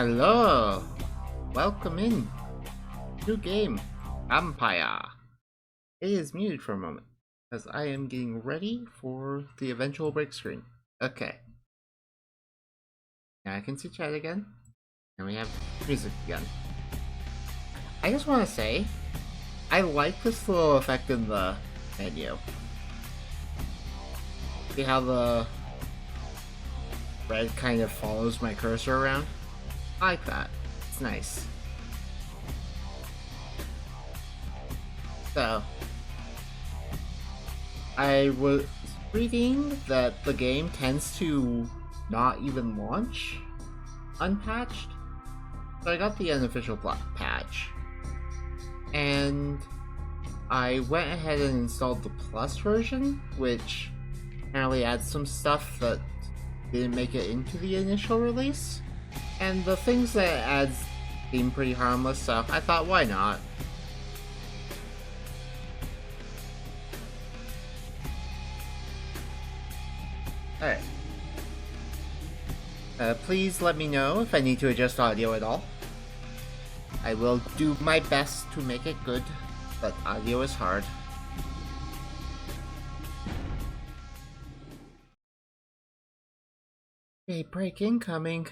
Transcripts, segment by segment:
Hello! Welcome in. New game, Vampire. It is muted for a moment, as I am getting ready for the eventual break screen. Okay. Now I can see chat again, and we have music again. I just want to say, I like this little effect in the menu. See how the red kind of follows my cursor around? I like that. It's nice. So, I was reading that the game tends to not even launch unpatched. So I got the unofficial patch. And I went ahead and installed the Plus version, which apparently adds some stuff that didn't make it into the initial release. And the things that it adds seem pretty harmless, so I thought, why not? Alright. Please let me know if I need to adjust audio at all. I will do my best to make it good, but audio is hard. Okay, break incoming.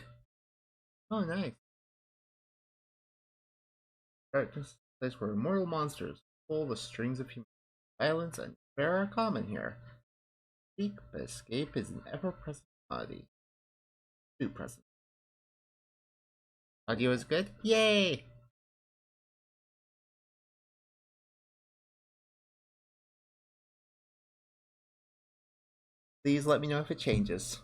Oh, nice. Darkness, a place where immortal monsters pull the strings of human violence and despair are common here. Seek, but escape is an ever-present commodity. Too present. Audio is good? Yay! Please let me know if it changes.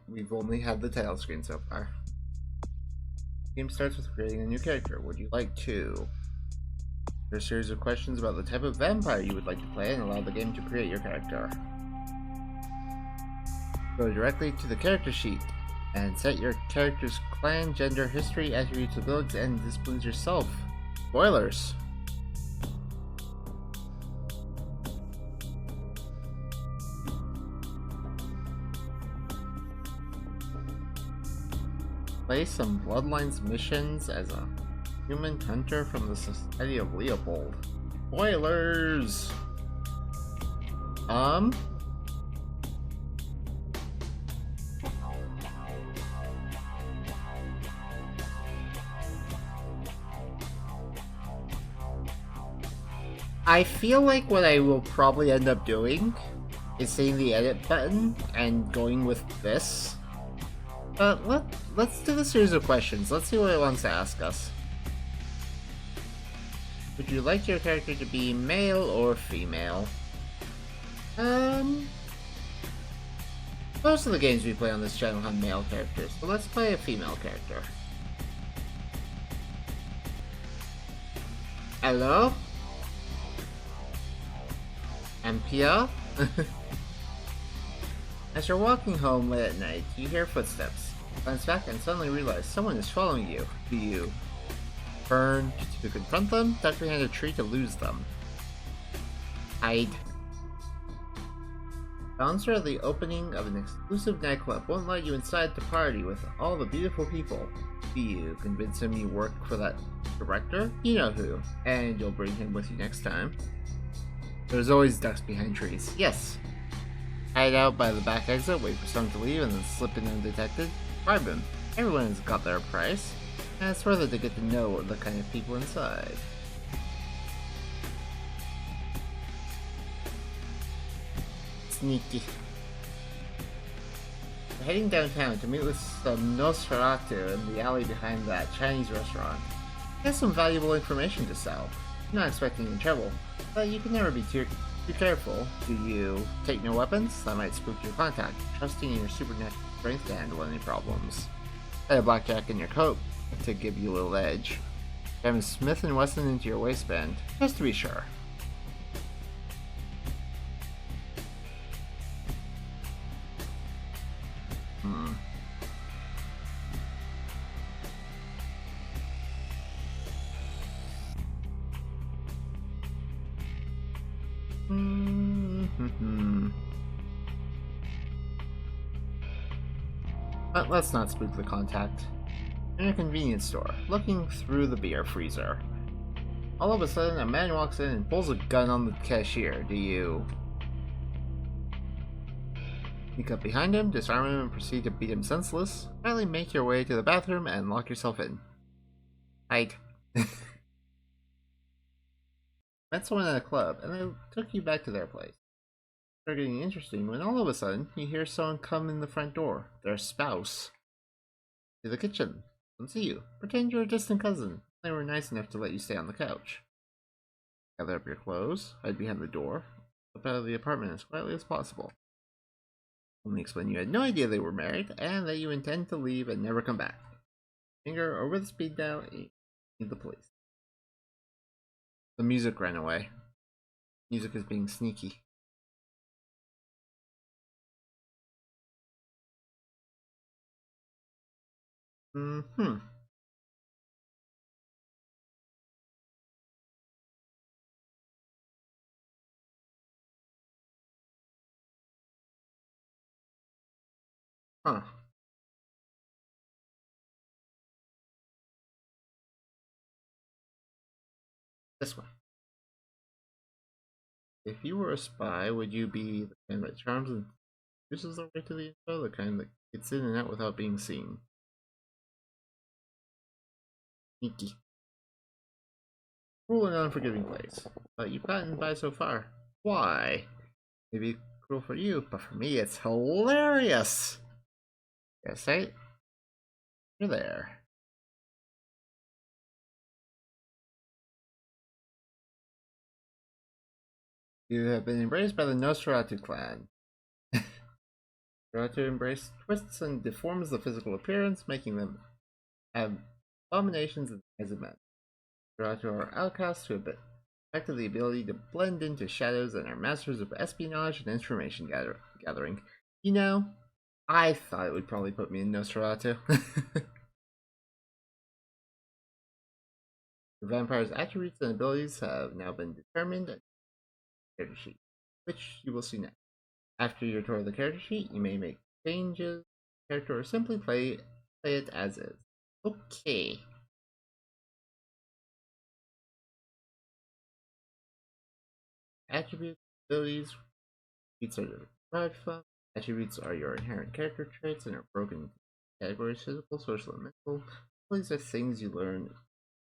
We've only had the title screen so far. The game starts with creating a new character. Would you like to? There are a series of questions about the type of vampire you would like to play and allow the game to create your character. Go directly to the character sheet and set your character's clan, gender, history, attributes, abilities, and disciplines yourself. Spoilers! Play some Bloodlines missions as a human hunter from the Society of Leopold. Spoilers! I feel like what I will probably end up doing is hitting the edit button and going with this. But let's do the series of questions. Let's see what it wants to ask us. Would you like your character to be male or female? Most of the games we play on this channel have male characters, so let's play a female character. Hello? MPL? As you're walking home late at night, you hear footsteps. Glance back and suddenly realize someone is following you. Do you turn to confront them? Duck behind a tree to lose them. Hide. Bouncer at the opening of an exclusive nightclub won't let you inside to party with all the beautiful people. Do you convince him you work for that director? You know who. And you'll bring him with you next time. There's always ducks behind trees. Yes. Hide out by the back exit, wait for someone to leave, and then slip in undetected. Bribe him. Everyone has got their price, and it's worth it to get to know the kind of people inside. Sneaky. We're heading downtown to meet with some Nosferatu in the alley behind that Chinese restaurant. He has some valuable information to sell. I'm not expecting any trouble, but you can never be too careful. Do you take no weapons? That might spook your contact, trusting in your supernatural strength to handle any problems. Add a blackjack in your coat to give you a little edge. Jam a Smith & Wesson into your waistband, just to be sure. But let's not spook the contact. In a convenience store, looking through the beer freezer. All of a sudden, a man walks in and pulls a gun on the cashier. Do you sneak up behind him, disarm him, and proceed to beat him senseless? Finally, make your way to the bathroom and lock yourself in. Hide. Met someone at a club, and they took you back to their place. Started getting interesting when all of a sudden you hear someone come in the front door. Their spouse. To the kitchen. Come see you. Pretend you're a distant cousin. They were nice enough to let you stay on the couch. Gather up your clothes, hide behind the door, slip out of the apartment as quietly as possible. Only explain you had no idea they were married, and that you intend to leave and never come back. Finger over the speed dial, and need the police. The music ran away. Music is being sneaky. Mm-hmm. Huh. This one. If you were a spy, would you be the kind that charms and uses their way to the info, the kind that gets in and out without being seen? Sneaky. Cruel and unforgiving place. But you've gotten by so far. Why? Maybe cruel for you, but for me it's hilarious! Yes, right? You're there. You have been embraced by the Nosferatu clan. Nosferatu embrace twists and deforms the physical appearance, making them abominations in the eyes of men. Nosferatu are outcasts who have been affected the ability to blend into shadows and are masters of espionage and information gathering. You know, I thought it would probably put me in Nosferatu. The vampire's attributes and abilities have now been determined in the character sheet, which you will see next. After your tour of the character sheet, you may make changes to the character or simply play it as is. Okay. Attributes, abilities, traits are derived from. Attributes are your inherent character traits and are broken into categories: physical, social, and mental. Abilities are things you learn,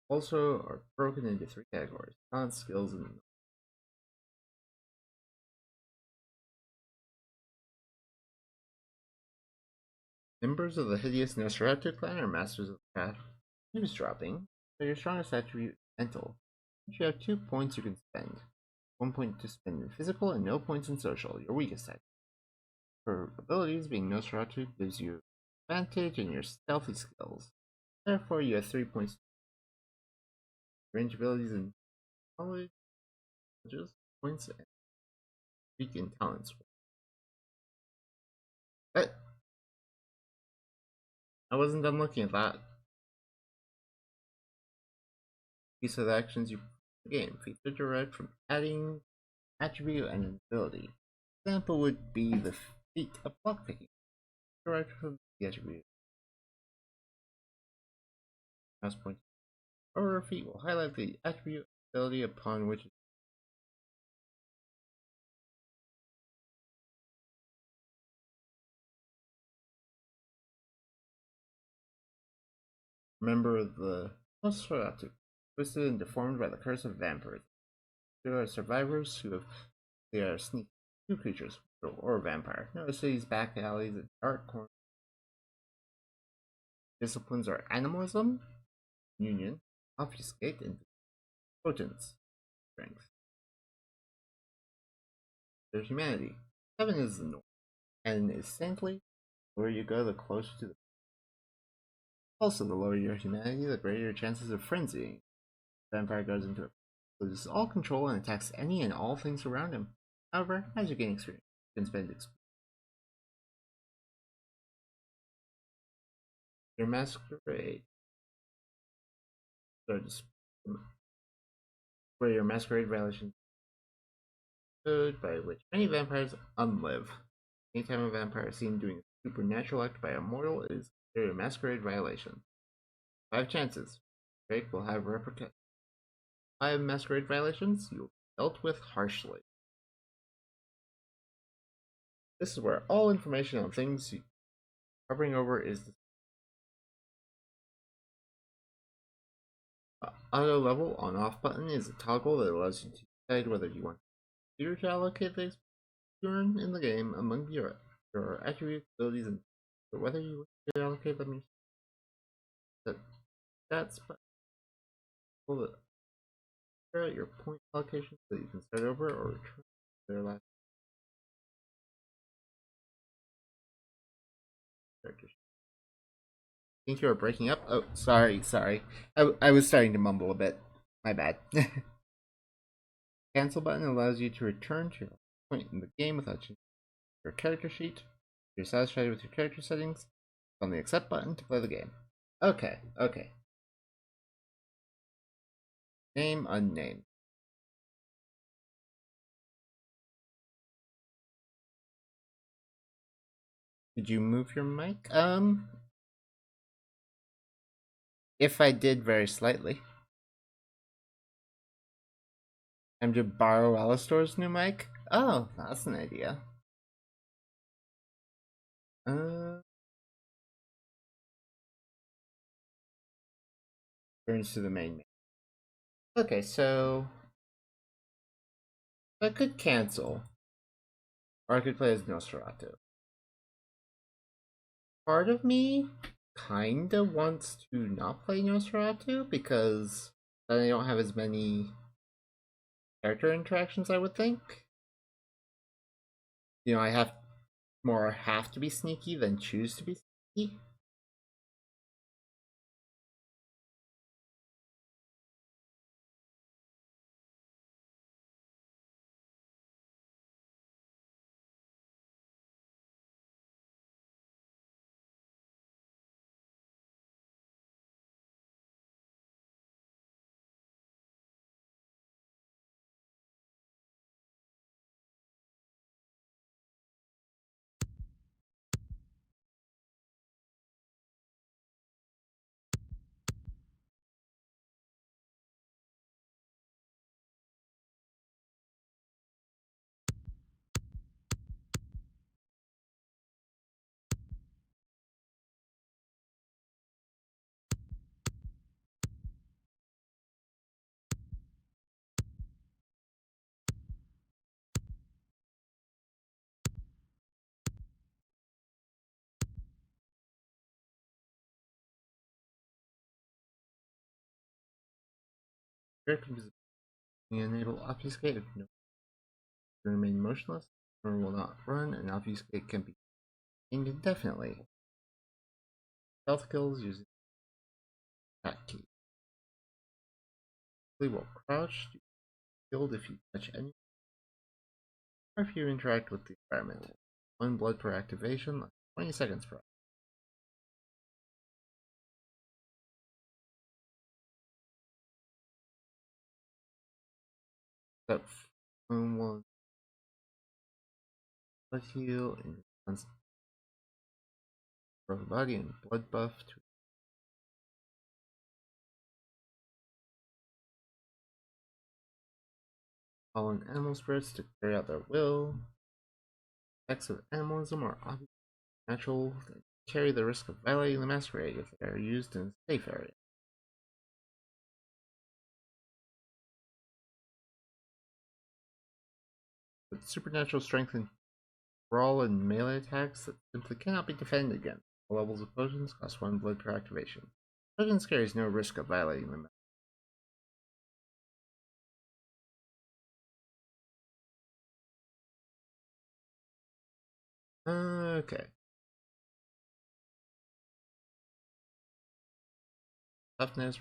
also are broken into three categories: talents, skills, and members of the hideous Nosferatu clan are masters of the craft eavesdropping, so your strongest attribute is mental. You have 2 points you can spend. 1 point to spend in physical and no points in social, your weakest attribute. For abilities, being Nosferatu gives you advantage in your stealthy skills. Therefore, you have 3 points. Range abilities and knowledge, points, and weak in talents. But I wasn't done looking at that. These are the actions you put in the game. Feats are derived from adding attribute and an ability. Example would be the feat of lockpicking, derived from the attribute. Mouse point or feat will highlight the attribute ability upon which member of the Nosferatu, twisted and deformed by the curse of vampires. There are survivors who have they are sneaky two creatures or a vampire. Notice these back alleys and dark corners. Disciplines are animalism, union, obfuscate, and potence, strength. There's humanity. 7 is the norm, and is saintly. The lower you go, the closer to the. Also, the lower your humanity, the greater your chances of frenzying. The vampire goes into it. Loses all control and attacks any and all things around him. However, as you gain experience, you can spend your masquerade. So just where your masquerade violation code by which many vampires unlive. Anytime a vampire is seen doing a supernatural act by a mortal, it is considered a masquerade violation. 5 chances. Drake will have 5 masquerade violations. You will be dealt with harshly. This is where all information on things you're hovering over is auto level on off button is a toggle that allows you to decide whether you want your to allocate the earn in the game among your attributes, abilities, and or whether you wish to allocate them yourself. That's pull out your point allocation so that you can start over or return their last characters. I think you are breaking up. Oh, sorry. I was starting to mumble a bit. My bad. Cancel button allows you to return to your point in the game without changing your character sheet. If you're satisfied with your character settings, on the accept button to play the game. Okay. Name unnamed. Did you move your mic? If I did, very slightly. I'm to borrow Alistor's new mic? Oh, that's an idea. Turns to the main menu. Okay, so I could cancel, or I could play as Nosferatu. Part of me kinda wants to not play Nosferatu because then I don't have as many character interactions, I would think. You know, I have to be sneaky than choose to be sneaky. Enable obfuscate if no remain motionless or will not run, and obfuscate can be aimed indefinitely. Stealth kills using attack key. We will crouch to shield if you touch any or if you interact with the environment. 1 blood per activation, 20 seconds per. Step 1 blood heal in response to the body and blood buff to fallen animal spirits to carry out their will. Effects of animalism are obviously natural. They carry the risk of violating the masquerade if they are used in a safe area. With supernatural strength and brawl and melee attacks that simply cannot be defended against. All levels of potions cost 1 blood per activation. Potions carries no risk of violating them. Okay. Toughness,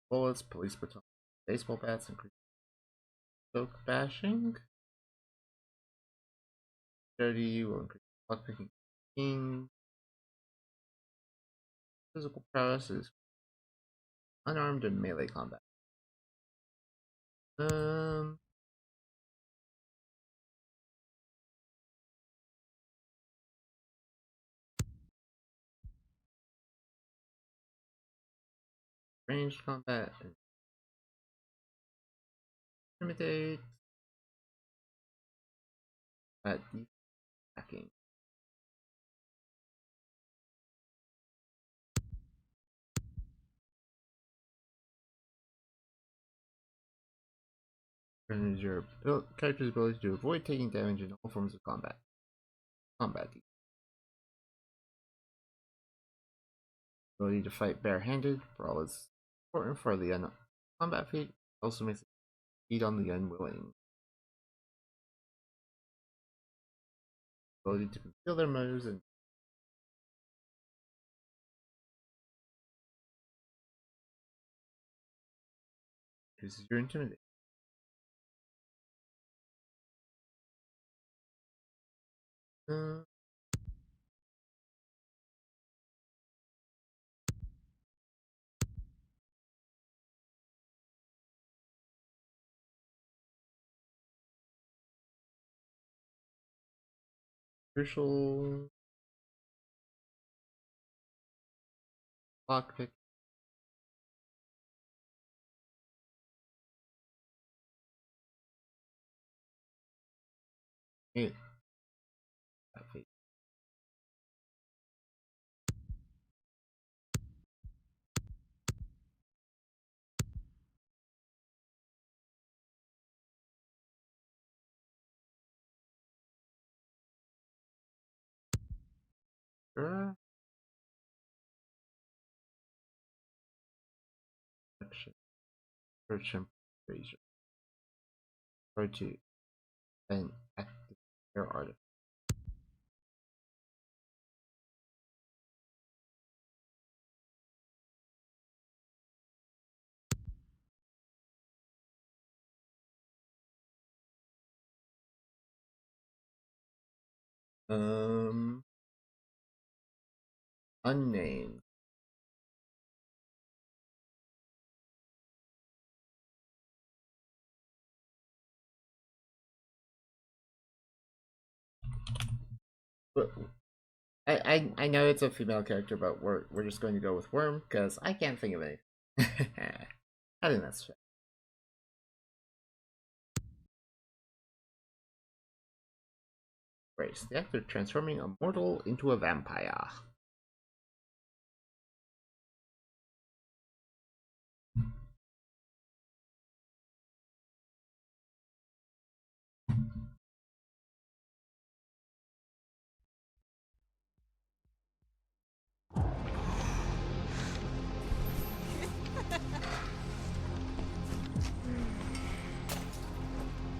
bullets, police baton, baseball bats, and soak bashing. Sturdy will increase lockpicking. Physical prowess is unarmed and melee combat. I ranged combat, and intimidate, at deep attacking. And your character's ability to avoid taking damage in all forms of combat. Ability to fight barehanded. Brawl is important for the combat feat. Also makes it feed on the unwilling. Ability to conceal their motives and increases your intimidation. Crucial lockpick. Yeah. Sure. Action. Search and razor. Or two. And active air artifact. Unnamed. But I know it's a female character, but we're just going to go with Worm because I can't think of any. I think that's fair. Race. The act of transforming a mortal into a vampire.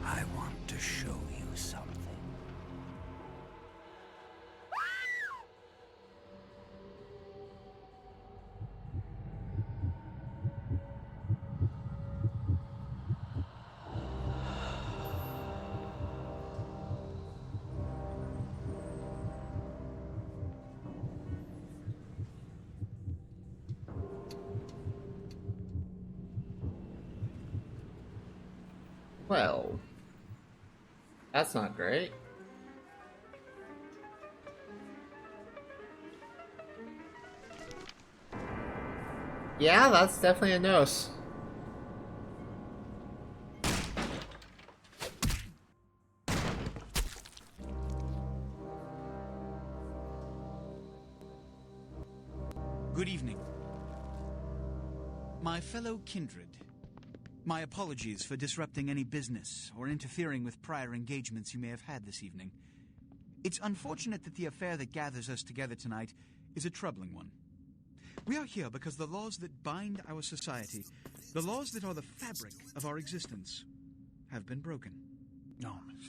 I want to show you something. Well, that's not great. Yeah, that's definitely a nose. Good evening. My fellow kindred, my apologies for disrupting any business or interfering with prior engagements you may have had this evening. It's unfortunate that the affair that gathers us together tonight is a troubling one. We are here because the laws that bind our society, the laws that are the fabric of our existence, have been broken.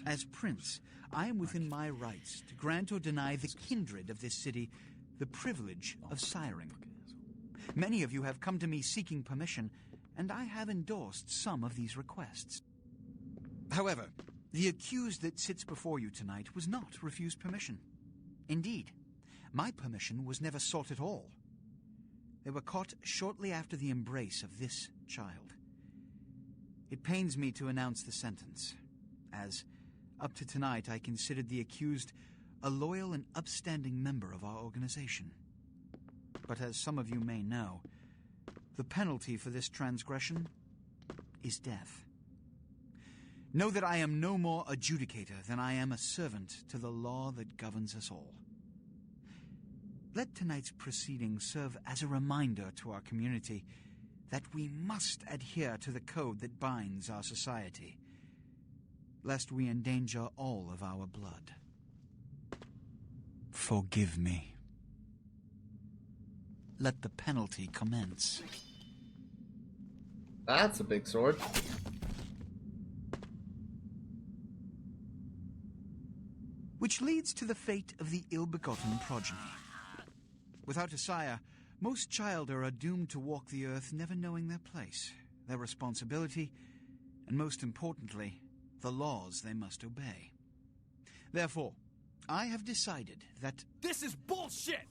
As Prince, I am within my rights to grant or deny the kindred of this city the privilege of siring. Many of you have come to me seeking permission, and I have endorsed some of these requests. However, the accused that sits before you tonight was not refused permission. Indeed, my permission was never sought at all. They were caught shortly after the embrace of this child. It pains me to announce the sentence, as up to tonight I considered the accused a loyal and upstanding member of our organization. But as some of you may know, The penalty for this transgression is death. Know that I am no more adjudicator than I am a servant to the law that governs us all. Let tonight's proceedings serve as a reminder to our community that we must adhere to the code that binds our society, lest we endanger all of our blood. Forgive me. Let the penalty commence. That's a big sword. Which leads to the fate of the ill-begotten progeny. Without a sire, most childer are doomed to walk the earth never knowing their place, their responsibility, and most importantly, the laws they must obey. Therefore, I have decided that... This is bullshit!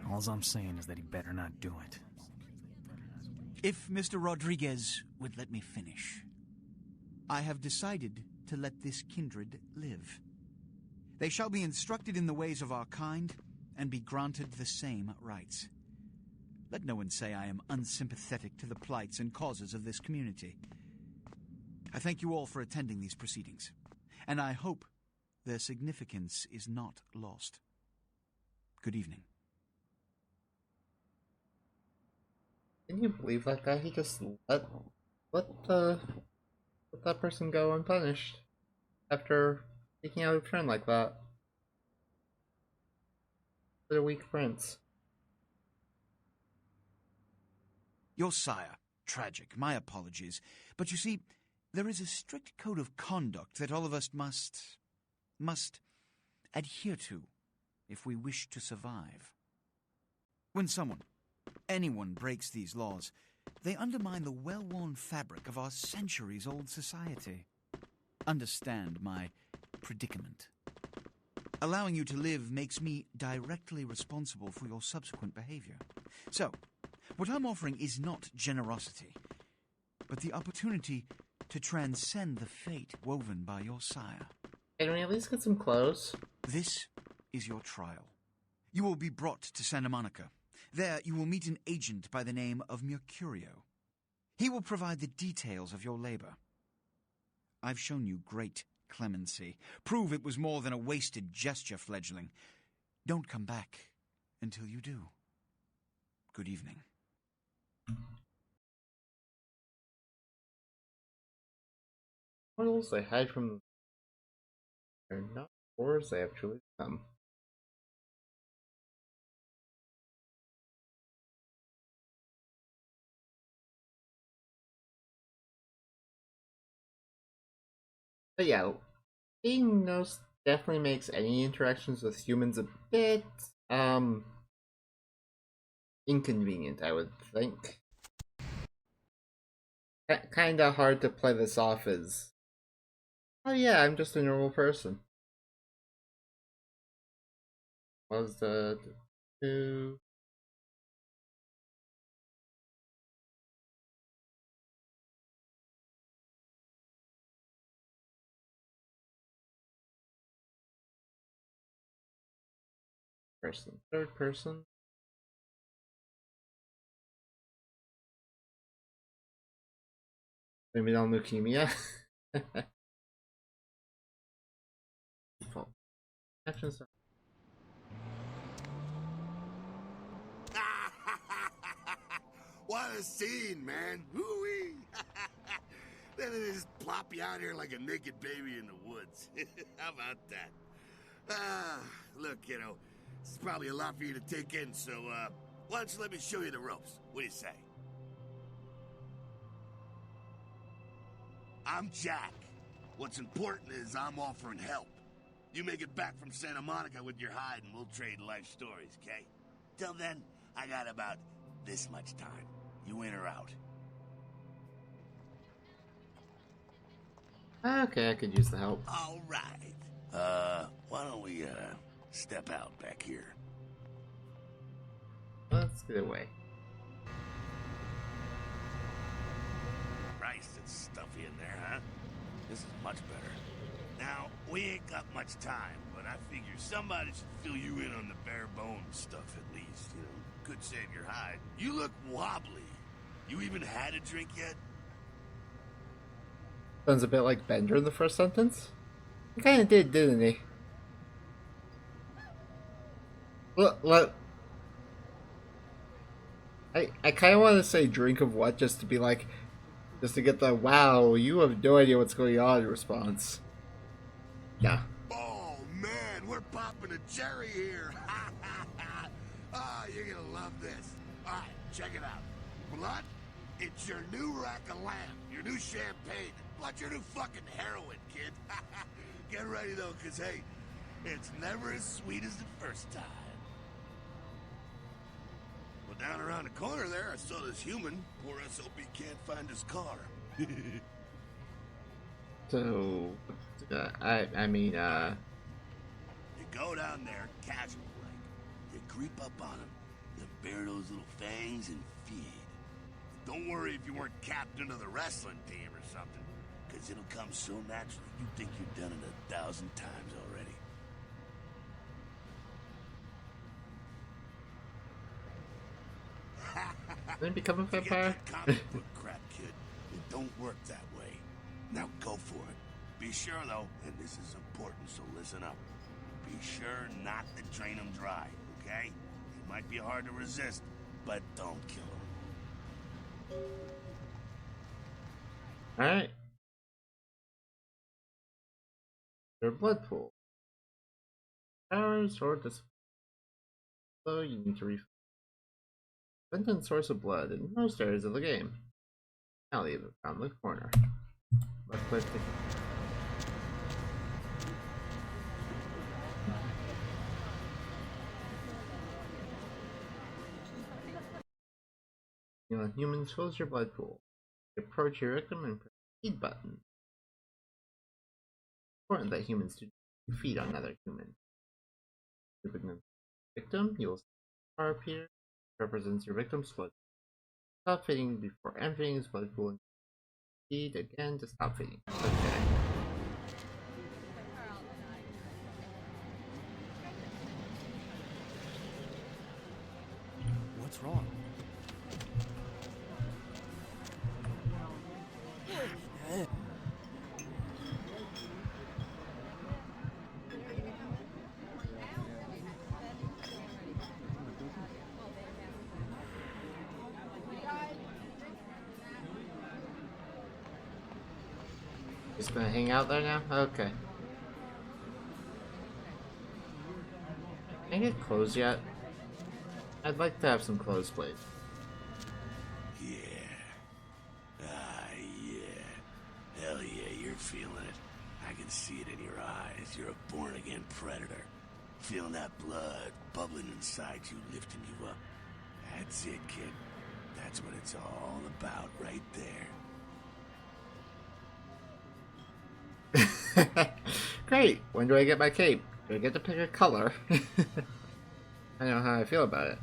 All I'm saying is that he better not do it. If Mr. Rodriguez would let me finish. I have decided to let this kindred live. They shall be instructed in the ways of our kind and be granted the same rights. Let no one say I am unsympathetic to the plights and causes of this community. I thank you all for attending these proceedings, and I hope their significance is not lost. Good evening. Can you believe that guy? He just let that person go unpunished after taking out a friend like that. What a weak prince. Your sire, tragic, my apologies. But you see, there is a strict code of conduct that all of us must adhere to if we wish to survive. When anyone breaks these laws, they undermine the well-worn fabric of our centuries-old society. Understand my predicament. Allowing you to live makes me directly responsible for your subsequent behavior. So, what I'm offering is not generosity, but the opportunity to transcend the fate woven by your sire. Can we at least get some clothes? This is your trial. You will be brought to Santa Monica. There you will meet an agent by the name of Mercurio. He will provide the details of your labor. I've shown you great clemency. Prove it was more than a wasted gesture, fledgling. Don't come back until you do. Good evening. What else they hide from? They're not wars they have truly become. But yeah, being nosed definitely makes any interactions with humans a bit, inconvenient, I would think. Kinda hard to play this off as, oh yeah, I'm just a normal person. What was the two? Person, third person. Maybe on leukemia. Actions. What a scene, man! Woo-wee! Then they just plop you out here like a naked baby in the woods. How about that? Look, kiddo, this is probably a lot for you to take in, so, why don't you let me show you the ropes? What do you say? I'm Jack. What's important is I'm offering help. You make it back from Santa Monica with your hide and we'll trade life stories, okay? Till then, I got about this much time. You in or out? Okay, I could use the help. All right. Why don't we, step out back here? Let's get away. Christ, it's stuffy in there, huh? This is much better. Now, we ain't got much time, but I figure somebody should fill you in on the bare bones stuff at least, you know. Could save your hide. You look wobbly. You even had a drink yet? Sounds a bit like Bender in the first sentence. He kinda did, didn't he? Look. I kinda wanna say drink of what just to be like, just to get the wow, you have no idea what's going on response. Yeah. Oh, man, we're popping a cherry here. Ah, you're gonna love this. All right, check it out. Blood, it's your new rack of lamb, your new champagne, plus your new fucking heroin, kid. Get ready, though, because, hey, it's never as sweet as the first time. Well, down around the corner there, I saw this human. Poor SOB can't find his car. So, I mean, You go down there, casual like. You creep up on him, then bare those little fangs and feed. Don't worry if you weren't captain of the wrestling team or something, because it'll come so naturally you think you've done it 1,000 times already. then become a Forget vampire. that comic book crap, kid. It don't work that way. Now go for it. Be sure, though, and this is important, so listen up. Be sure not to drain them dry, okay? It might be hard to resist, but don't kill them. Alright. Your blood pool. Powers or discipline. So you need to refill. Abundant source of blood in most areas of the game. Now leave it around the corner. Let's click the You know, humans fills your blood pool. Approach your victim and press the feed button. It's important that humans do not feed on another human. If you become a victim, you will see a star appear, represents your victim's blood. Stop feeding before emptying his blood pool and feed again to stop feeding. Okay. What's wrong? Just gonna hang out there now? Okay. Can I get clothes yet? I'd like to have some clothes, please. Yeah. Ah, yeah. Hell yeah, you're feeling it. I can see it in your eyes. You're a born-again predator. Feeling that blood bubbling inside you, lifting you up. That's it, kid. That's what it's all about right there. Great! When do I get my cape? Do I get to pick a color? I know how I feel about it.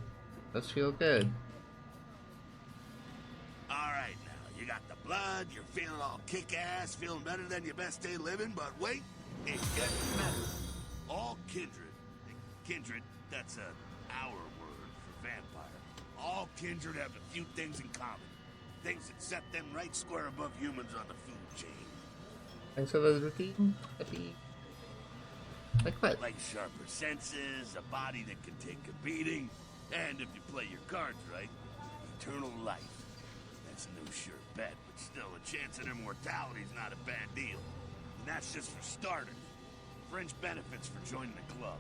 Let's feel good. Alright now, you got the blood, you're feeling all kick-ass, feeling better than your best day living, but wait, it gets better. All kindred. Kindred, that's our word for vampire. All kindred have a few things in common. Things that set them right square above humans on the food chain. Thanks for the routine. Happy. Like what? Like sharper senses, a body that can take a beating, and if you play your cards right, eternal life. That's no sure bet, but still, a chance at immortality's not a bad deal. And that's just for starters. Fringe benefits for joining the club.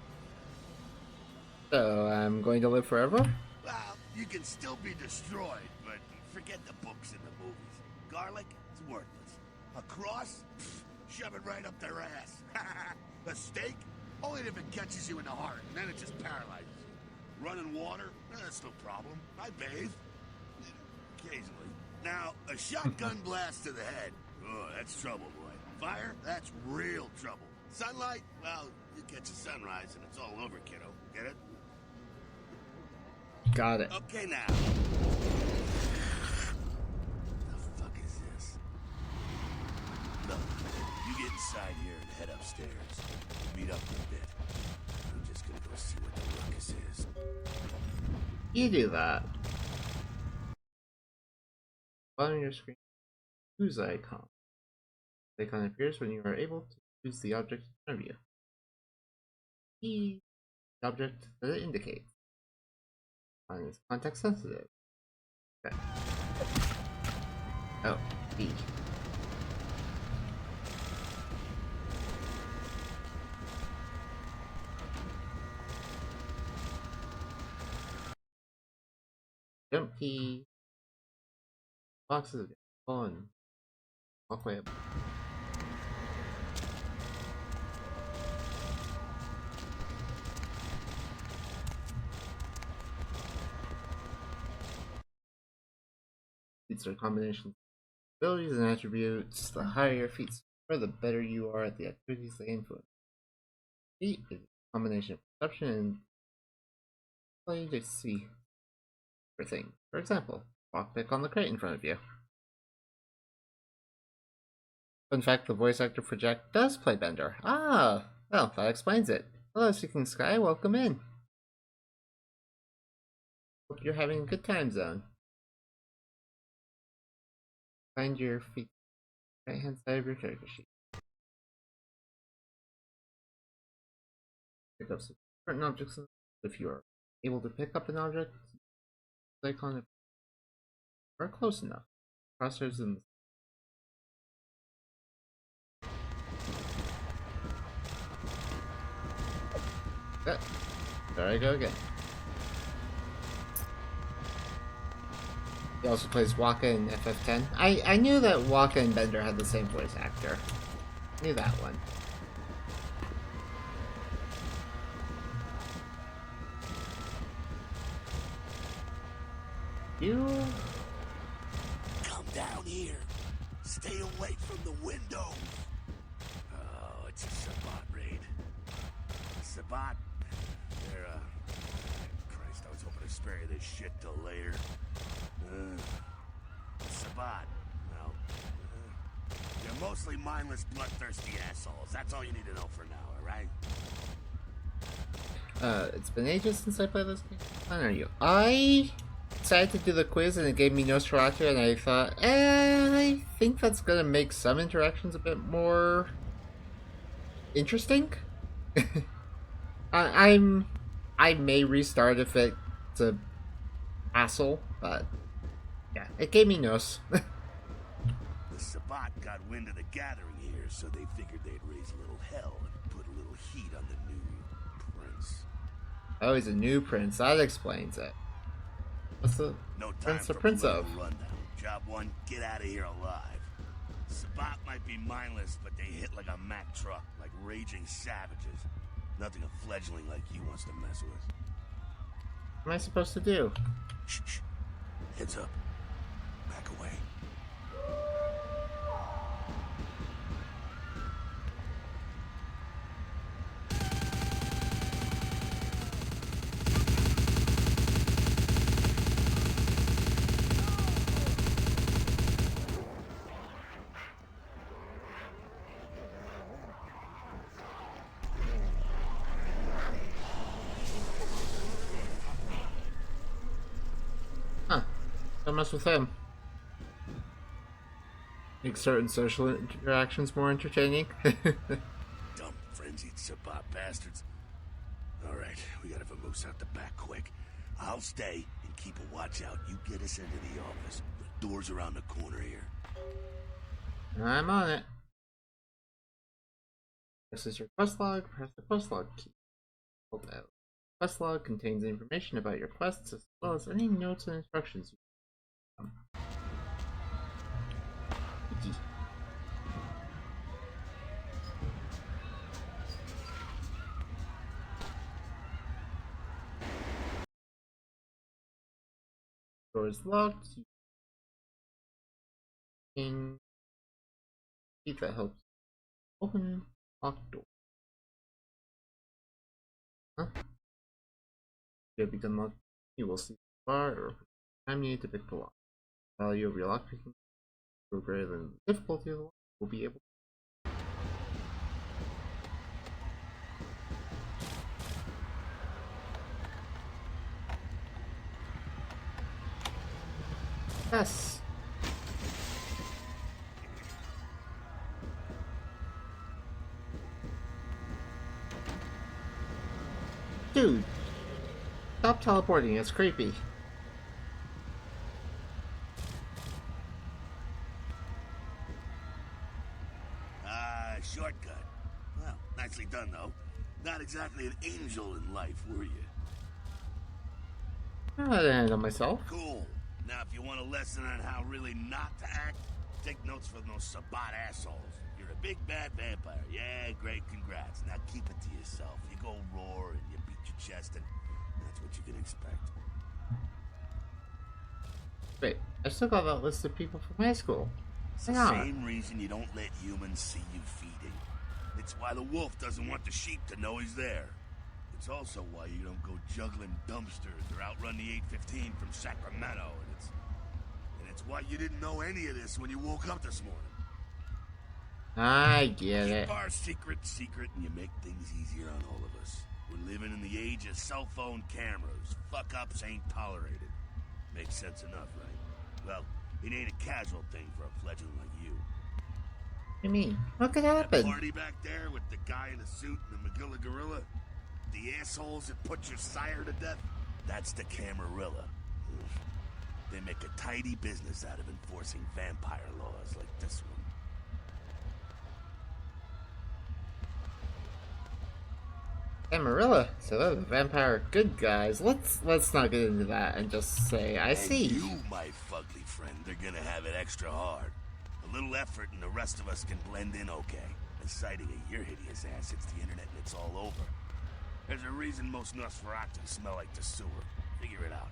So, I'm going to live forever? Well, you can still be destroyed, but forget the books and the movies. Garlic, it's worthless. A cross? Pfft, shove it right up their ass. A steak? Only if it catches you in the heart, and then it just paralyzes you. Running water? That's no problem. I bathe. Occasionally. Now, a shotgun blast to the head. Oh, that's trouble, boy. Fire? That's real trouble. Sunlight? Well, you catch a sunrise and it's all over, kiddo. Get it? Got it. Okay, now. The fuck is this? Look, you getting inside here and head upstairs. Meet up for a bit. I'm just gonna go see what the ruckus is. You do that. On your screen, use icon. The icon appears when you are able to use the object in front of you. The object that it indicates. Icon is context sensitive. Okay. Oh, B. Jump key. Boxes of fun. Walkway up. Feats are combinations of abilities and attributes. The higher your feats are, the better you are at the activities they influence. Feat is a combination of perception and ability to see everything. For example, walk pick on the crate in front of you. Fun fact, the voice actor for Jack does play Bender. Ah, well, that explains it. Hello, Seeking Sky, welcome in. Hope you're having a good time, Zone. Find your feet right hand side of your character sheet. Pick up some certain objects if you are able to pick up an object. Icon if you are close enough. Crosshairs in the there I go again. He also plays Waka in FF10. I knew that Waka and Bender had the same voice actor. I knew that one. You Come down here. Stay away from the windows. Oh, it's a Sabat raid. Sabat? They're, Christ, I was hoping to spare you this shit till later. Sabat, well, you're mostly mindless, bloodthirsty assholes. That's all you need to know for now, alright? It's been ages since I played this game. How are you? I decided to do the quiz and it gave me Nosferatu and I thought, I think that's gonna make some interactions a bit more interesting. I may restart if it's a hassle, but yeah, it gave me Nos. The Sabat got wind of the gathering here, so they figured they'd raise a little hell and put a little heat on the new prince. Oh, he's a new prince. That explains it. What's the No time prince for the prince of? political rundown. Job one, get out of here alive. Sabat might be mindless, but they hit like a Mack truck, like raging savages. Nothing a fledgling like you wants to mess with. What am I supposed to do? Shh, shh. Heads up. Back away. Huh. Don't mess with him. Make certain social interactions more entertaining. Dumb, frenzied Sabat bastards. Alright, we gotta vamoose out the back quick. I'll stay and keep a watch out. You get us into the office. The door's around the corner here. I'm on it. This is your quest log. Press the quest log key. Hold out. Quest log contains information about your quests as well as any notes and instructions you door is locked. Key that helps open locked door. Huh? You have become locked. You will see the bar or time you need to pick the lock. Value of your lockpicking go greater than the difficulty of the lock will be able Yes. Dude, stop teleporting, it's creepy. Shortcut. Well, nicely done, though. Not exactly an angel in life, were you? I didn't know myself. Cool. Now, if you want a lesson on how really not to act, take notes from those Sabat assholes. You're a big bad vampire. Yeah, great, congrats. Now keep it to yourself. You go roar and you beat your chest, and that's what you can expect. Wait, I still got that list of people from high school. It's the same reason you don't let humans see you feeding. It's why the wolf doesn't want the sheep to know he's there. It's also why you don't go juggling dumpsters or outrun the 815 from Sacramento. And it's why you didn't know any of this when you woke up this morning. I get it. Keep our secret, and you make things easier on all of us. We're living in the age of cell phone cameras. Fuck-ups ain't tolerated. Makes sense enough, right? Well, it ain't a casual thing for a fledgling like you. What do you mean? What could That happen? party back there with the guy in the suit and the McGilla gorilla? The assholes that put your sire to death? That's the Camarilla. They make a tidy business out of enforcing vampire laws like this one. Amarilla, so they're the vampire good guys. Let's not get into that and just say I see. And you, my fugly friend, are gonna have it extra hard. A little effort and the rest of us can blend in okay. The sighting of your hideous ass hits the internet and it's all over. There's a reason most Nosferatu smell like the sewer. Figure it out.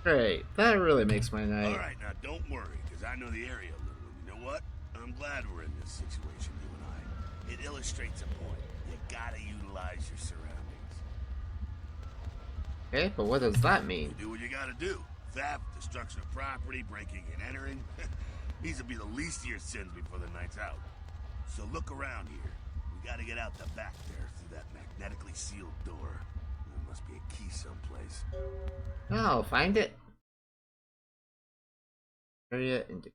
Great, that really makes my night. Alright, now don't worry, because I know the area a little, and you know what? I'm glad we're in this situation, you and I. It illustrates a point. You gotta utilize your surroundings. Okay, but what does that mean? You do what you gotta do. Theft, destruction of property, breaking and entering. These will be the least of your sins before the night's out. So look around here. We gotta get out the back there through that magnetically sealed door. There must be a key someplace. Oh, find it. Area indicated.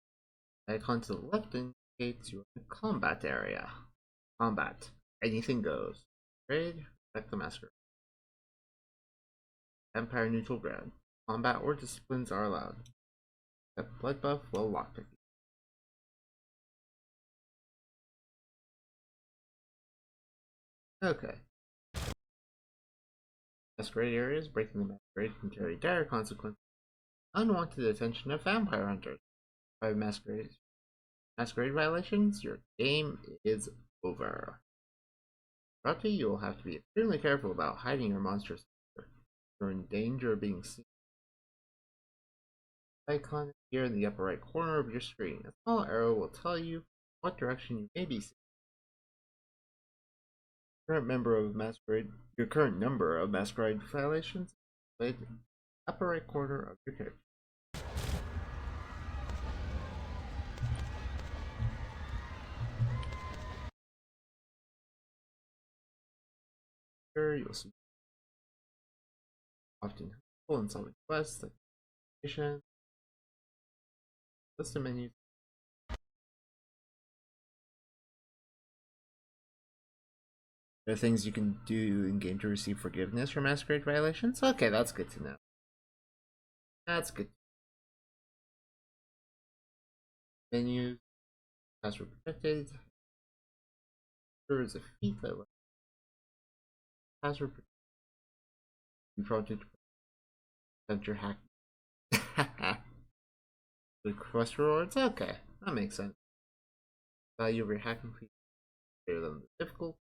Icon to the left indicates your combat area. Combat. Anything goes. Trade. Protect the masquerade. Vampire neutral ground. Combat or disciplines are allowed. Except blood buff will lockpick you. Okay. Masquerade areas. Breaking the masquerade can carry dire consequences. Unwanted attention of vampire hunters. By masquerade violations, your game is over. Throughout you will have to be extremely careful about hiding your monstrous nature. You're in danger of being seen. Icon here in the upper right corner of your screen. A small arrow will tell you what direction you may be seen. Your current number of masquerade violations is displayed in the upper right corner of your character. You'll see often helpful in solving quests like mission, list of menus. There are things you can do in game to receive forgiveness for masquerade violations. Okay, that's good to know. That's good. Menus, password protected. There is a feat that password protected. You prompted to present your hack. Request rewards? Okay, that makes sense. Value of your hacking feat greater than the difficult.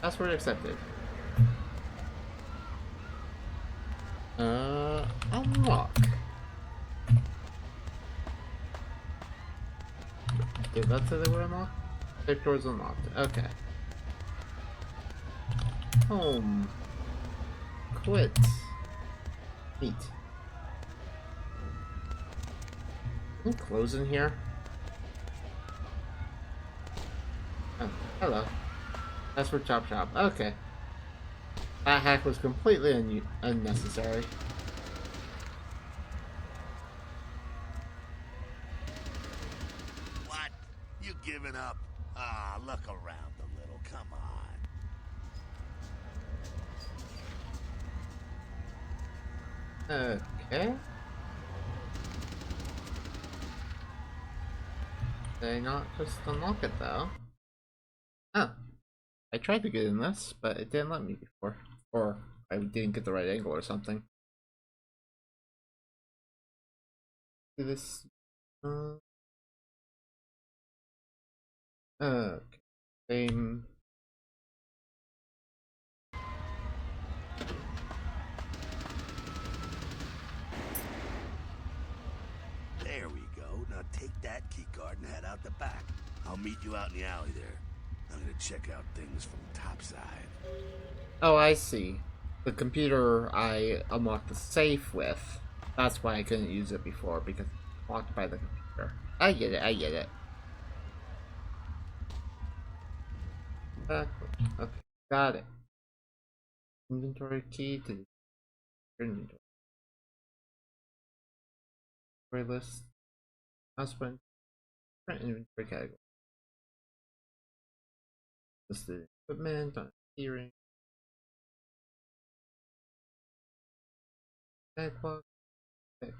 Password accepted. Unlock. Did that say they were unlocked? Their doors unlocked. Okay. home. Quit. Neat. Any clothes in here? Oh, hello. That's for Chop Chop. Okay. That hack was completely unnecessary. What? You giving up? Ah, look around a little. Come on. Okay. Did I not just unlock it though? Oh. I tried to get in this, but it didn't let me before. Or I didn't get the right angle or something. Do this. Okay. Same. There we go. Now take that keycard and head out the back. I'll meet you out in the alley there. I'm gonna check out things from topside. Oh, I see. The computer I unlocked the safe with. That's why I couldn't use it before, because it's locked by the computer. I get it, I get it. Okay, got it. Inventory key to the inventory list. Husband. Current inventory category. Listed equipment on hearing. Backlog. Okay.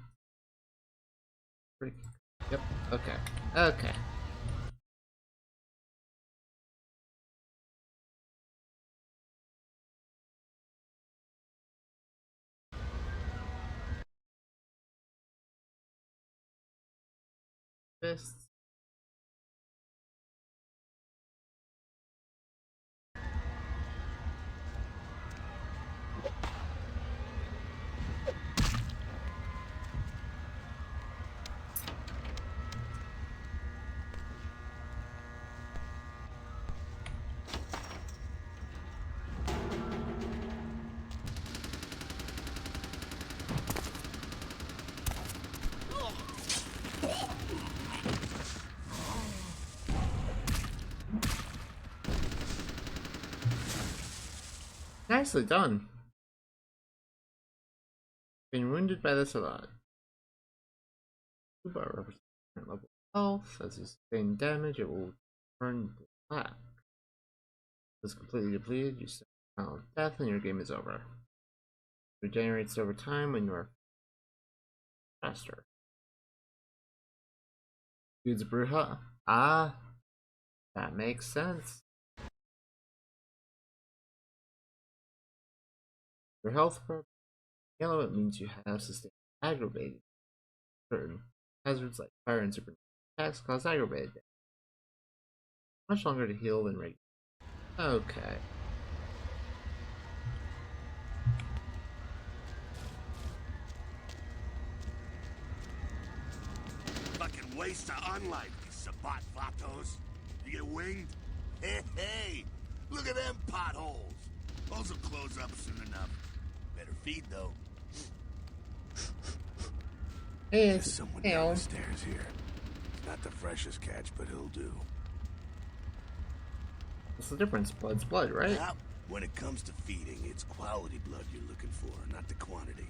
Yep. Okay. Okay. Fists. Nicely done. Been wounded by this a lot. Bar represents current level of health. As you sustain damage, it will turn black. It's completely depleted, you start of death, and your game is over. It regenerates over time when you are faster. Dude's Bruja. Ah, that makes sense. Your health for yellow, it means you have sustained aggravated. Certain hazards like fire and super attacks cause aggravated damage. Much longer to heal than regular. Okay. Fucking waste of unlife, these Sabat vatos. You get winged? Hey, look at them potholes. Those will close up soon enough. Better feed, though. Hey, There's someone down the stairs here. Not the freshest catch, but he'll do. What's the difference? Blood's blood, right? Well, when it comes to feeding, it's quality blood you're looking for, not the quantity.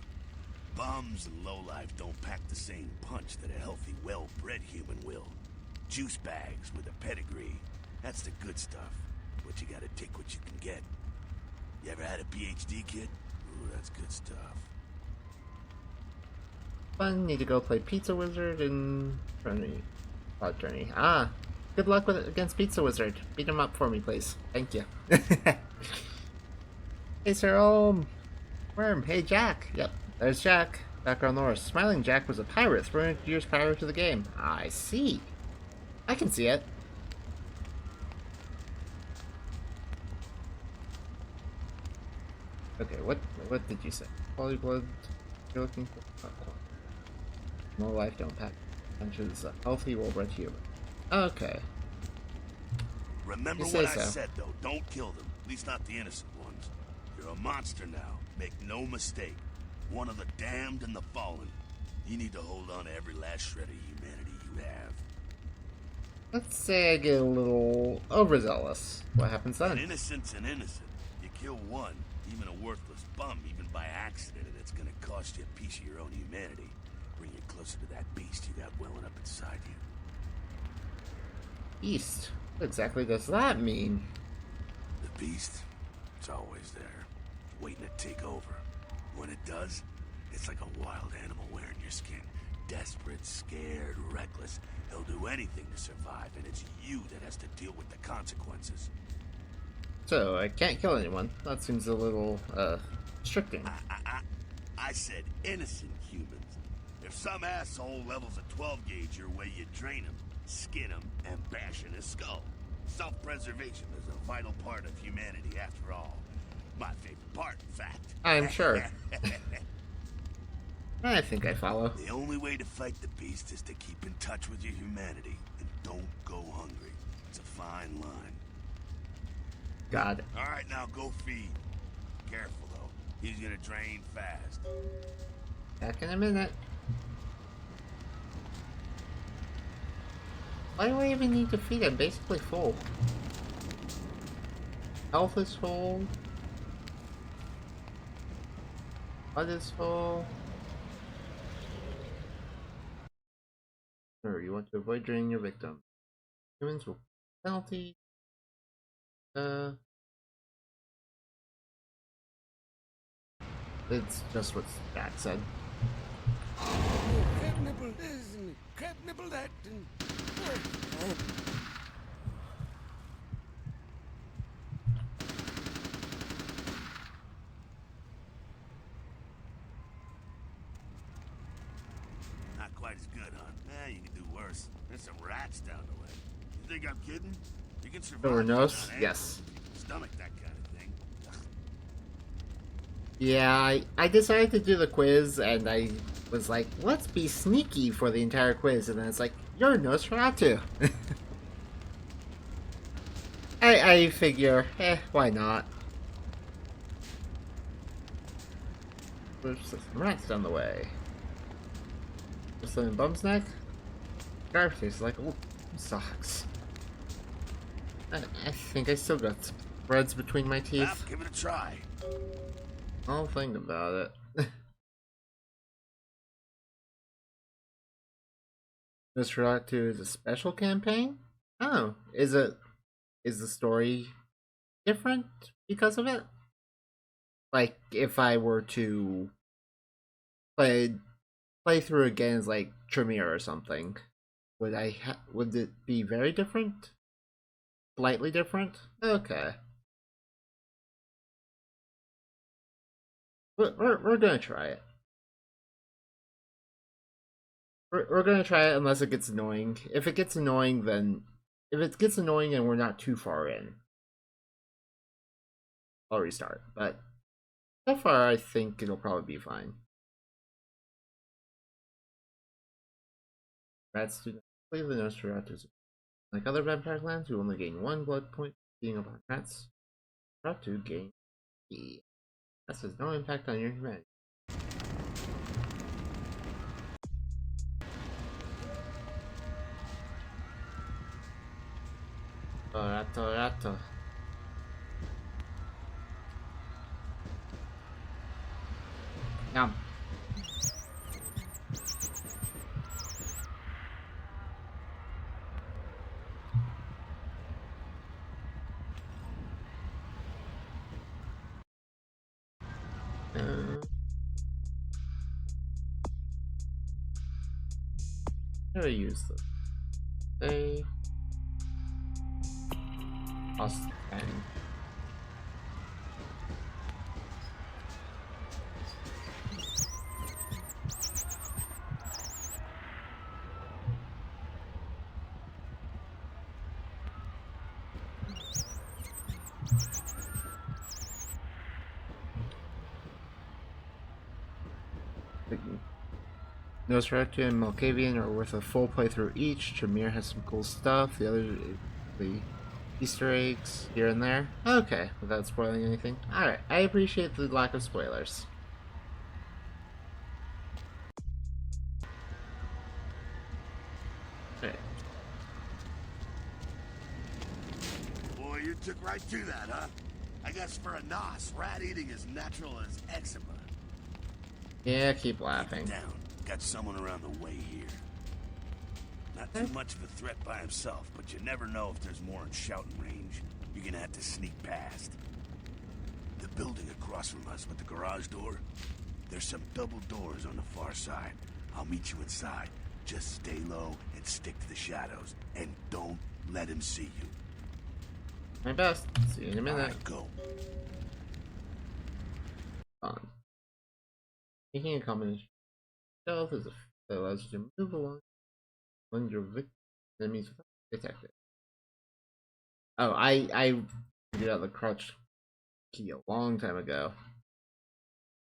Bums and lowlife don't pack the same punch that a healthy, well-bred human will. Juice bags with a pedigree. That's the good stuff. But you gotta take what you can get. You ever had a PhD, kid? Ooh, that's good stuff. Fun, need to go play Pizza Wizard and Cloud Journey. Ah, good luck against Pizza Wizard. Beat him up for me, please. Thank you. Hey, Sir Worm. Hey, Jack. Yep, there's Jack. Background lore. Smiling Jack was a pirate 300 years prior to the game. I see. I can see it. Okay, what did you say? Quality blood you're looking for? Oh, no life, don't pack punches. A healthy, well-bred human. Okay. Remember what I said, though. Don't kill them. At least not the innocent ones. You're a monster now. Make no mistake. One of the damned and the fallen. You need to hold on to every last shred of humanity you have. Let's say I get a little overzealous. What happens An then? innocent's an innocent. You kill one, even a worthless bum, even by accident, and it's gonna cost you a piece of your own humanity. Bring you closer to that beast you got welling up inside you. Beast. What exactly does that mean? The beast, it's always there, waiting to take over. When it does, it's like a wild animal wearing your skin. Desperate, scared, reckless. He'll do anything to survive, and it's you that has to deal with the consequences. So, I can't kill anyone. That seems a little, restricting. I said innocent humans. If some asshole levels a 12 gauge your way, you drain him, skin him, and bash in his skull. Self-preservation is a vital part of humanity, after all. My favorite part, in fact. I'm sure. I think I follow. The only way to fight the beast is to keep in touch with your humanity, and don't go hungry. It's a fine line. Got it. Alright, now go feed. Careful, though. He's gonna drain fast. Back in a minute. Why do I even need to feed? I'm basically full. Health is full. Blood is full. Sure, you want to avoid draining your victim. Humans will penalty. It's just what Jack said. Crab nibble this and crab nibble that and... Not quite as good, huh? You can do worse. There's some rats down the way. You think I'm kidding? You can survive. Over nose? on Yes. Stomach that kind of thing. Yeah, I decided to do the quiz, and I was like, let's be sneaky for the entire quiz, and then it's like, you're Nosferatu. I figure, why not? There's some rats down the way. Just in Bum's neck? Garbage tastes like old socks. I think I still got threads between my teeth. Well, give it a try. I'll think about it. Nosferatu is a special campaign? Oh, is the story different because of it? Like, if I were to play through again as like Tremere or something, would would it be very different? Slightly different? Okay. We're gonna try it. We're gonna try it unless it gets annoying. If it gets annoying, then... If it gets annoying and we're not too far in, I'll restart. But so far, I think it'll probably be fine. Rats do not play the Nosferatu. Like other vampire clans, who only gain 1 blood point being upon rats, Nosferatu gain E. This has no impact on your humanity. Rato. Yum. How do I use this? Say... Plus 10. Nosferatu and Malkavian are worth a full playthrough each. Tremere has some cool stuff. The others, the Easter eggs here and there. Okay, without spoiling anything. Alright, I appreciate the lack of spoilers. Okay. Boy, you took right to that, huh? I guess for a nos, rat eating is natural as eczema. Yeah, keep laughing. Down. Got someone around the way here. Not too much of a threat by himself, but you never know if there's more in shouting range. You're gonna have to sneak past. The building across from us with the garage door, there's some double doors on the far side. I'll meet you inside. Just stay low and stick to the shadows, and don't let him see you. My best. See you in a minute. Right, go. On. Making a combination stealth is that allows you to move along when your enemies without detected. Oh, I figured out the crouch key a long time ago.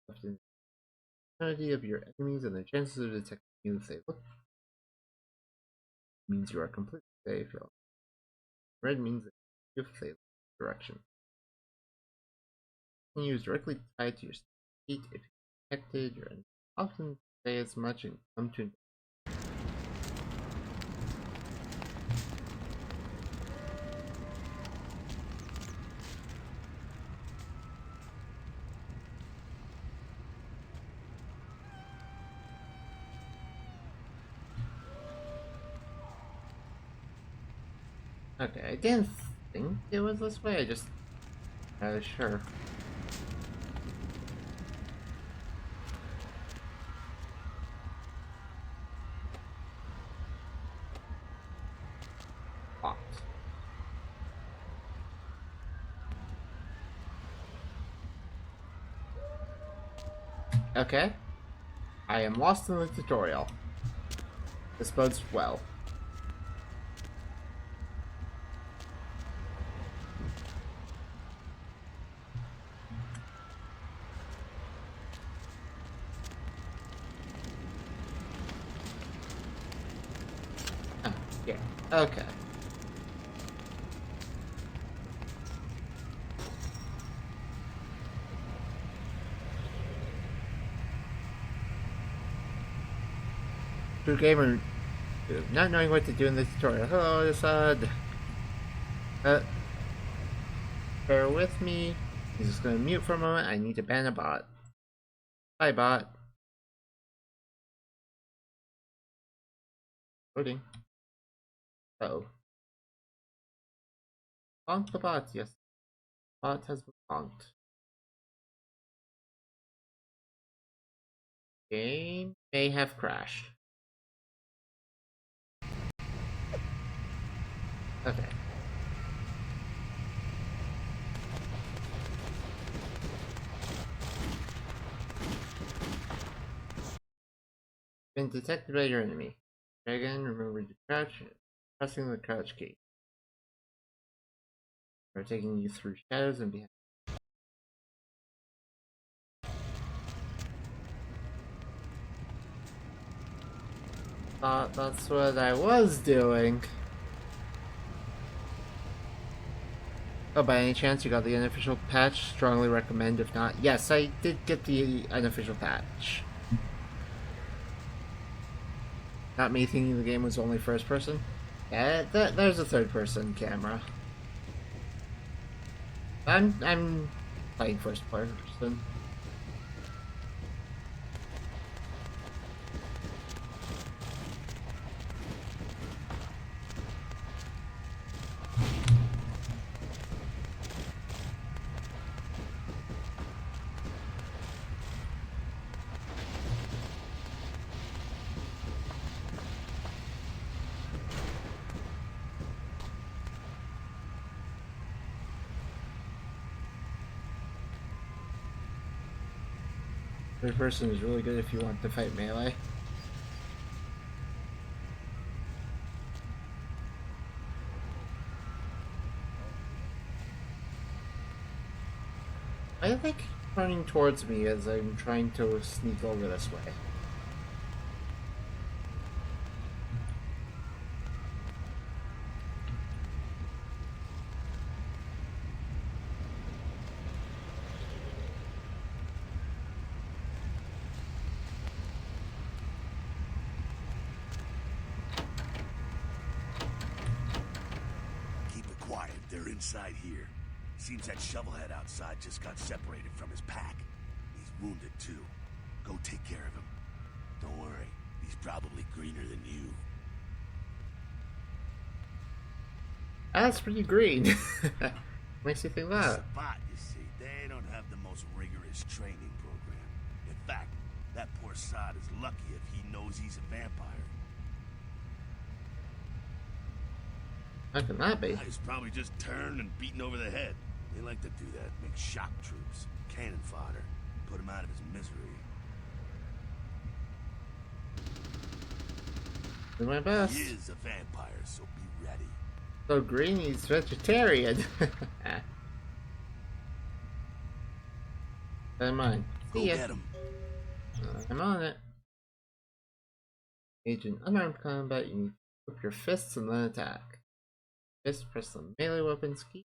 Left in the vicinity of your enemies and the chances of detecting you if they look means you are completely safe. Red means that if they look direction. You can use directly tied to your feet if you detected your enemy. Often say as much and come to. Okay, I didn't think it was this way, I just sure. Locked. Okay. I am lost in the tutorial. This bodes well. Oh, yeah. Okay. True gamer, not knowing what to do in this tutorial. Hello, Assad. Bear with me. He's just gonna mute for a moment. I need to ban a bot. Bye, bot. Loading. Uh-oh. Bonk the bot, yes. Bot has been bonked. Game may have crashed. Okay. Been detected by your enemy. Again, remember to crouch, pressing the crouch key. We're taking you through shadows and behind. Thought that's what I was doing. Oh, by any chance you got the unofficial patch? Strongly recommend if not. Yes, I did get the unofficial patch. Not me thinking the game was only first person. Yeah, there's a third person camera. I'm playing first person. Third person is really good if you want to fight melee. I think turning towards me as I'm trying to sneak over this way. inside here. Seems that shovelhead outside just got separated from his pack. He's wounded too. Go take care of him. Don't worry, he's probably greener than you. That's pretty green. Makes you think that. Spot, you see, they don't have the most rigorous training program. In fact, that poor sod is lucky if he knows he's a vampire. How can that be? He's probably just turned and beaten over the head. They like to do that, make shock troops, cannon fodder, put him out of his misery. Do my best. He is a vampire, so be ready. So Greeny's vegetarian. Never mind. Go See ya. get him. I'm on it. Agent unarmed combat, you need to whip your fists and then attack. Fist, press the melee weapons key.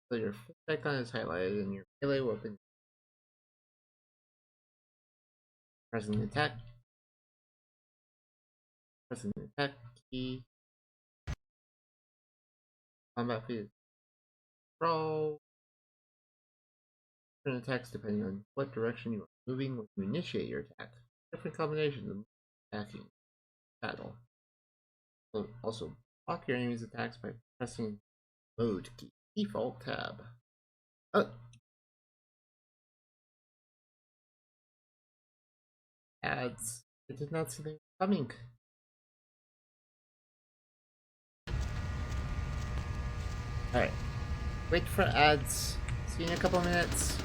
So your fist icon is highlighted and your melee weapon. Pressing the attack. Pressing the attack key. Combat feed. Roll. Different attacks depending on what direction you are moving when you initiate your attack. Different combinations of attacking battle. So also block your enemy's attacks by pressing mode key. Default tab. Oh. Ads. I did not see them coming. Alright. Wait for ads. See you in a couple minutes.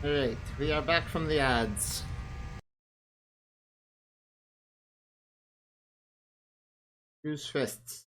Alright, we are back from the ads. Use fists.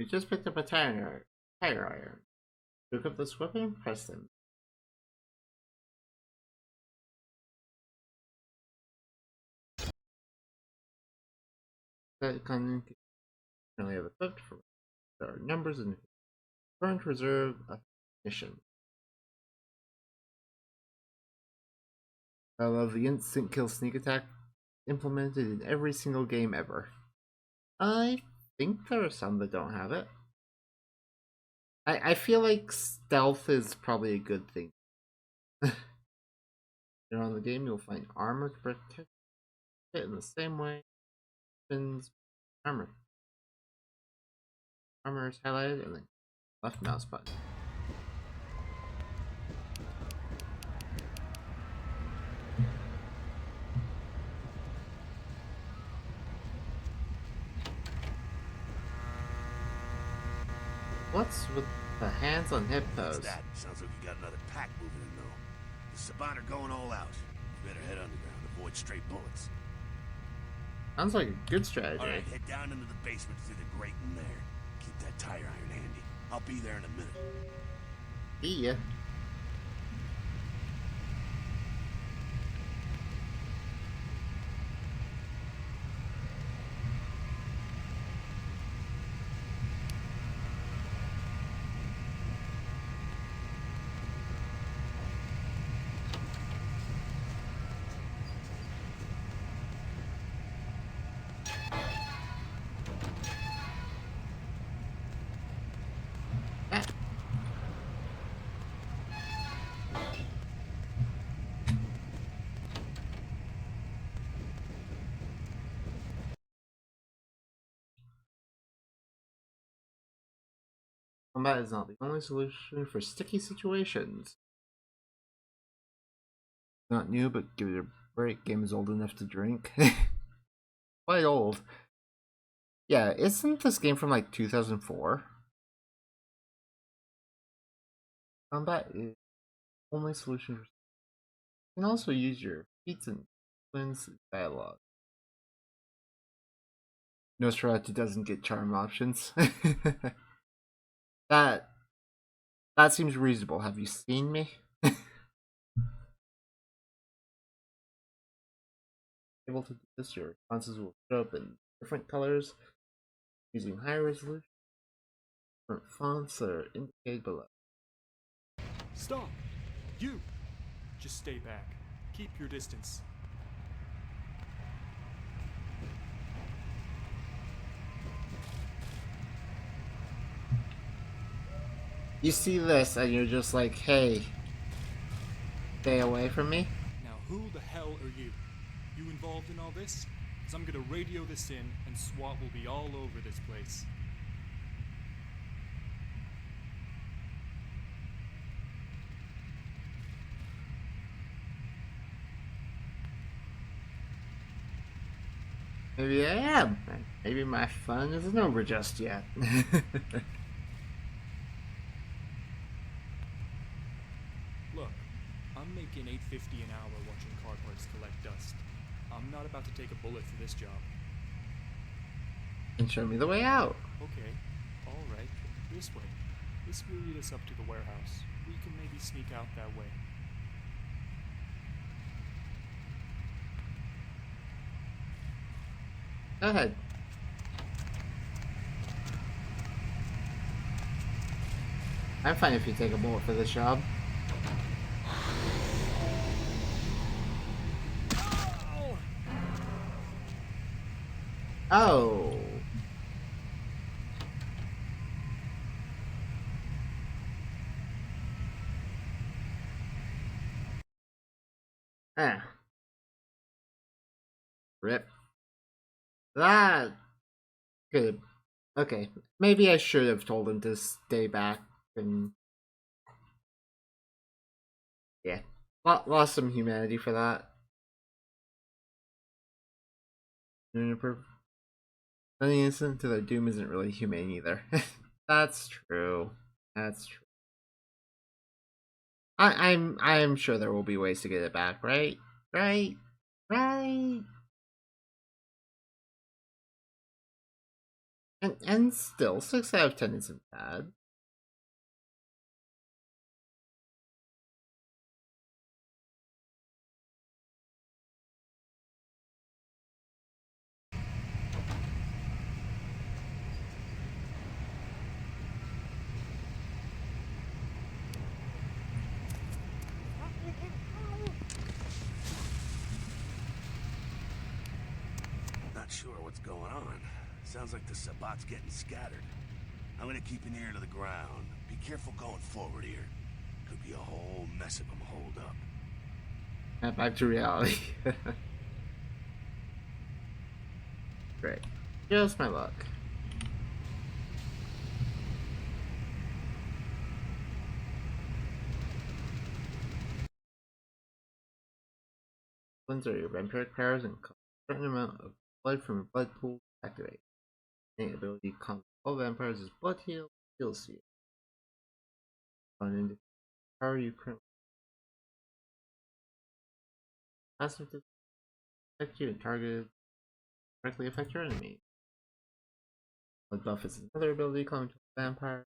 You just picked up a tire iron. Pick up this weapon and press them. That currently have equipped for there are numbers in current reserve mission. I love the instant kill sneak attack implemented in every single game ever. I think there are some that don't have it. I feel like stealth is probably a good thing. You're on the game, you'll find armor to protect it in the same way. Armor. Armor is highlighted and then left mouse button. What's with the hands on hip pose? What's that? Sounds like you got another pack moving in, though. The Saban are going all out. You better head underground, avoid straight bullets. Sounds like a good strategy. All right, head down into the basement through the grate in there. Keep that tire iron handy. I'll be there in a minute. See ya. Combat is not the only solution for sticky situations. Not new, but give it a break. Game is old enough to drink. Quite old. Yeah, isn't this game from like 2004? Combat is the only solution for. You can also use your feats and wins dialogue. Nosferatu doesn't get charm options. That seems reasonable. Have you seen me? Able to do this, your responses will show up in different colors using high resolution. Different fonts that are indicated below. Stop! You! Just stay back. Keep your distance. You see this and you're just like, hey, stay away from me? Now who the hell are you? You involved in all this? Because I'm gonna radio this in and SWAT will be all over this place. Maybe I am. Maybe my fun isn't over just yet. Look, I'm making $8.50 an hour watching car parts collect dust. I'm not about to take a bullet for this job. And show me the way out. Okay, alright, this way. This will lead us up to the warehouse. We can maybe sneak out that way. Go ahead. I'm fine if you take a bullet for this job. Oh. Ah. Rip. That could. Okay. Maybe I should have told him to stay back and. Yeah. Lost some humanity for that. Any incident to their doom isn't really humane either. That's true. That's true. I'm sure there will be ways to get it back, right? Right? And still, 6 out of 10 isn't bad. Not sure what's going on. Sounds like the Sabat's getting scattered. I'm gonna keep an ear to the ground. Be careful going forward here. Could be a whole mess of them holed up. Snap back to reality. Great. Just my luck. Cleanse your vampiric powers and cause a certain amount of blood from your blood pool to activate. Any ability comes all vampires is blood heal, heals you. On an power you currently passive to affect you and target directly affect your enemy. Blood buff is another ability common to a vampire.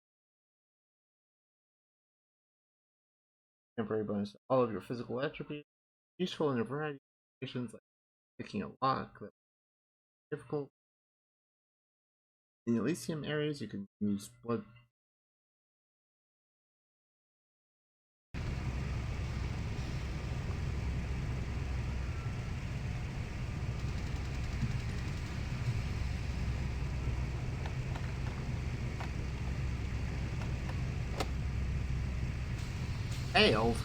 Temporary bonus to all of your physical attributes. Useful in a variety of situations like picking a lock that's difficult. In Elysium areas, you can use blood. Failed.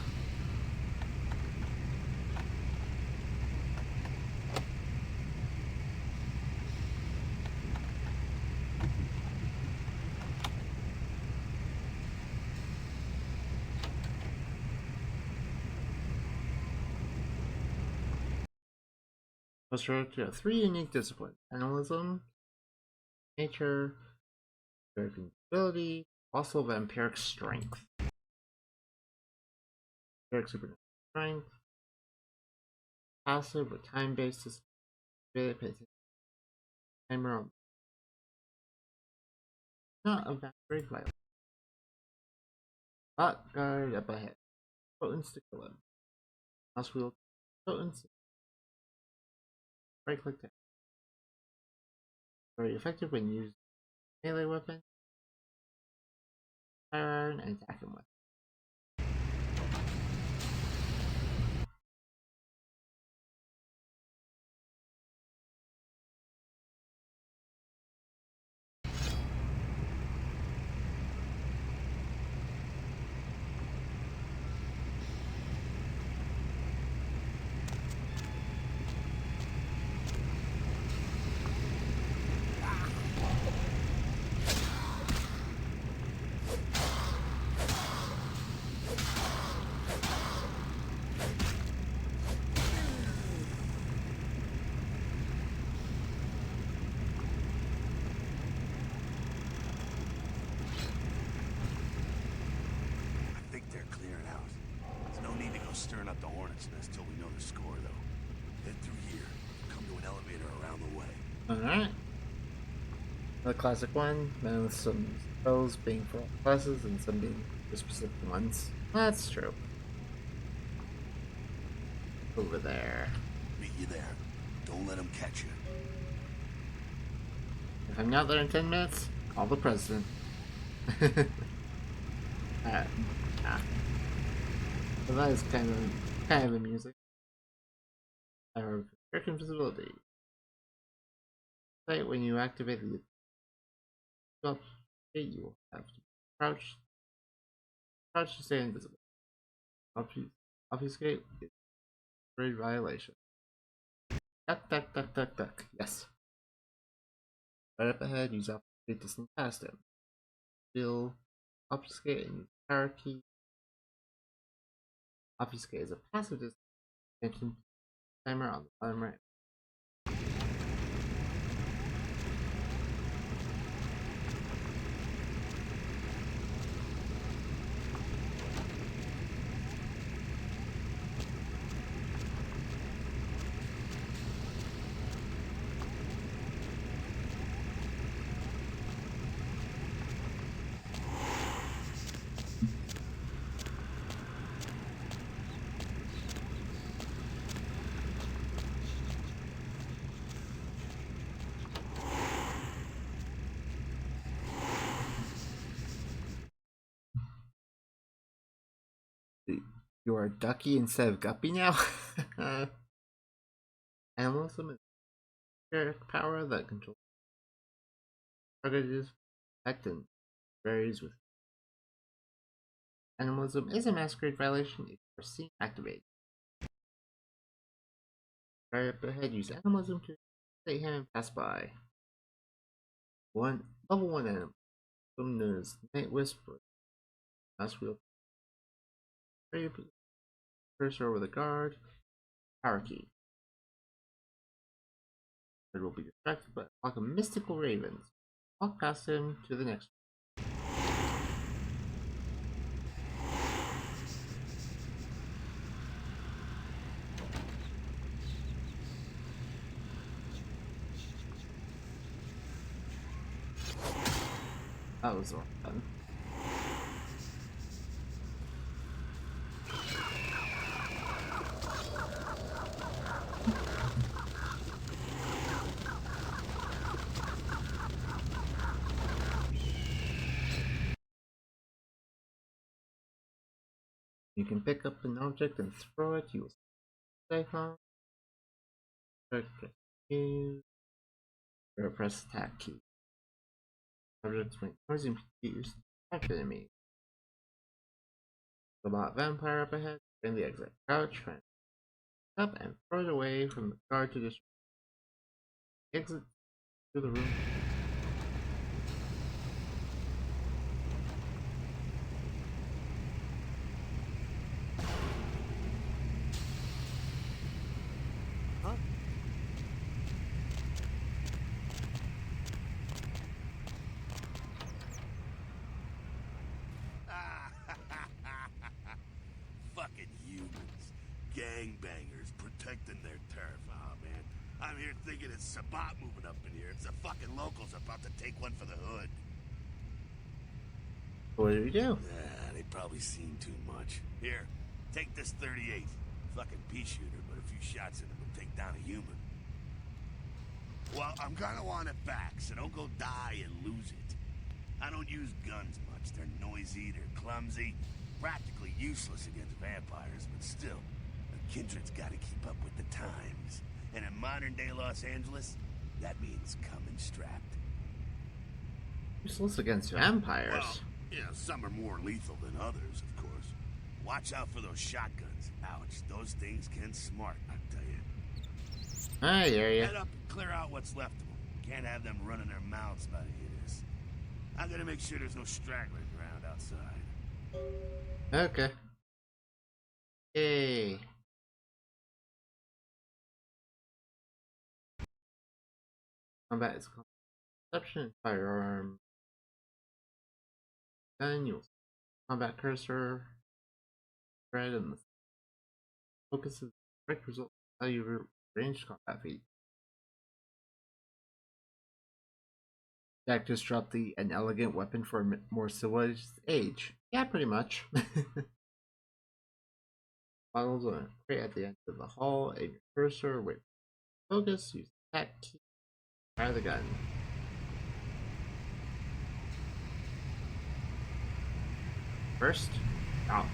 Restrict to 3 unique disciplines: animalism, nature, vampiric ability, also vampiric strength. Vampiric supernatural strength. Passive with time-based timer on. Not a vampiric violence. Hot guard up ahead. Potence to kill him. Mouse wheel potence. Right click down. Very effective when used melee weapon. Fire iron and attack him with. Stirring up the hornet's nest till we know the score, though. Head through here. Come to an elevator around the way. Alright. The classic one, then with some spells being for all classes and some being for specific ones. That's true. Over there. Meet you there. Don't let them catch you. If I'm not there in 10 minutes, call the president. Alright. So that is kind of amusing. Our vampiric invisibility. Right when you activate the you will have to crouch to stay invisible. Obfuscate is a great violation. Duck, duck, duck, duck, duck. Yes. Right up ahead, use obfuscate to sneak past him. Still obfuscate and use power key. Obfuscate is a passive extension timer on the bottom right. You are Ducky instead of Guppy now? Animalism is spirit power that controls targeted effect and varies with. Animalism is a masquerade violation if you are seen activated. Right up ahead, use animalism to stay him and pass by. Level 1 animalism known as Night Whisper. Mouse wheel. Cursor over the guard. Power key. It will be distracted by like a mystical raven. Walk past him to the next. That was all fun. You can pick up an object and throw it. You will stay home. Press Q. Or press attack key. Objects make noise and confused. Attack enemy. Robot vampire up ahead. In the exit. Crouch, friend. Up and throw it away from the guard to destroy. Exit to the room. Fucking humans. Gangbangers protecting their turf. Oh, man. I'm here thinking it's Sabat moving up in here. It's the fucking locals about to take one for the hood. What do we do? They probably seen too much. Here, take this 38. Fucking pea shooter, but a few shots in it would take down a human. Well, I'm gonna want it back, so don't go die and lose it. I don't use guns much. They're noisy, they're clumsy, practically useless against vampires, but still, a kindred's gotta keep up with the times. And in modern-day Los Angeles, that means coming strapped. Useless against vampires. Well, yeah, some are more lethal than others, of course. Watch out for those shotguns. Ouch, those things can smart, I tell you. I hear ya. Head up and clear out what's left of them. Can't have them running their mouths about any of this. I gotta make sure there's no stragglers around outside. Okay. Yay. Combat is perception, firearm. Gun, you'll combat cursor. Red and the focuses correct result how you ranged combat feat. Jack just dropped the an elegant weapon for a more civilized age. Yeah, pretty much. Models on a crate at the end of the hall. Aim your cursor, wait for focus, use the attack key, fire the gun. First, out.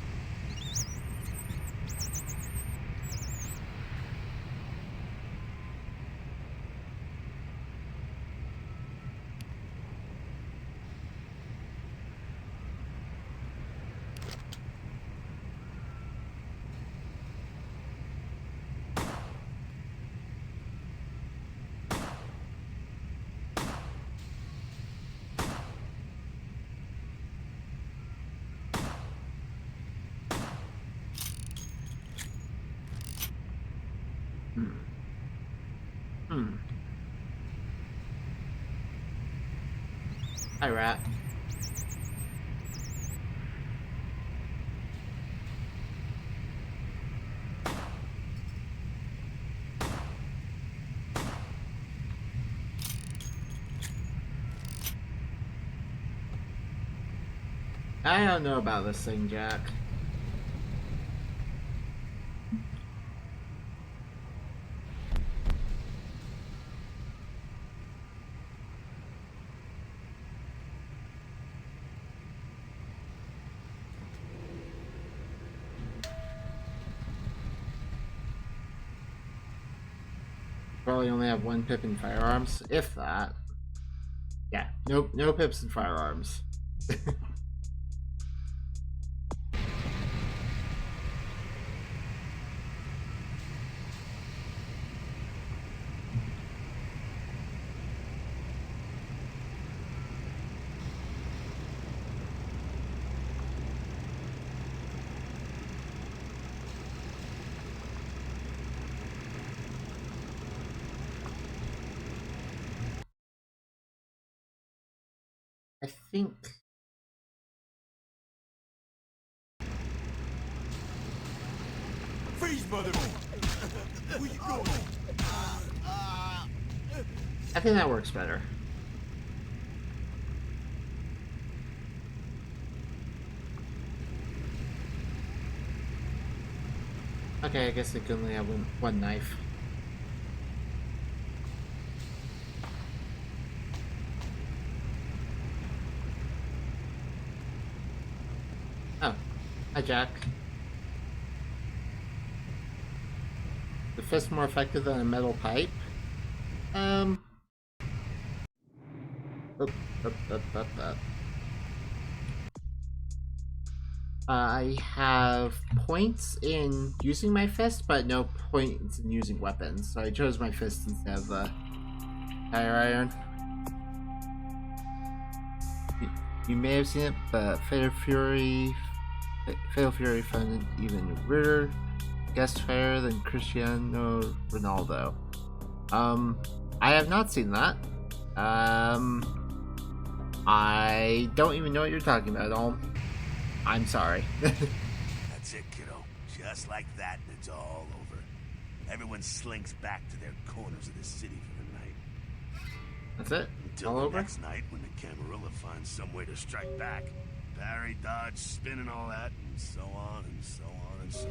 Hi, rat. I don't know about this thing, Jack. probably only have one pip in firearms, if that. Yeah, no pips in firearms. I think. Freeze, mother! Where you going? I think that works better. Okay, I guess they can only have one knife. Oh, hi Jack. The fist more effective than a metal pipe? Up, up. I have points in using my fist, but no points in using weapons, so I chose my fist instead of the tire iron. You may have seen it, but Fatal Fury found it even weirder. Guest higher than Cristiano Ronaldo. I have not seen that. I don't even know what you're talking about at all. I'm sorry. That's it, kiddo. Just like that, and it's all over. Everyone slinks back to their corners of the city for the night. That's it? Until All the over? next night, when the Camarilla finds some way to strike back. Parry, dodge, spin, and all that, and so on, and so on, and so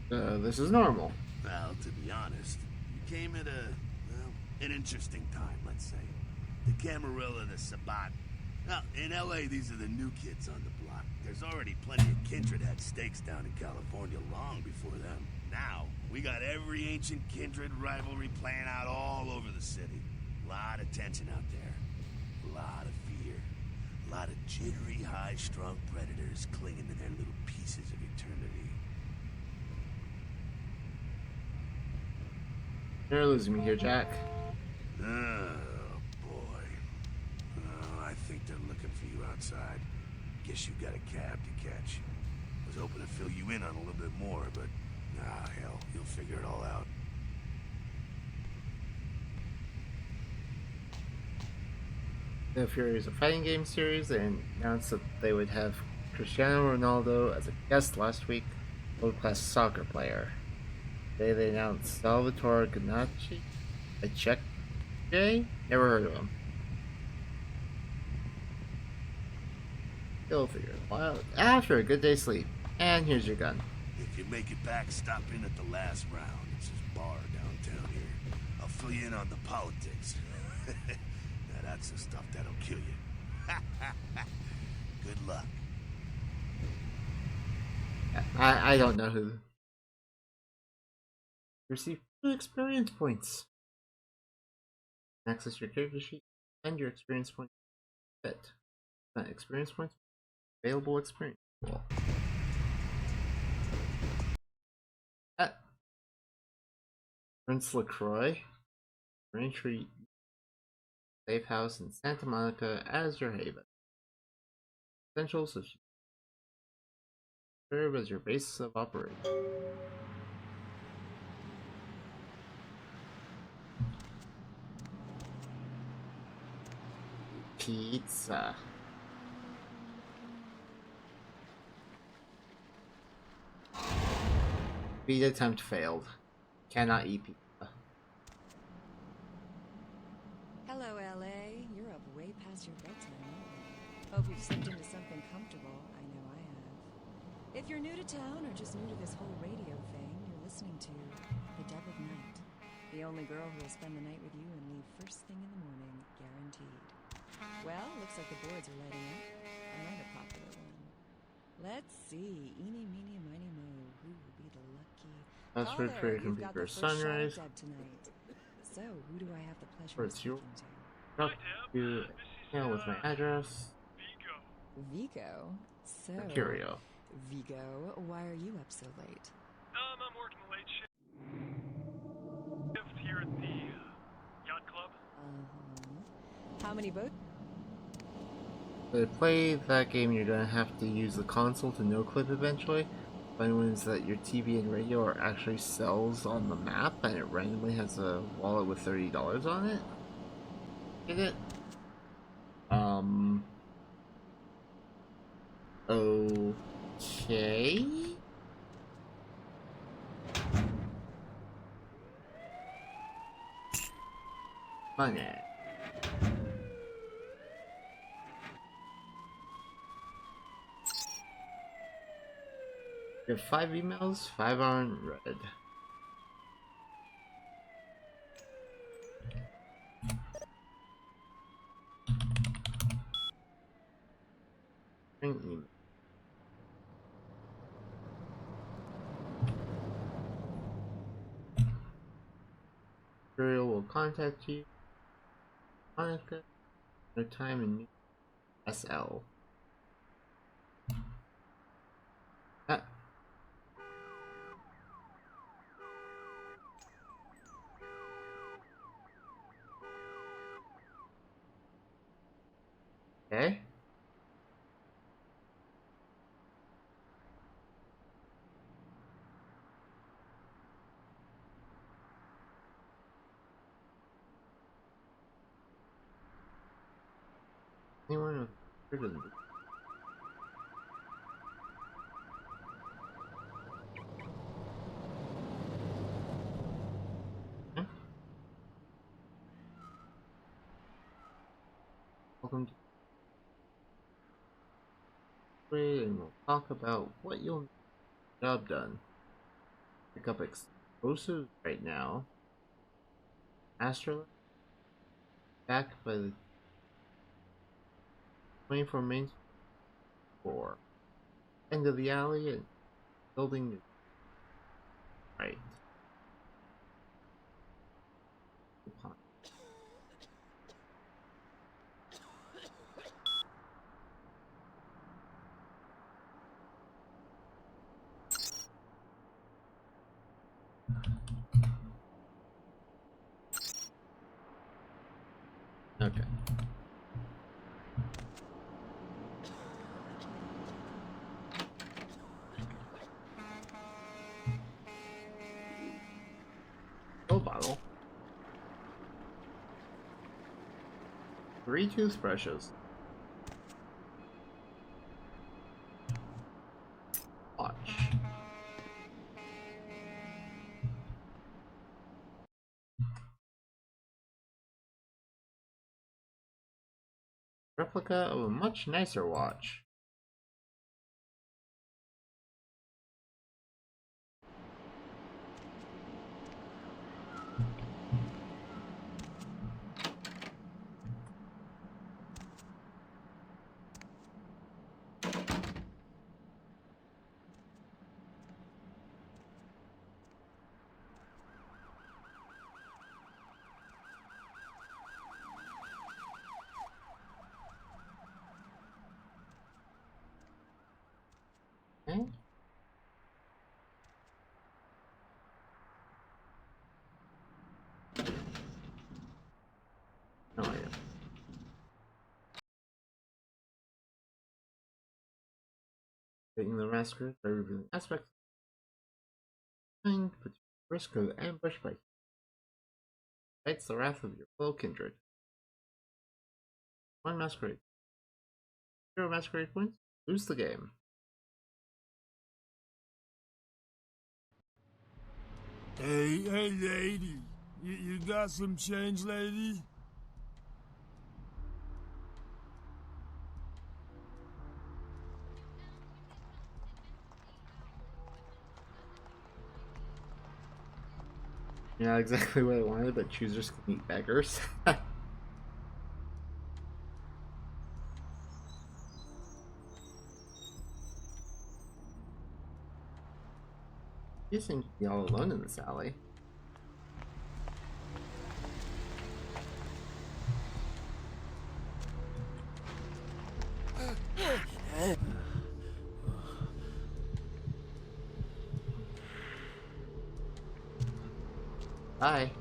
on. This is normal. Well, to be honest, you came at an interesting time, let's say. The Camarilla, the Sabat. Now, in LA, these are the new kids on the block. There's already plenty of kindred had stakes down in California long before them. Now, we got every ancient kindred rivalry playing out all over the city. A lot of tension out there. A lot of fear. A lot of jittery, high-strung predators clinging to their little pieces of eternity. You're losing me here, Jack. Oh, boy. Oh, I think they're looking for you outside. Guess you got a cab to catch. Was hoping to fill you in on a little bit more, but hell, you'll figure it all out. The Fury is a fighting game series. They announced that they would have Cristiano Ronaldo as a guest last week, world-class soccer player. Today they announced Salvatore Ganacci, a Czech Jay? Never heard of him. You'll figure it out after a good day's sleep. And here's your gun. If you make it back, stop in at the last round. It's this bar downtown here. I'll fill you in on the politics. Now that's the stuff that'll kill you. Good luck. I don't know who. Receive 2 experience points. Access your character sheet and your experience points. Fit. Experience points. Available experience. Cool. Prince LaCroix. Raintree Safe House in Santa Monica as your haven. Essentials of serve as your basis of operation. Pizza. Beta attempt failed. Cannot eat pizza. Hello, LA. You're up way past your bedtime, aren't you? Hope you've slipped into something comfortable. I know I have. If you're new to town or just new to this whole radio thing, you're listening to The Dove of Night. The only girl who will spend the night with you and leave first thing in the morning, guaranteed. Well, looks like the boards are lighting up. Another popular one. Let's see. Eeny, meeny, miny, mo. Who will be the lucky Password for your You've got the computer first shot of sunrise. Deb tonight. So, who do I have the pleasure Or of it's your speaking to? talk to email with my address. Vigo? So, Mercurio. Vigo, why are you up so late? I'm working the late shift here at the yacht club. How many boats? To play that game, you're gonna have to use the console to no clip eventually. Funny one is that your TV and radio are actually cells on the map, and it randomly has a wallet with $30 on it. Get it? Okay. Money. You have 5 emails, 5 aren't read. Email. Imperial will contact you. Monica, no time and meet SL. Ah. Okay. Anyone with prison? Huh? Welcome to Trade, and we'll talk about what you'll need to get the job done. Pick up explosives right now. Astrolab backed by the 24 main floor. End of the alley and building is right. Okay. Pill bottle. 3 toothbrushes. Watch. Replica of a much nicer watch. Okay. No idea. Taking the masquerade by revealing aspects and put risk of ambush by fights the wrath of your fellow kindred. 1 masquerade. 0 masquerade points. Lose the game. Hey, lady. You got some change, lady? Yeah, exactly what I wanted, but choosers can eat beggars. You seem to be all alone in this alley. Bye.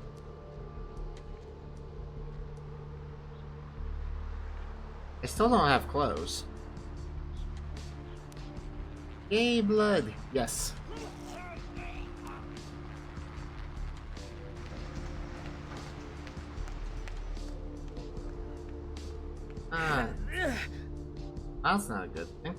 I still don't have clothes. Yay, blood! Yes. Ah. That's not a good thing.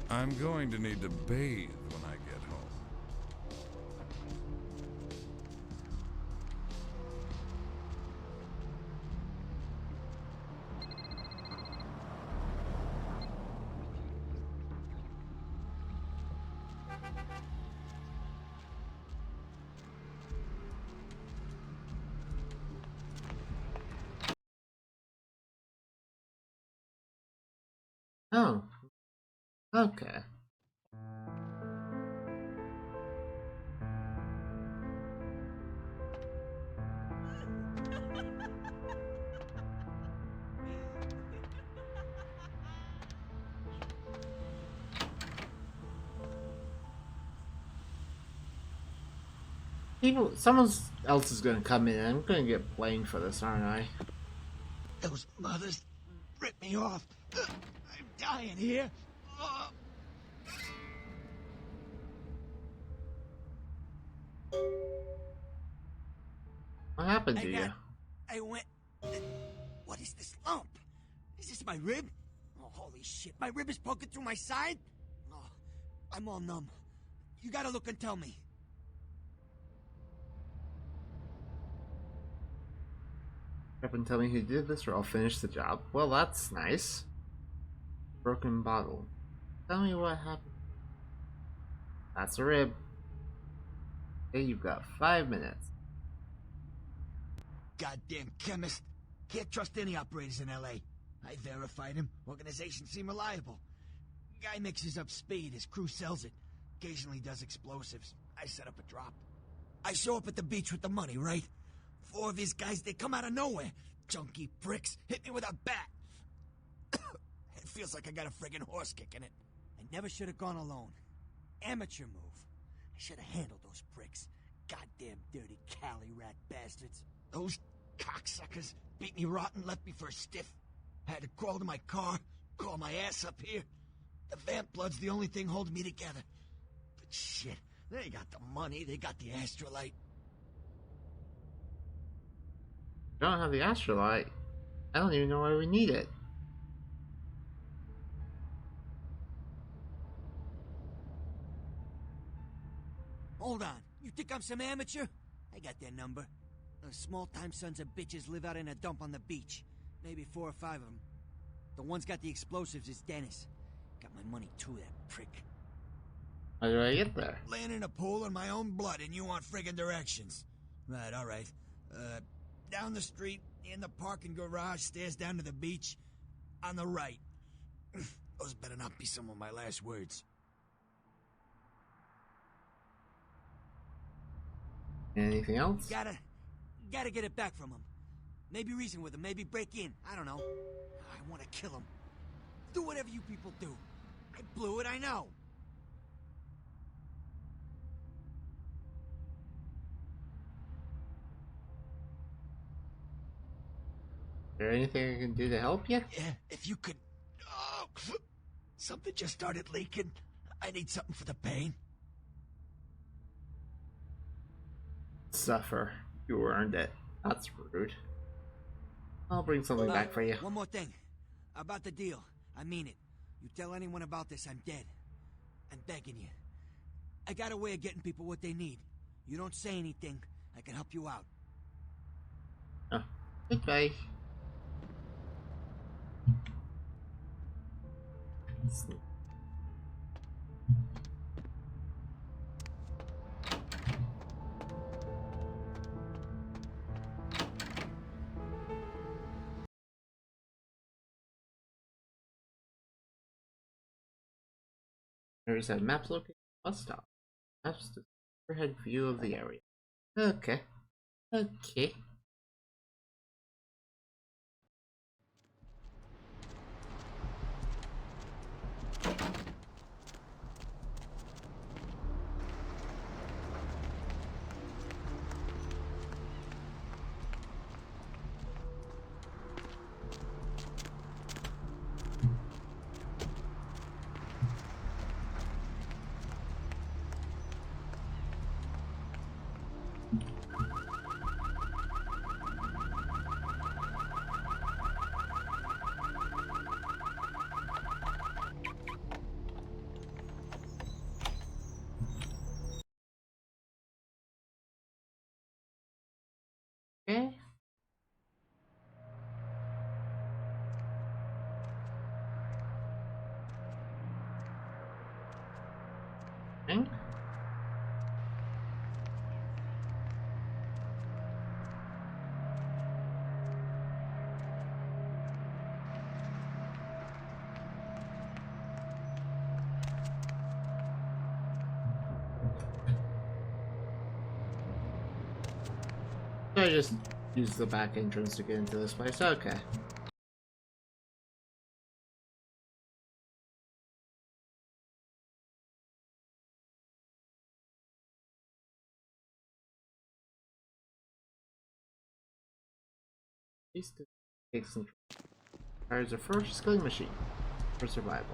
I'm going to need to bathe when I get home. Oh. Okay. Someone else is gonna come in and I'm gonna get blamed for this, aren't I? Those mothers ripped me off. I'm dying here. Oh. What happened to you? I went... What is this lump? Is this my rib? Oh, holy shit. My rib is poking through my side? Oh, I'm all numb. You gotta look and tell me. Up and tell me who did this or I'll finish the job. Well, that's nice. Broken bottle. Tell me what happened. That's a rib. Okay, you've got 5 minutes. Goddamn chemist. Can't trust any operators in L.A. I verified him. Organization seem reliable. Guy mixes up speed. His crew sells it. Occasionally does explosives. I set up a drop. I show up at the beach with the money, right? 4 of these guys, they come out of nowhere. Junky pricks hit me with a bat. It feels like I got a friggin' horse kick in it. I never should have gone alone. Amateur move. I should have handled those pricks. Goddamn dirty Cali rat bastards. Those cocksuckers beat me rotten, left me for a stiff. Had to crawl to my car, crawl my ass up here. The vamp blood's the only thing holding me together. But shit, they got the money, they got the astrolite. Don't have the astrolite. I don't even know why we need it. Hold on, you think I'm some amateur? I got their number. Those small-time sons of bitches live out in a dump on the beach. Maybe 4 or 5 of them. The one's got the explosives is Dennis. Got my money too, that prick. How do I get there? Laying in a pool in my own blood and you want friggin' directions. Right, alright. Down the street, in the parking garage, stairs down to the beach. On the right. Those better not be some of my last words. Anything else? Gotta get it back from him. Maybe reason with him, maybe break in. I don't know. I want to kill him. Do whatever you people do. I blew it, I know. Is there anything I can do to help you? Yeah, if you could... Oh, something just started leaking. I need something for the pain. Suffer. You earned it. That's rude. I'll bring something back for you. One more thing. About the deal. I mean it. You tell anyone about this, I'm dead. I'm begging you. I got a way of getting people what they need. You don't say anything, I can help you out. Goodbye. There's a map located bus stop. Maps the overhead view of the area. Okay. Okay. Okay. Okay. So I just use the back entrance to get into this place. Okay. These two takes control. Requires a first killing machine for survival.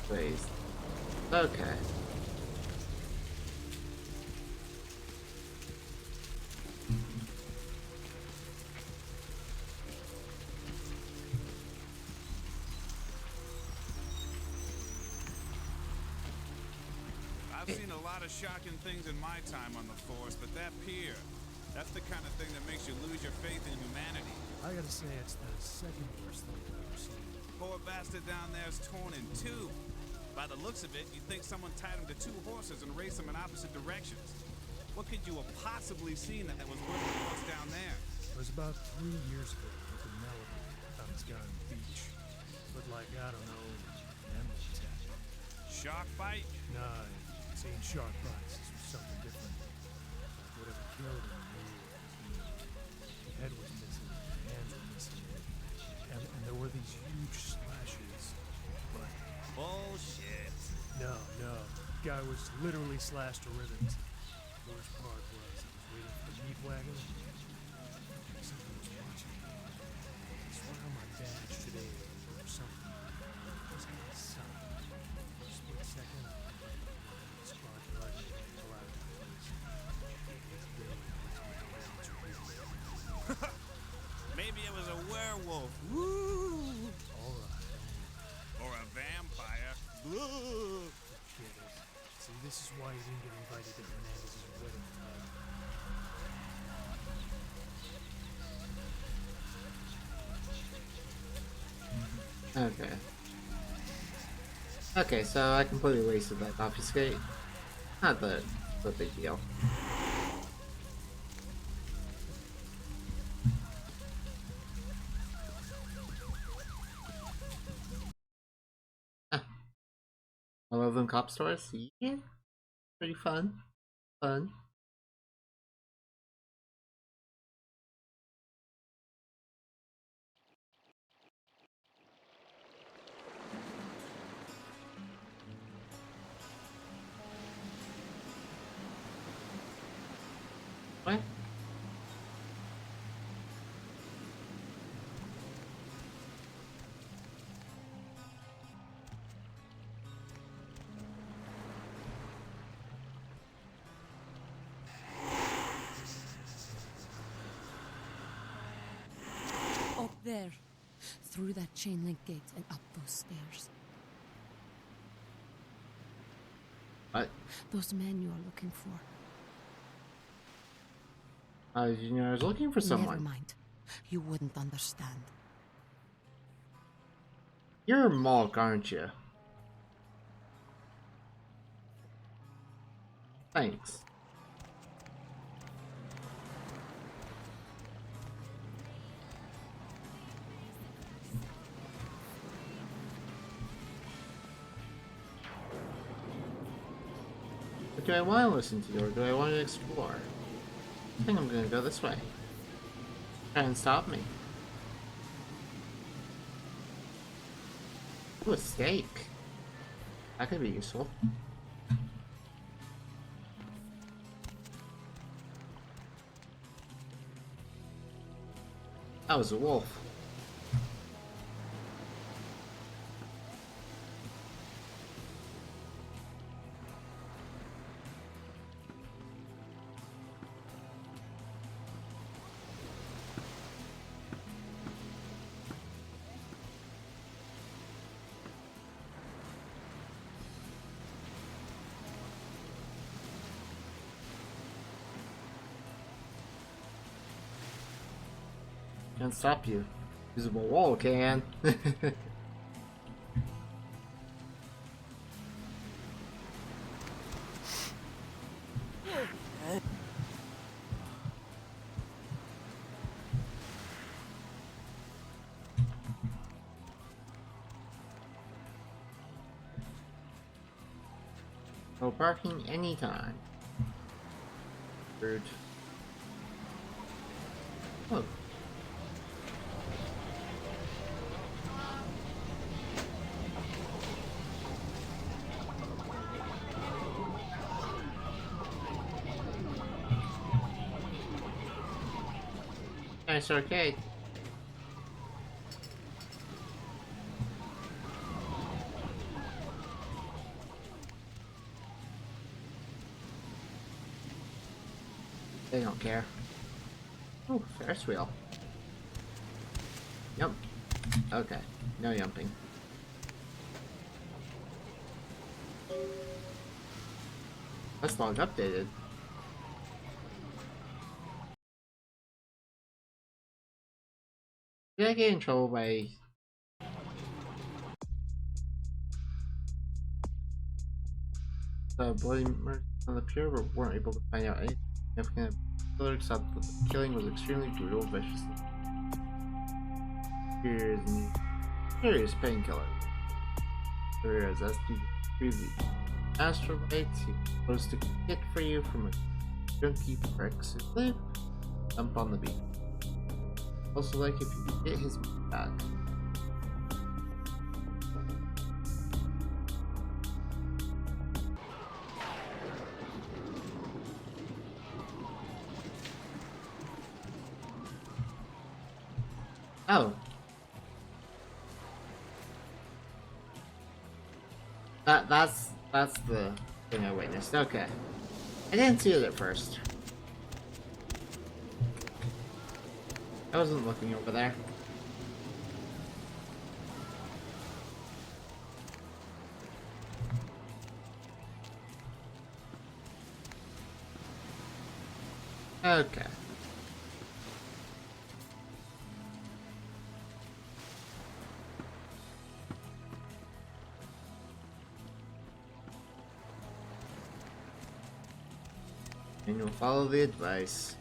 Please. Okay. I've seen a lot of shocking things in my time on the force, but that pier, that's the kind of thing that makes you lose your faith in humanity. I gotta say, it's the second worst thing I've ever seen. Poor bastard down there is torn in two. By the looks of it, you'd think someone tied him to two horses and raced them in opposite directions. What could you have possibly seen that was worth the what's down there? It was about 3 years ago up in Malibu, on this guy on the beach. But like, I don't know, animal attack. Shark bite? Nah, it ain't shark bites. This was something different. Like whatever killed him, the head was missing, the hands were missing, and there were these huge slashes. But bullshit. no, guy was literally slashed to ribbons. The worst part was I was waiting for the meat wagon. Something was watching me. I swear on my badge today or something. Just had a sign. For a split second, I squad blood allowed to place. Maybe it was a werewolf. Woo! Alright. Or a vampire. Woo! Get it. See, this is why you didn't get invited to Hernandez's wedding. Okay. Okay, so I completely wasted that obfuscate. Not the big deal. in cop stores? Yeah. Pretty fun. Fun. What? Up there. Through that chain link gate and up those stairs. What? Those men you are looking for. You know, I was looking for someone. Never mind. You wouldn't understand. You're a monk, aren't you? Thanks. But do I want to listen to you, or do I want to explore? I think I'm gonna go this way. Try and stop me. Ooh, a steak. That could be useful. That was a wolf. Can't stop you. Visible wall can. No parking anytime. Rude. Oh. Nice arcade. They don't care. Oh, Ferris wheel. Yep. Okay. No yumping. Quest log updated. Did I get in trouble by... the bloody murder on the pier, but weren't able to find out anything significant except that the killing was extremely brutal, vicious, and serious painkiller. Whereas as to the astrolites, he proposed to get for you from a junkie pricks who live dump on the beach. Also, like if you could get his back. Oh. That's the thing I witnessed. Okay. I didn't see it at first. I wasn't looking over there. Okay. And you'll follow the advice.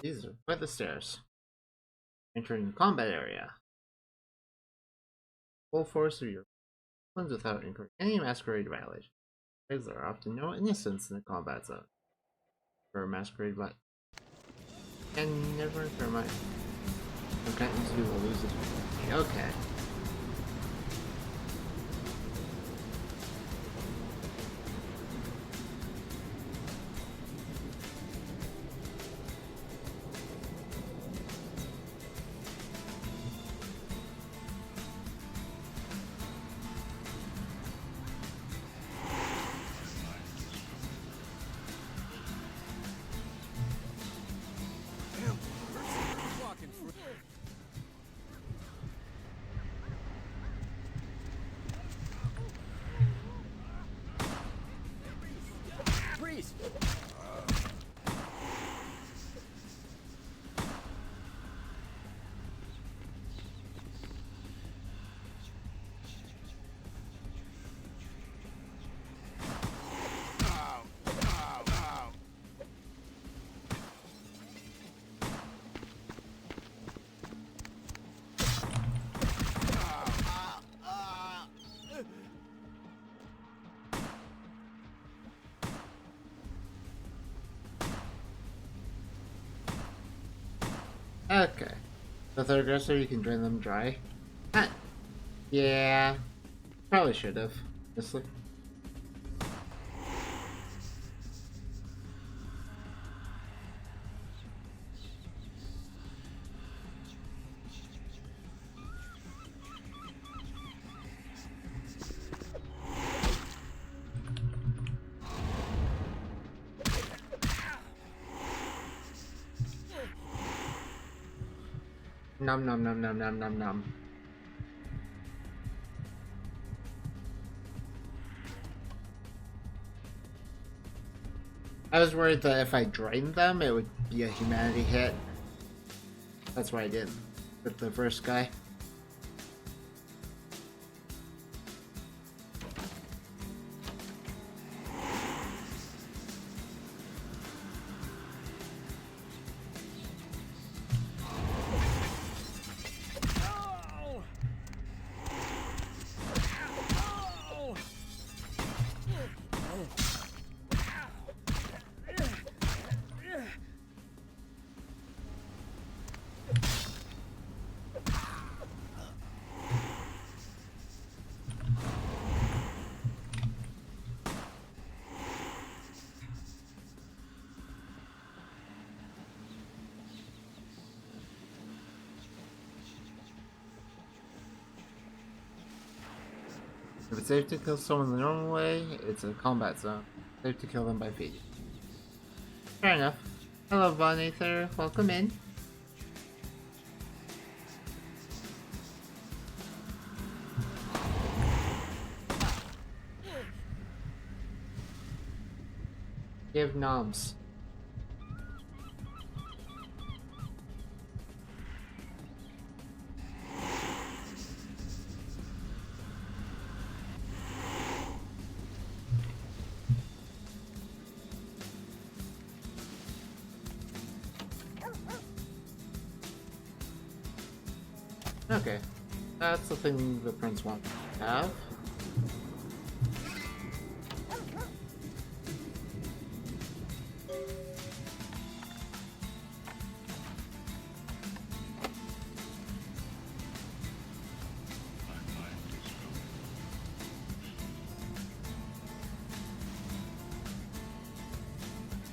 These are by the stairs. Entering the combat area. Full force of your weapons without incurring any masquerade violation. There are often no innocents in the combat zone. For a masquerade but and never incur my repentance you will lose it. Okay. Okay. With the aggressor, you can drain them dry. Yeah. Probably should have, honestly. Nom nom nom nom nom nom nom. I was worried that if I drained them, it would be a humanity hit. That's why I didn't with the first guy. If it's safe to kill someone the normal way, it's a combat zone. Safe to kill them by feeding. Fair enough. Hello, Von Aether. Welcome in. Give noms. Okay, that's the thing the prince wants to have.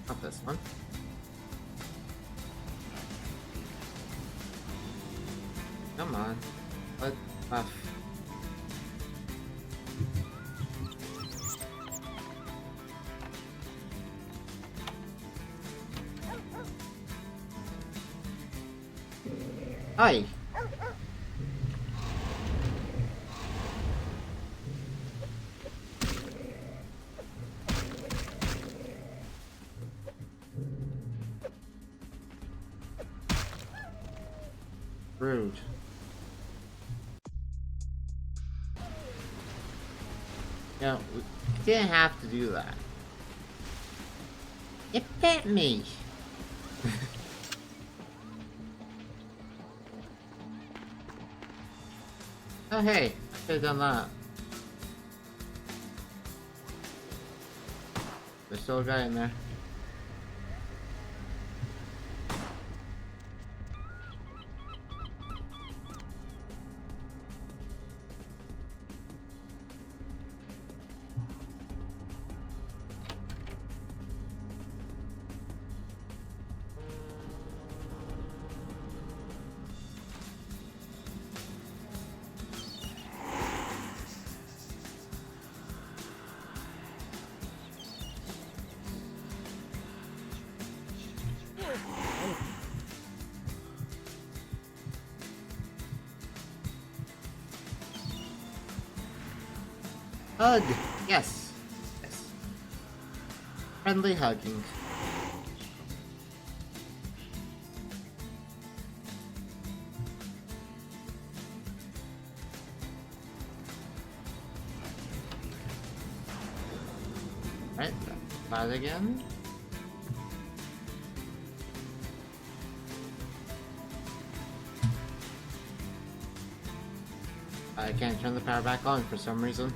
Not this one. Come on. Let buff. Hi. Rude. No, we didn't have to do that. It bit me. Oh hey, I could have done that. There's still a guy in there. Hug! Yes! Yes. Friendly hugging. Right, that again. I can't turn the power back on for some reason.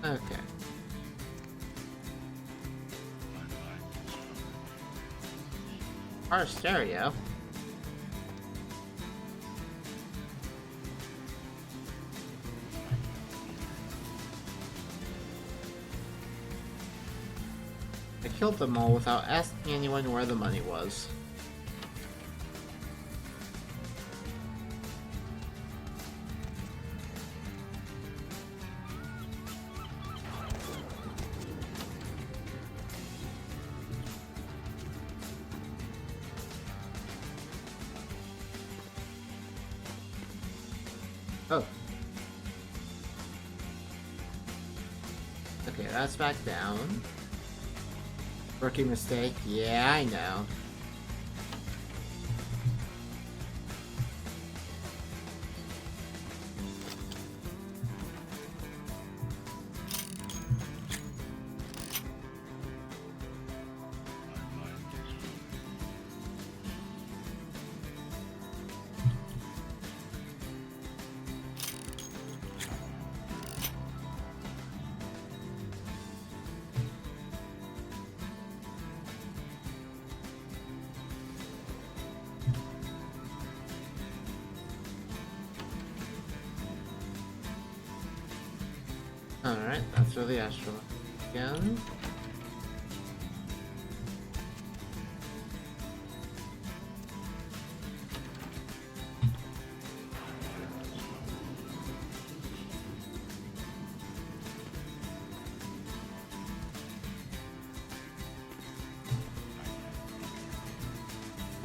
Okay. Our stereo. I killed them all without asking anyone where the money was. Oh. Okay, that's back down. Rookie mistake. Yeah, I know. Alright, that's where the astronaut again.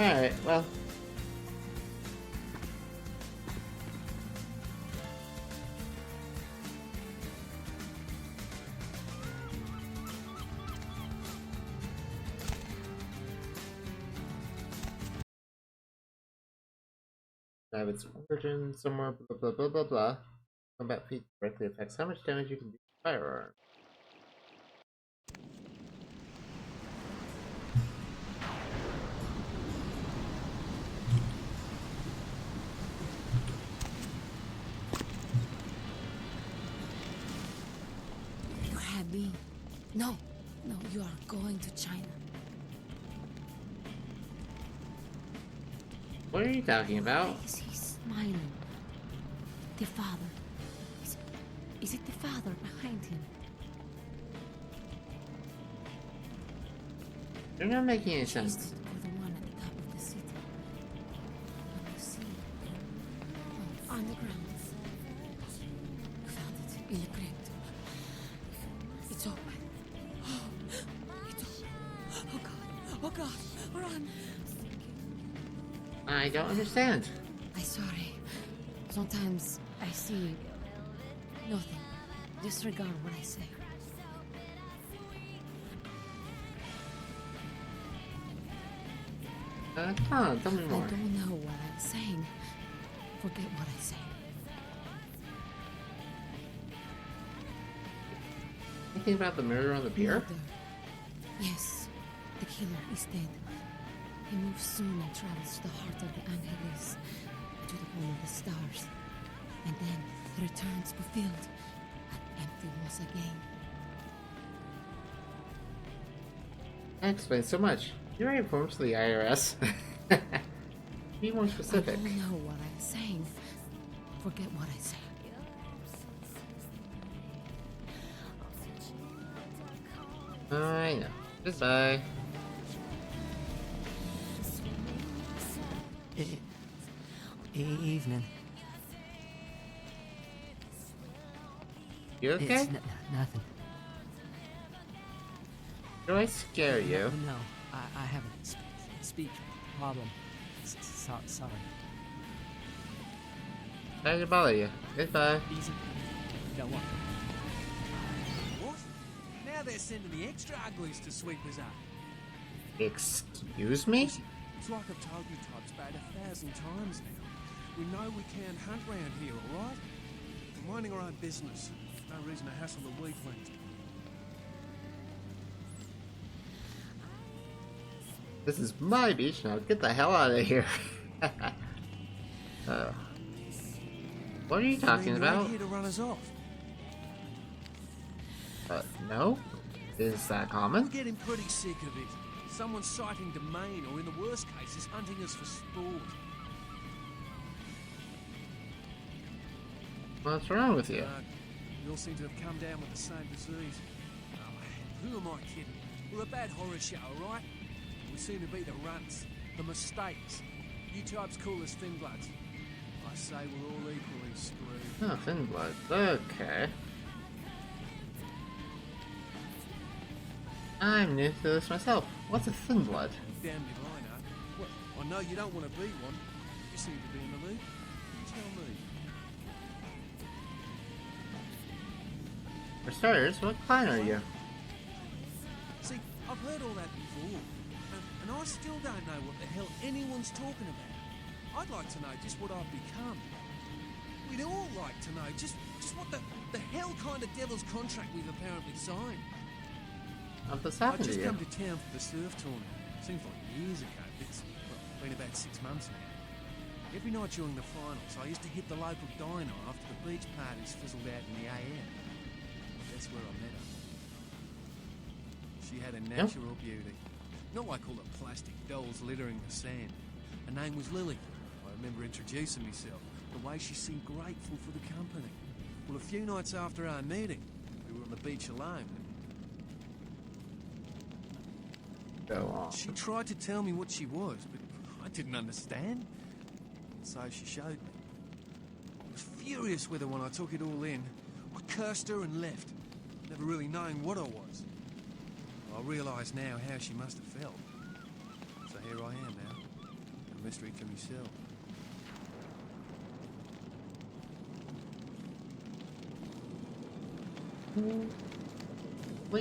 Alright, well. Have its origin somewhere, blah blah blah blah blah. Combat feat directly affects how much damage you can do with a firearm. You have been. No, no, you are going to China. What are you talking about? Why is he smiling? The father. Is it the father behind him? You're not making any sense. Chased for the one at the top of the city. When you see it, on the ground. You found it in the crypt. It's open. It's open. Oh God! Oh God! Run! I don't understand. I'm sorry. Sometimes I see nothing. Disregard what I say. Come on, tell me more. I don't know what I'm saying. Forget what I say. Anything about the murder on the pier? Murder. Yes. The killer is dead. He moves soon and travels to the heart of the Angeles, to the home of the stars, and then returns fulfilled and empty once again. That explains so much. You're right, forms to the IRS. Be more specific. I don't know what I'm saying. Forget what I say. I know. Goodbye. Evening. You okay? It's nothing. Do I scare you? No, I haven't. Speech problem. Sorry. Sorry to bother you. Goodbye. Easy. Don't want. What? Now they're sending the extra uglies to sweep us up. Excuse me? It's like I've told you types about 1,000 times now. We know we can't hunt round here, alright? We're minding our own business. No reason to hassle the weaklings. This is my beach now. Get the hell out of here. What are you talking about? You're here to run us off. No. Is that common? We're getting pretty sick of it. Someone's sighting domain, or in the worst cases, hunting us for sport. What's wrong with you? We all seem to have come down with the same disease. Oh, who am I kidding? We're a bad horror show, alright? We seem to be the runts, the mistakes. You types call us thin bloods. I say we're all equally screwed. Oh, thin blood. Okay. I'm new to this myself. What's a thin blood? Damn if I know. Well, I know you don't want to be one. You seem to be in the lead. Tell me. For starters, what clan are you? See, I've heard all that before. And I still don't know what the hell anyone's talking about. I'd like to know just what I've become. We'd all like to know just what the hell kind of devil's contract we've apparently signed. What's happened to I just you? come to town for the surf tournament. Seems like years ago. It's been about 6 months now. Every night during the finals, I used to hit the local diner after the beach parties fizzled out in the AM. That's where I met her. She had a natural beauty. Not like all the plastic dolls littering the sand. Her name was Lily. I remember introducing myself. The way she seemed grateful for the company. Well, a few nights after our meeting, we were on the beach alone. Go on. She tried to tell me what she was, but I didn't understand. So she showed me. I was furious with her when I took it all in. I cursed her and left, never really knowing what I was. I realise now how she must have felt. So here I am now, a mystery to myself.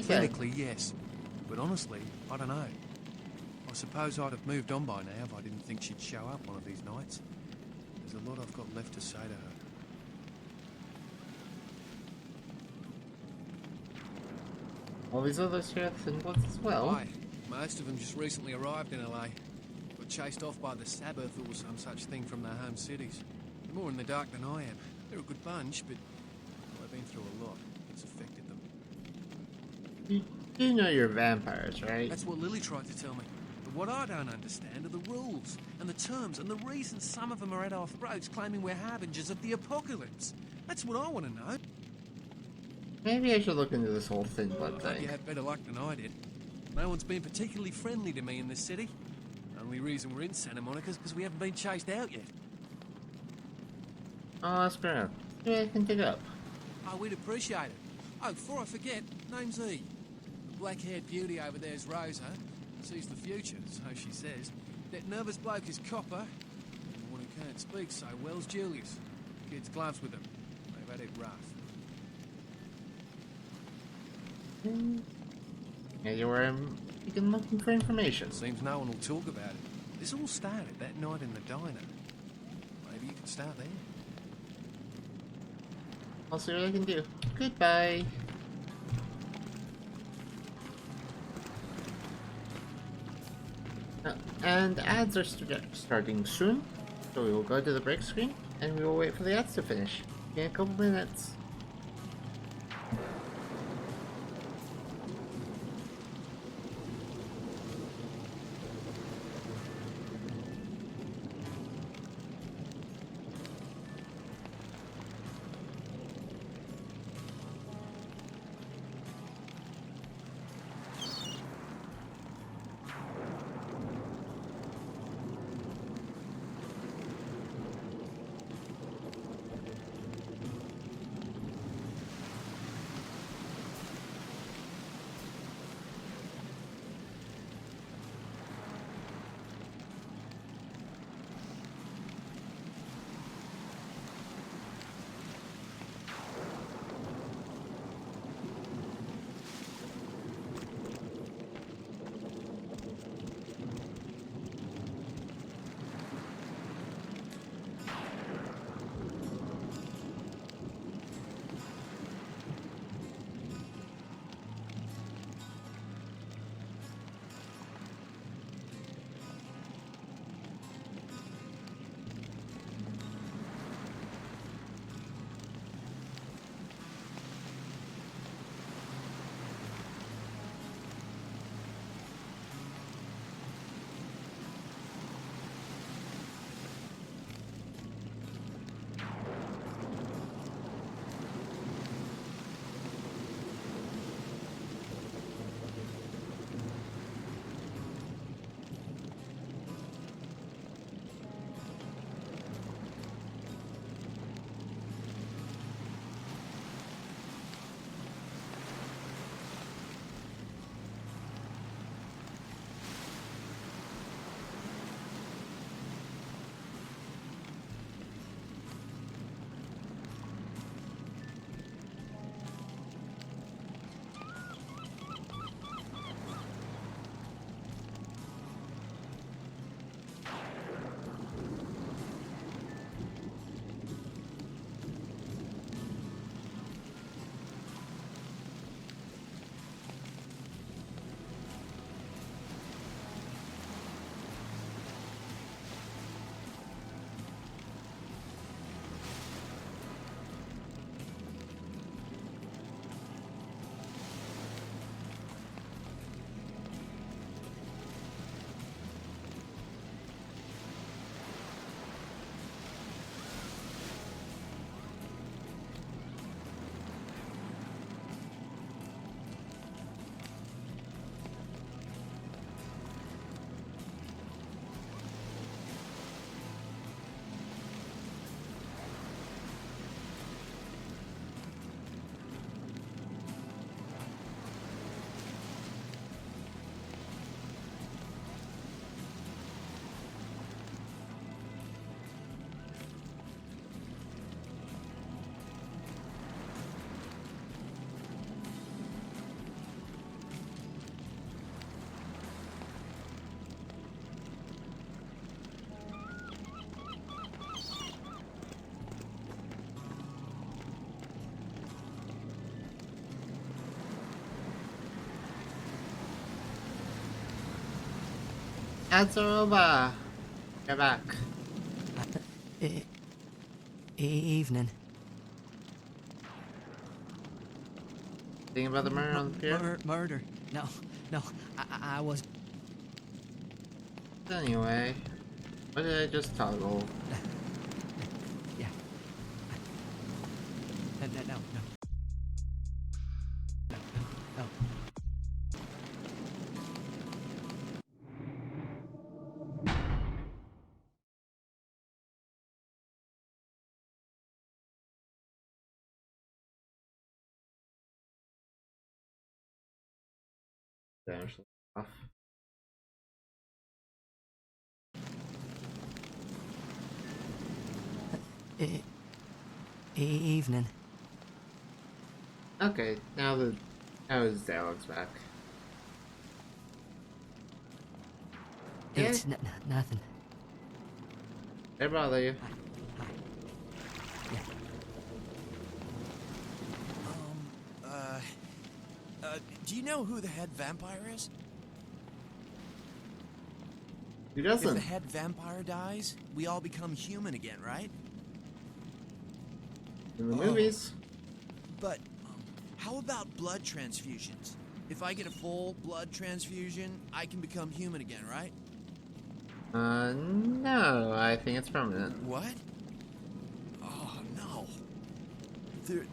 Technically, yes. But honestly, I don't know. I suppose I'd have moved on by now if I didn't think she'd show up one of these nights. There's a lot I've got left to say to her. All these others here have thin bloods as well. Why? Most of them just recently arrived in LA. Got chased off by the Sabbath or some such thing from their home cities. They're more in the dark than I am. They're a good bunch, but they've been through a lot. It's affected them. You do know you're vampires, right? That's what Lily tried to tell me. But what I don't understand are the rules and the terms and the reasons some of them are at our throats claiming we're harbingers of the apocalypse. That's what I want to know. Maybe I should look into this whole thin blood I hope thing. you had better luck than I did. No one's been particularly friendly to me in this city. Only reason we're in Santa Monica is because we haven't been chased out yet. Oh, that's great. Yeah, I can dig up. Oh, we'd appreciate it. Oh, before I forget, name's E. The black-haired beauty over there's Rosa. Sees the future, so she says. That nervous bloke is Copper. And the one who can't speak so well's Julius. Kids gloves with them. They've had it rough. Yeah, you were begin looking for information. Seems no one will talk about it. This all started that night in the diner. Maybe you could start there. I'll see what I can do. Goodbye. And ads are starting soon, so we will go to the break screen and we will wait for the ads to finish in a couple minutes. Ads are over. You're back. Evening. Thinking about the murder on the pier? Murder. No. I was. Anyway, what did I just toggle? Yeah. No. Damage off. Evening. Okay, now his dialogue's back. It's nothing. Hey, bother you. Hi. Yeah. Do you know who the head vampire is? Who If doesn't? the head vampire dies, we all become human again, right? In the movies. But how about blood transfusions? If I get a full blood transfusion, I can become human again, right? No, I think it's permanent. What? Oh, no.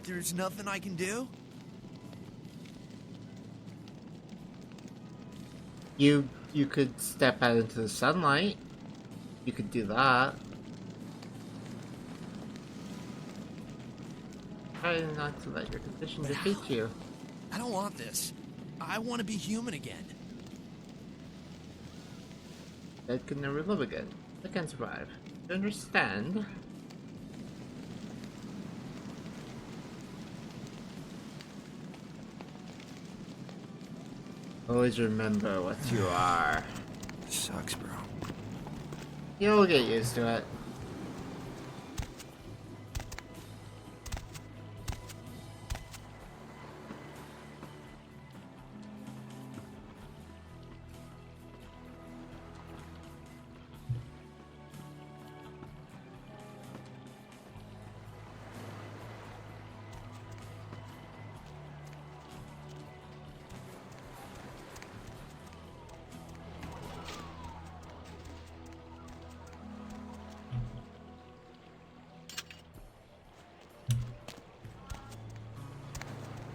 There's nothing I can do? You could step out into the sunlight. You could do that. Try not to let your condition defeat you. I don't want this. I want to be human again. Dead can never live again. They can survive. You understand? Always remember what you are. Sucks, bro. You'll get used to it.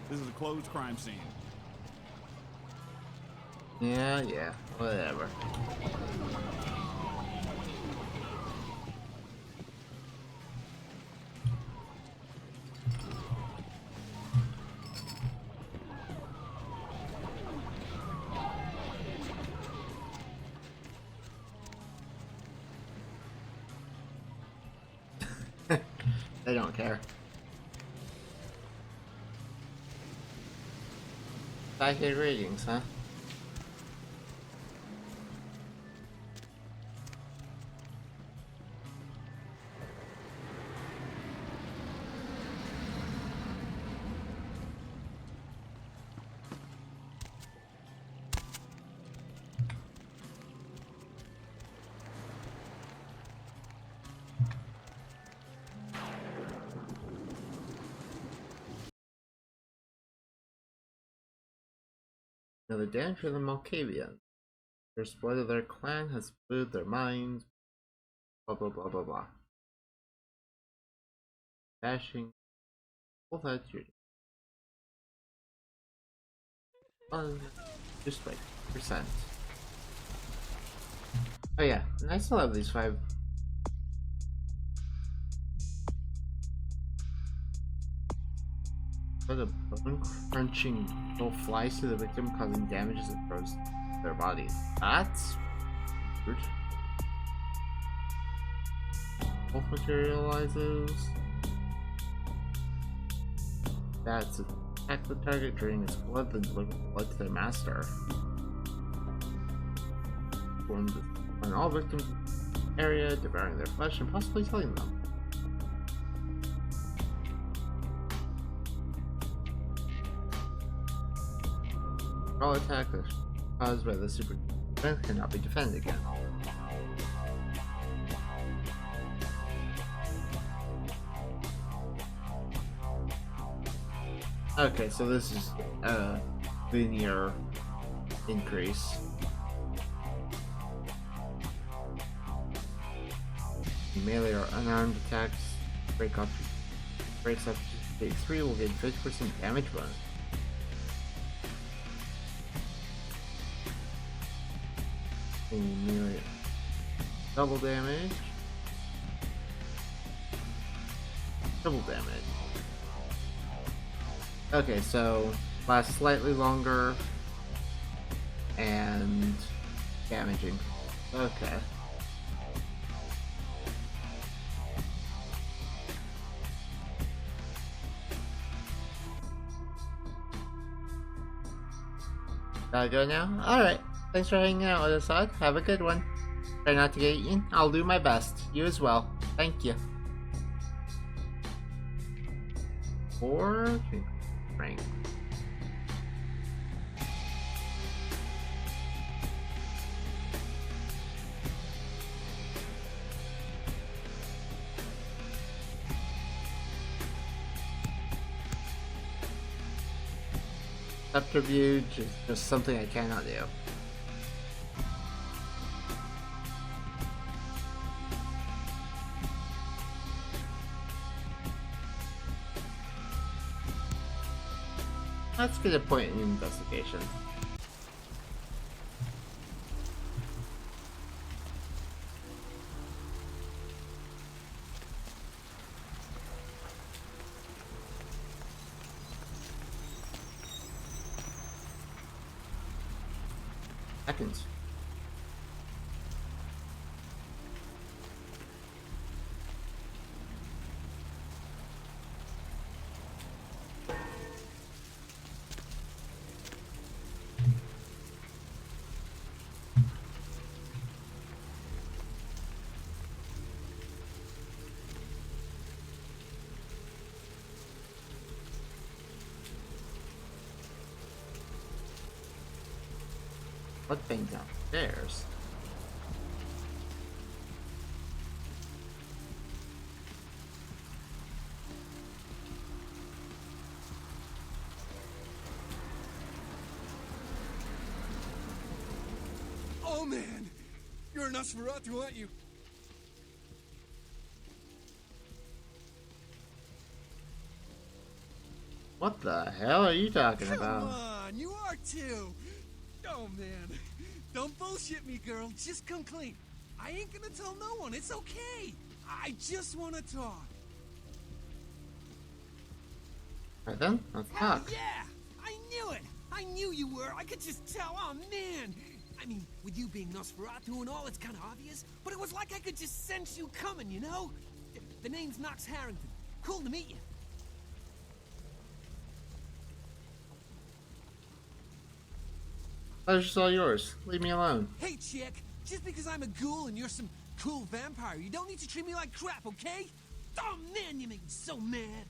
This is a closed crime scene. Yeah, whatever. They don't care. Psychic ratings, huh? Now the damage for the Malkavians. Their split of their clan has polluted their minds. Blah blah blah blah blah. Bashing. Both attitude. Just like %. Oh yeah, and I still have these 5. But a bone crunching blow flies to the victim, causing damage as it throws their body. That's weird. Wolf materializes. That's attack the target, draining its blood, then deliver the blood to their master. On all victims area, devouring their flesh and possibly killing them. All attack caused by the super defense cannot be defended again. Okay, so this is a linear increase. Melee or unarmed attacks breaks up to stage 3 will gain 50% damage bonus. Melee double damage. Double damage. Okay, so lasts slightly longer and damaging. Okay. Gotta go now? Alright. Thanks for hanging out with us, Odd. Have a good one. Try not to get eaten. I'll do my best. You as well. Thank you. 4 rank. Subterfuge is just something I cannot do. Let's get a point in investigation. Seconds. What thing downstairs? Oh man! You're a Nosferatu, aren't you? What the hell are you talking Come about? on, you are too! Oh man, don't bullshit me, girl. Just come clean. I ain't gonna tell no one. It's okay. I just wanna talk. Right then, let's Hell talk. yeah! I knew it! I knew you were. I could just tell. Oh man! I mean, with you being Nosferatu and all, it's kind of obvious. But it was like I could just sense you coming, you know? The name's Knox Harrington. Cool to meet you. Pleasure's all yours. Leave me alone. Hey, chick, just because I'm a ghoul and you're some cool vampire, you don't need to treat me like crap, okay? Oh, man, you make me so mad.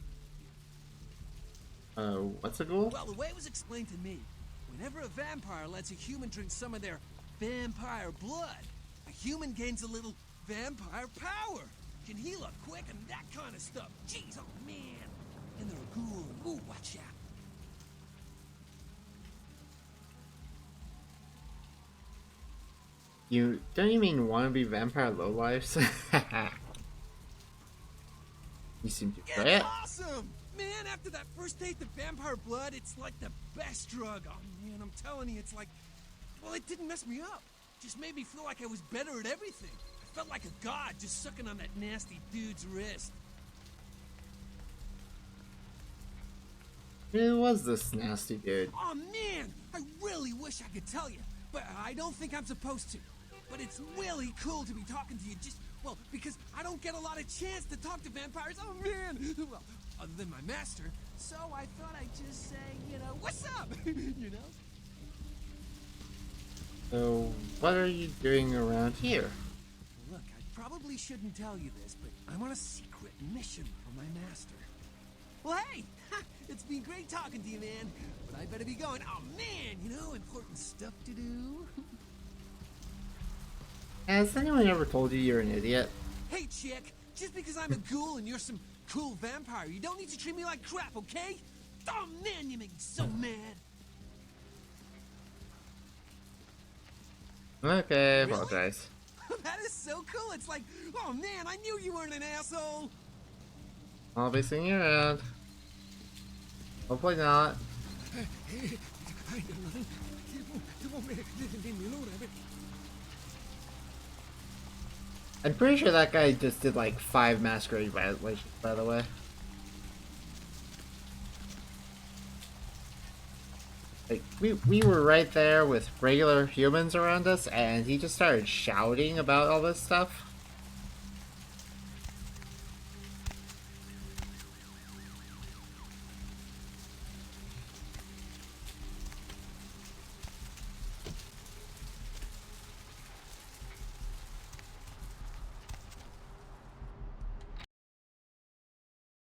What's a ghoul? Well, the way it was explained to me, whenever a vampire lets a human drink some of their vampire blood, a human gains a little vampire power, can heal up quick and that kind of stuff. Jeez, oh, man. And they're a ghoul. Ooh, watch out. Don't you mean wannabe vampire lowlifes? You seem to play It's it. awesome! Man, after that first taste of vampire blood, it's like the best drug. Oh man, I'm telling you, it's like, well, it didn't mess me up. Just made me feel like I was better at everything. I felt like a god just sucking on that nasty dude's wrist. Who was this nasty dude? Oh man, I really wish I could tell you, but I don't think I'm supposed to. But it's really cool to be talking to you just, well, because I don't get a lot of chance to talk to vampires. Oh man! Well, other than my master, so I thought I'd just say, you know, what's up? You know? So, what are you doing around here? Look, I probably shouldn't tell you this, but I'm on a secret mission for my master. Well, hey! It's been great talking to you, man. But I better be going. Oh, man! You know, important stuff to do. Has anyone ever told you you're an idiot? Hey, chick! Just because I'm a ghoul and you're some cool vampire, you don't need to treat me like crap, okay? Oh, man, you make me so mad. Okay, Really? apologize. That is so cool. It's like, oh, man, I knew you weren't an asshole. I'll be seeing you around. Hopefully not. I'm pretty sure that guy just did like 5 masquerade violations, by the way. Like, we were right there with regular humans around us, and he just started shouting about all this stuff.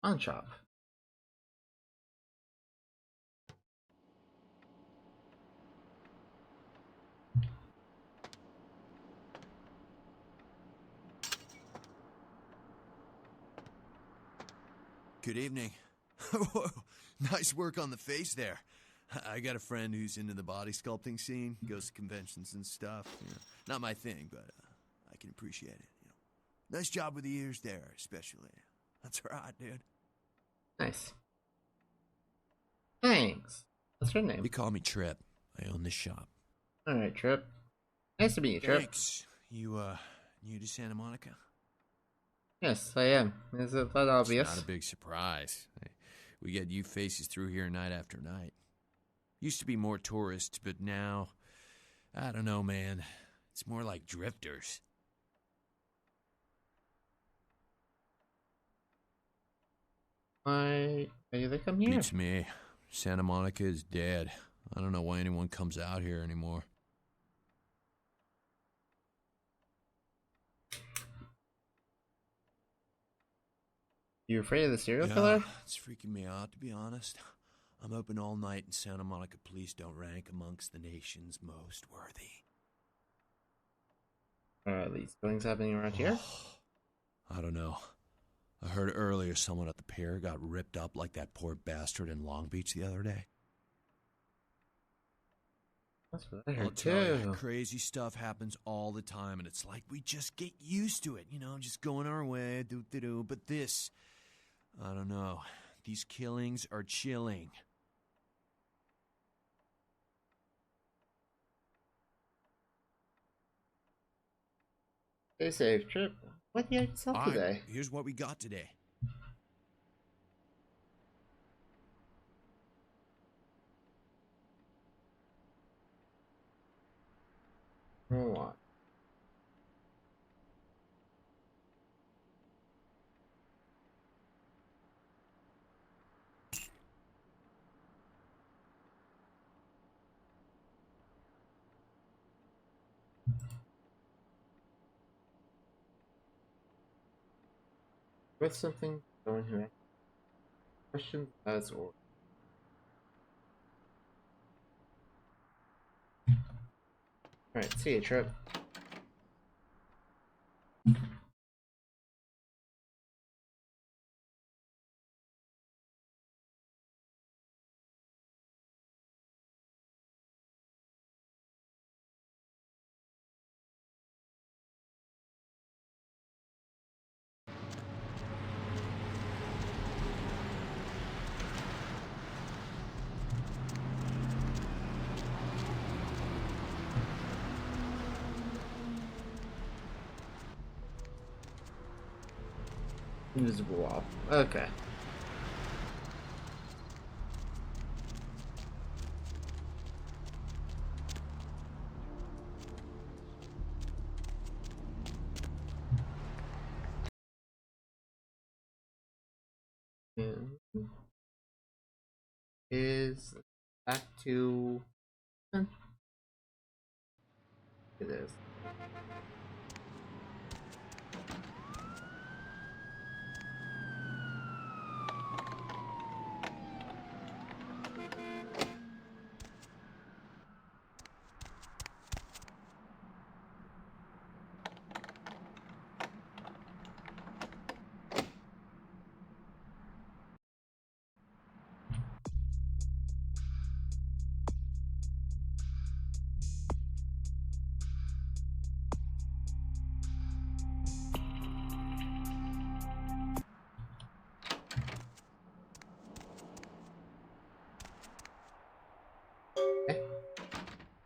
On shop. Good evening. Nice work on the face there. I got a friend who's into the body sculpting scene, goes to conventions and stuff. You know, not my thing, but I can appreciate it. You know, nice job with the ears there, especially. That's right, dude. Nice. Thanks. What's your name? They call me Trip. I own this shop. All right, Trip. Nice to meet you, Trip. Thanks. You new to Santa Monica? Yes, I am. Is it that obvious? It's not a big surprise. We get you faces through here night after night. Used to be more tourists, but now, I don't know, man. It's more like drifters. Why do they come here? Beats me. Santa Monica is dead. I don't know why anyone comes out here anymore. You afraid of the serial Yeah, killer? it's freaking me out, to be honest. I'm open all night and Santa Monica police don't rank amongst the nation's most worthy. Are these things happening around here? I don't know. I heard earlier someone at the pier got ripped up like that poor bastard in Long Beach the other day. That's what I I'll heard tell you, too. crazy stuff happens all the time, and it's like we just get used to it, you know, just going our way, do. But this, I don't know. These killings are chilling. Stay safe, Trip. What do you have to sell today? Here's what we got today. Hold on. With something going here. Questions as or. Alright, see you, Trip. Invisible wall. Okay. And is back to it is.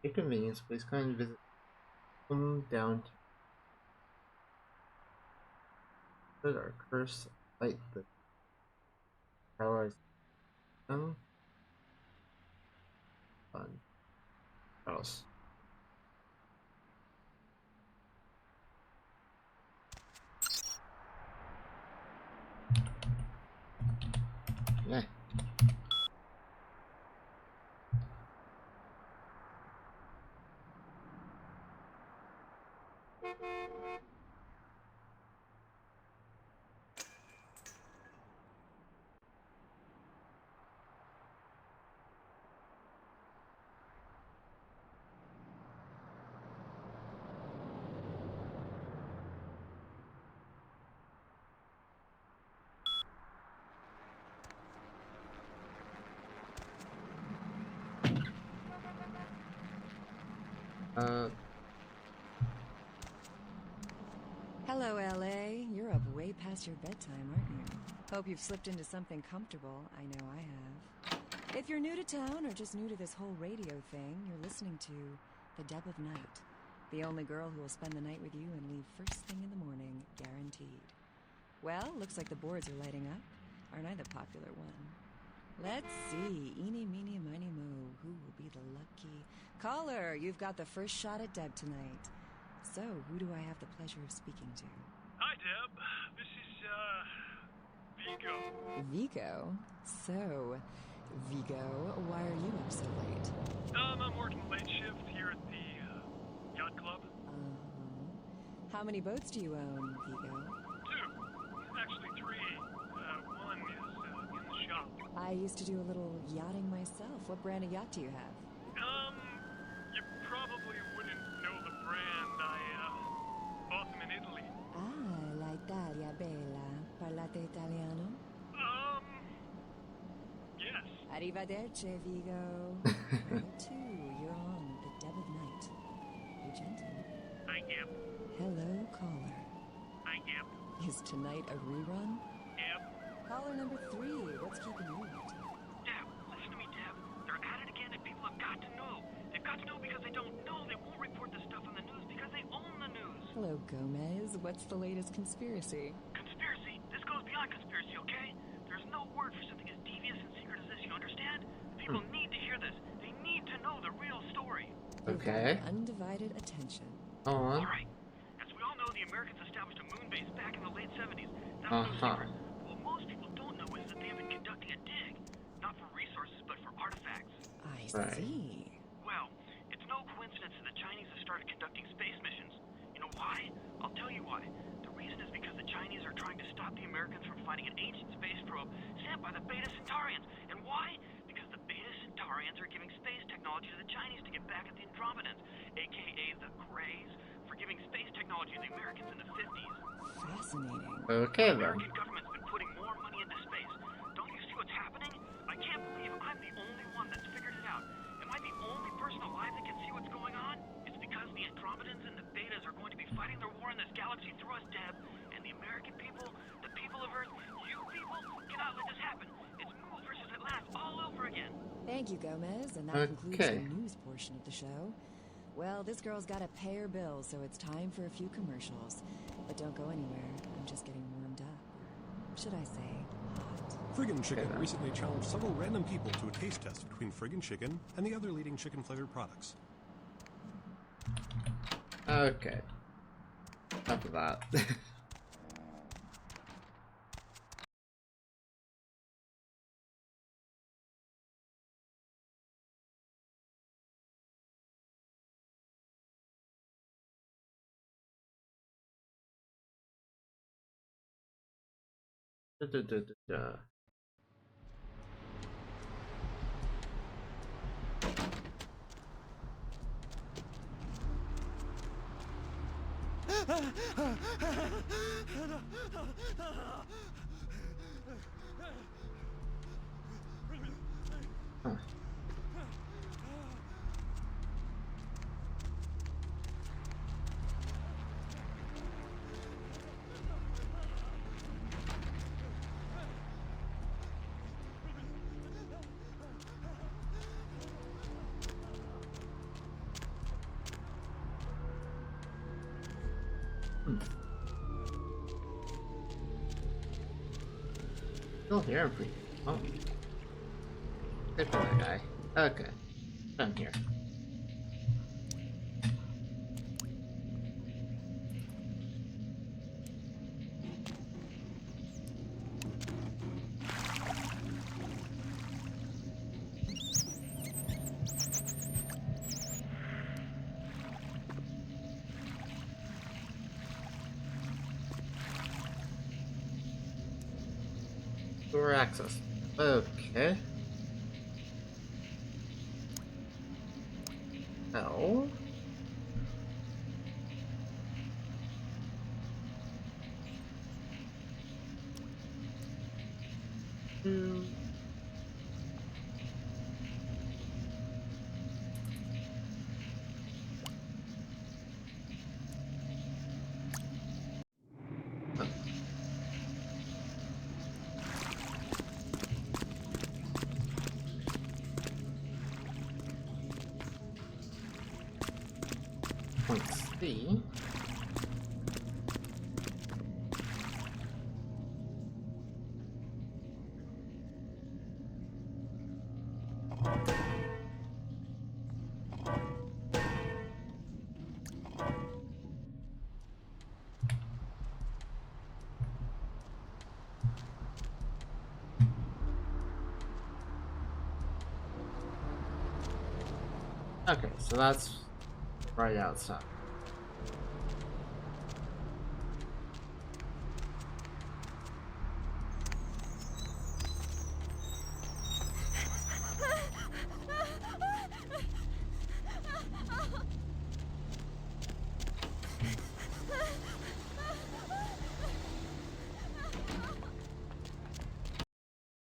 Your convenience, please kindly visit. Come down to put our curse light the power on house. Yeah. Uh, Hello, LA. You're up way past your bedtime, aren't you? Hope you've slipped into something comfortable. I know I have. If you're new to town or just new to this whole radio thing, you're listening to The Deb of Night. The only girl who will spend the night with you and leave first thing in the morning, guaranteed. Well, looks like the boards are lighting up. Aren't I the popular one? Let's see. Eeny, meeny, miny, mo. Who will be the lucky... Caller, you've got the first shot at Deb tonight. So, who do I have the pleasure of speaking to? Hi, Deb. This is, Vigo. Vigo? So, Vigo, why are you up so late? I'm working the late shift here at the, yacht club. How many boats do you own, Vigo? 2. Actually 3. One is, in the shop. I used to do a little yachting myself. What brand of yacht do you have? You probably wouldn't know the brand. I, bought them in Italy. Ah, la Italia bella. Parlate italiano? Yes. Arrivederci, Vigo. Number 2, you're on The Deb of Night. Be gentle. Hi, Deb. Hello, caller. Hi, Deb. Is tonight a rerun? Deb. Caller number 3, what's keeping you up? Deb, listen to me, Deb. They're at it again, and people have got to know. They've got to know because they don't know. They won't report this stuff on the news because they own the news. Hello, Gomez. What's the latest conspiracy? Conspiracy? This goes beyond conspiracy, okay? There's no word for something as devious and secret as this, you understand? People need to hear this. They need to know the real story. okay. Undivided attention. On. All right. As we all know, the Americans established a moon base back in the late 70s. That's no secret. What most people don't know is that they have been conducting a dig. Not for resources, but for artifacts. I Right. see. Well, it's no coincidence that the Chinese have started conducting space missions. You know why? I'll tell you why. The reason is because the Chinese are trying to stop the Americans from finding an ancient space probe sent by the Beta Centaurians. And why? Because the Beta Centaurians are giving space technology to the Chinese to get back at the Andromedans, aka the Greys, for giving space technology to the Americans in the 50s. Fascinating. Okay, The then. American government's been putting more money into space. Don't you see what's happening? I can't believe I'm the only one that's figured it out. Am I the only person alive that can see what's going on? It's because the Andromedans and the Betas are going to be fighting their war in this galaxy through us, Deb. And the American people, the people of Earth, you people, cannot let this happen. It's Mool versus Atlantis all over again. Thank you, Gomez, and that concludes Okay. the news portion of the show. Well, this girl's got to pay her bills, so it's time for a few commercials. But don't go anywhere. I'm just getting warmed up. Or should I say, hot? Friggin' Chicken recently challenged several random people to a taste test between Friggin' Chicken and the other leading chicken-flavored products. Okay. Enough of that. Da. Huh. Still here, pretty. Oh. Good for that guy. Okay. Done here. Door access. Okay. No. point C. Okay, so that's right outside.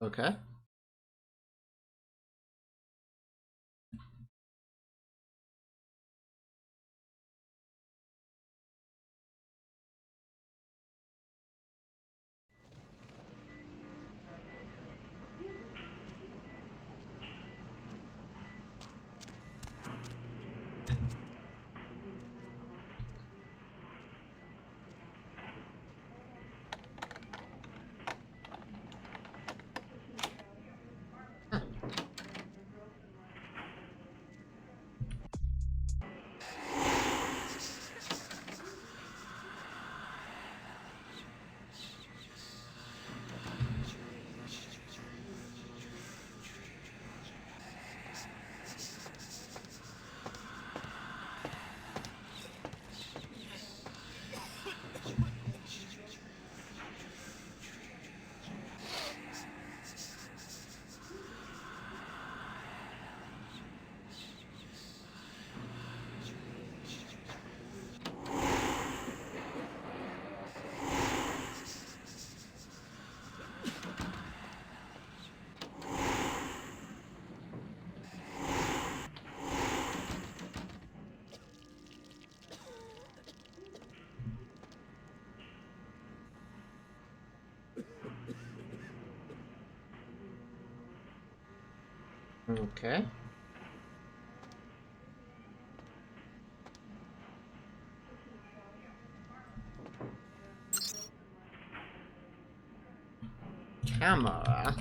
Okay. Okay. Camera.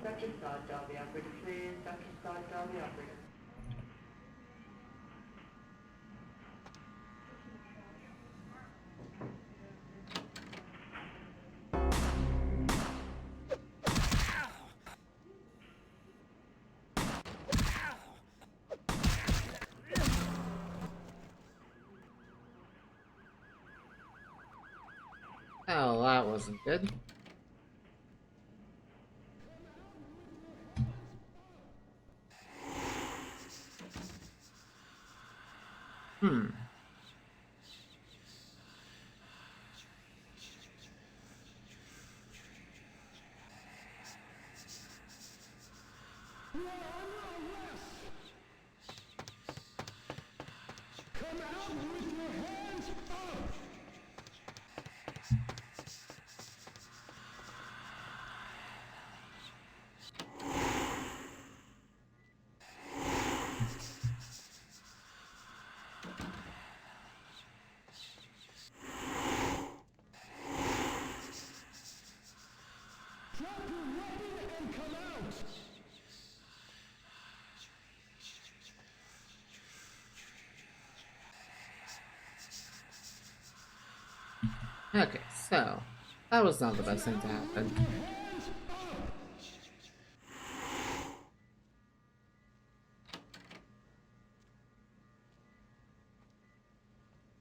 Section 5, Derby operator, please. Section 5, Derby operator. Oh, that wasn't good. Hmm. Come out with your hands up! Drop your weapon and come out! Okay, so that was not the best thing to happen.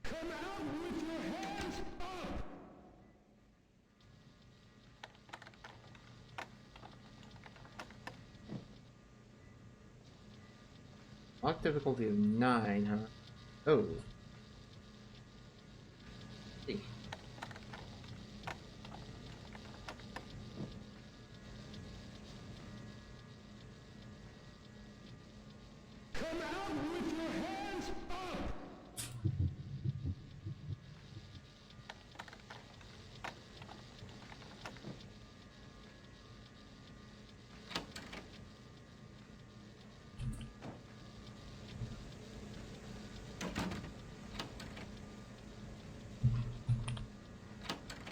Come out with your hands up! Lock difficulty of 9, huh? Oh. See. Come out with your hands up!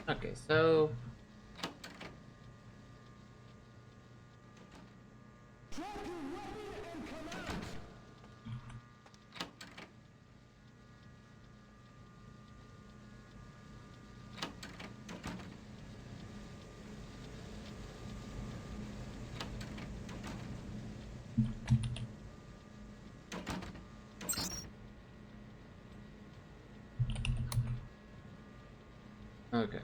Okay, so okay.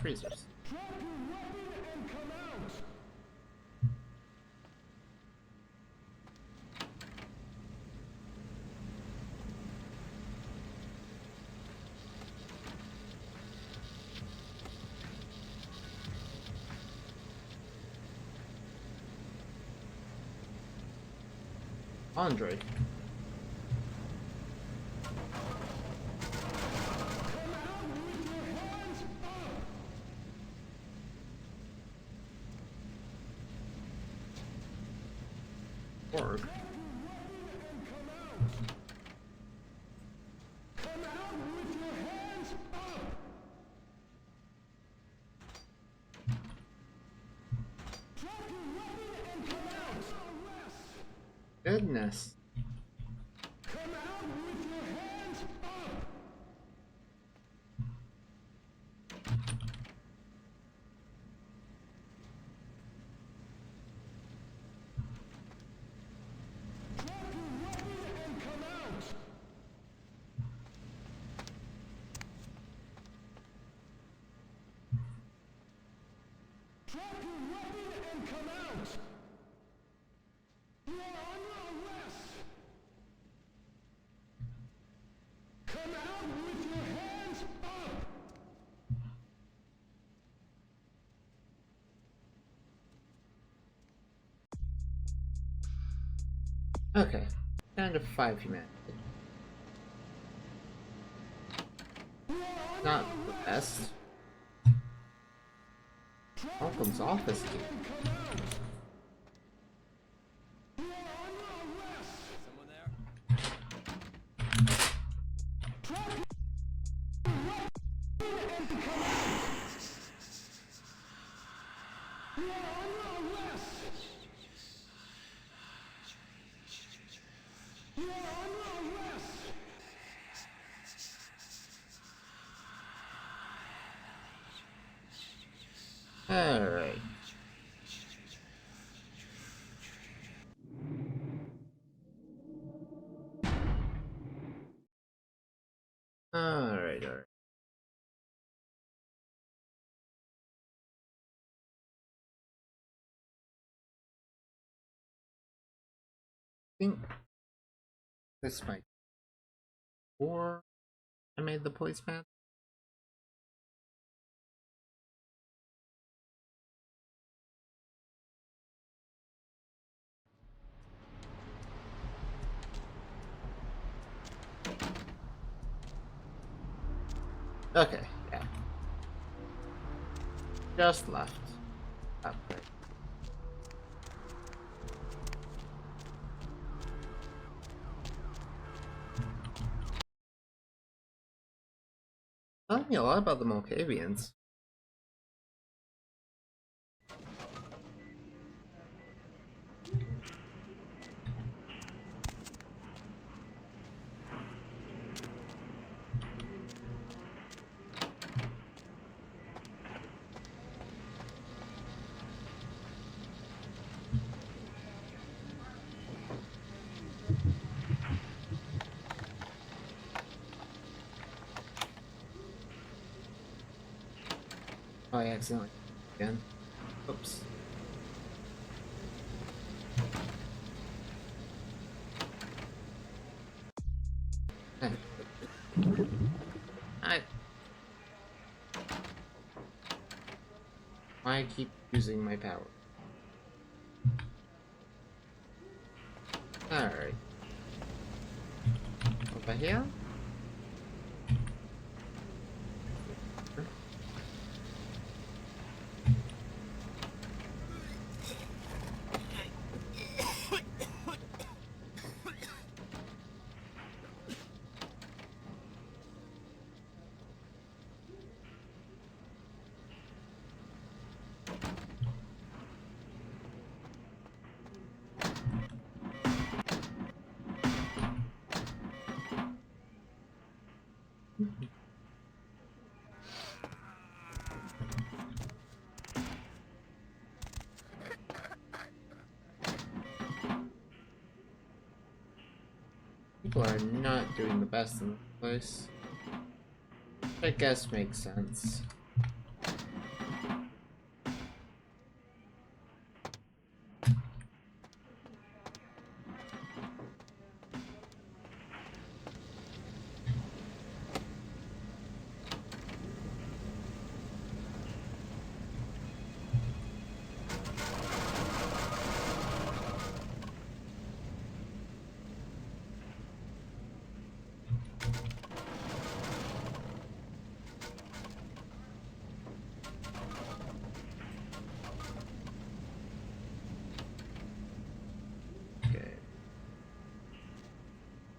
Freezers. Andre. Org. Goodness. Okay, down to 5 humanity. Not the best. Malcolm's office key. Someone there? Alright. Alright. I think this might be before I made the policeman. Okay, yeah. Just left. Upgrade. Telling me a lot about the Malkavians. Oh, I accidentally again. Oops. I keep using my power. Alright. Over here? People are not doing the best in this place. I guess makes sense.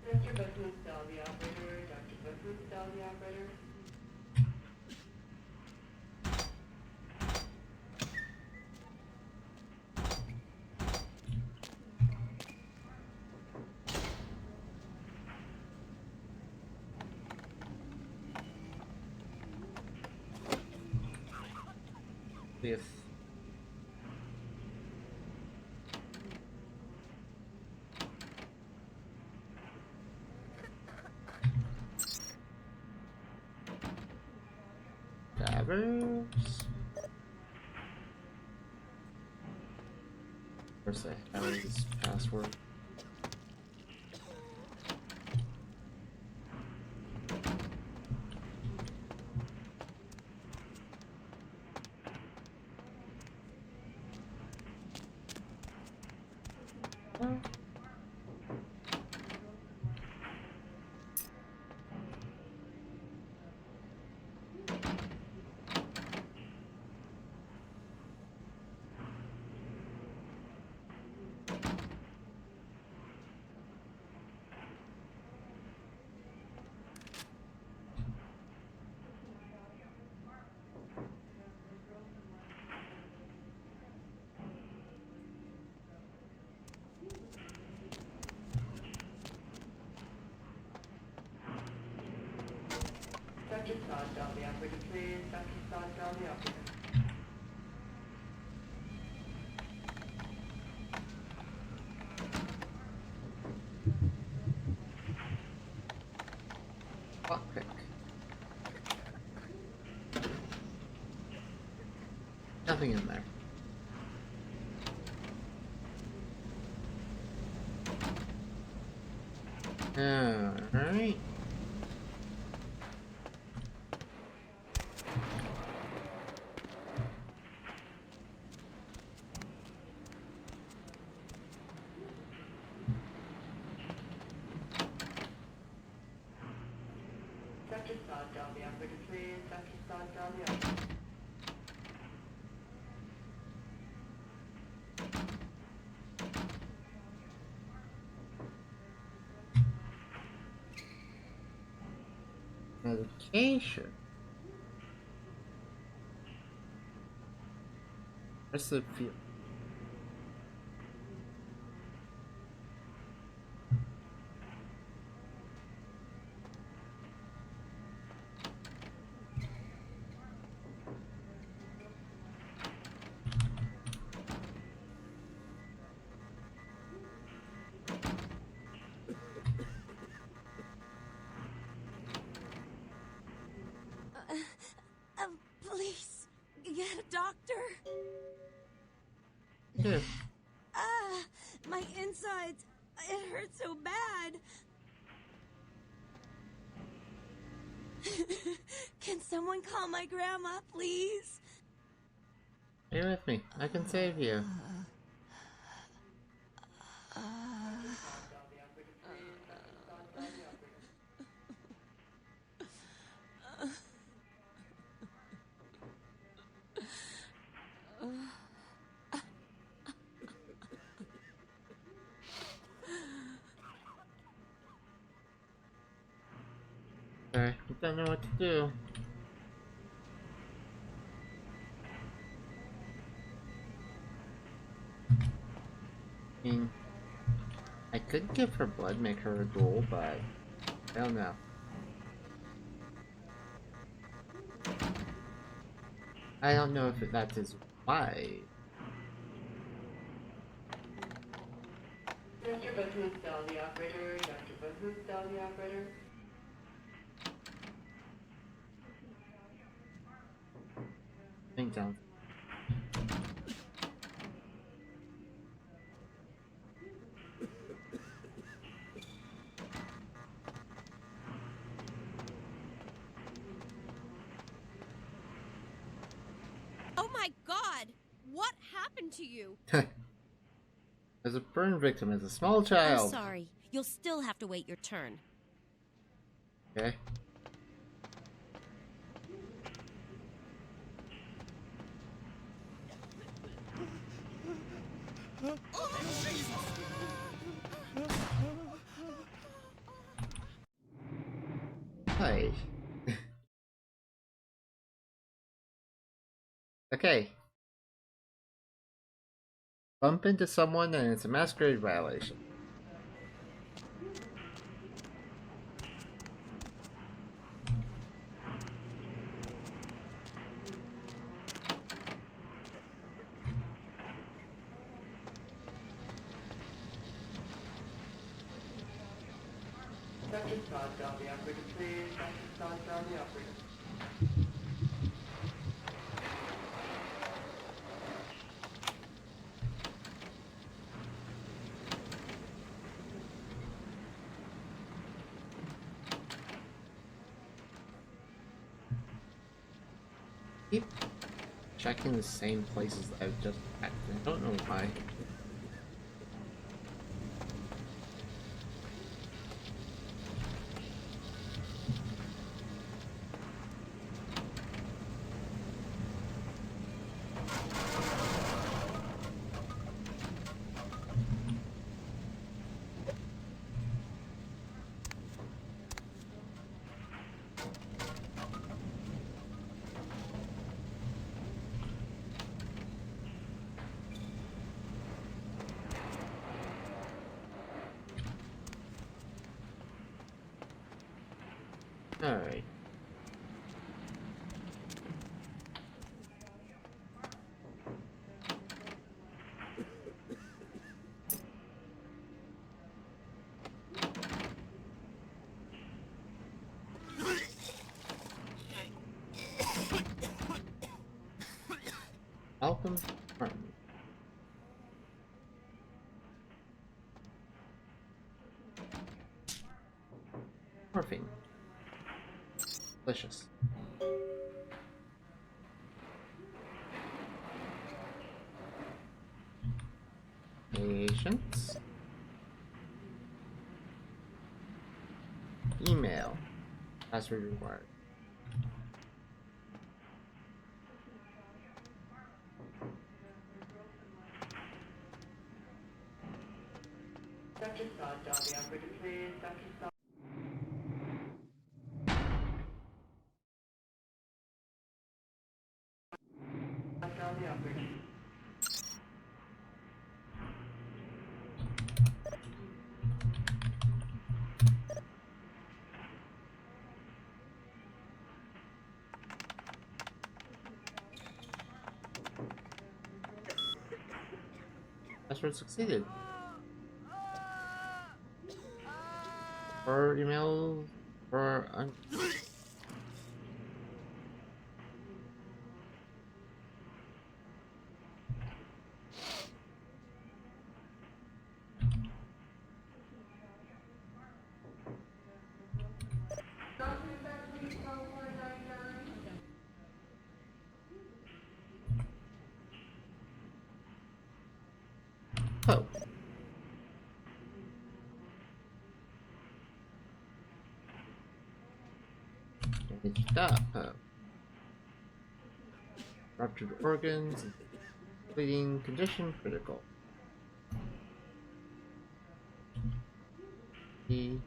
Dr. Bethel, dial the operator. Dr. Bethel, dial the operator. If dabbers. Of course, I have this password. Dr. Todd, dial the operator, please. Dr. Todd, dial the operator. Lockpick. Nothing in there. Alright. Dr. Todd, dial the operator, please. Dr. Todd, dial the operator. Medication. What's the feel? Please, get a doctor. Yeah. My insides. It hurts so bad. Can someone call my grandma, please? Stay with me. I can save you. Sorry, I don't know what to do. I mean, I could give her blood, make her a ghoul, but I don't know. I don't know if that's his wife. Dr. Buttonstall, the operator. Dr. Buttonstall, the operator. Think down. Oh my god! What happened to you? As a burn victim as a small I'm child. sorry. You'll still have to wait your turn. Okay. Hi. Okay. Bump into someone and it's a masquerade violation. Dr. Stoddard, the operator, please. Dr. Stoddard, the operator. Keep checking the same places that I've just checked. I don't know why. Alright. Malcolm Martin. Morphine. Delicious. Patience. Email. Password required. Dr. Stoddard, the operator, please. Dr. Stoddard. The operator. Password succeeded. Or email or oh. Stop. Ruptured organs. Bleeding condition critical. The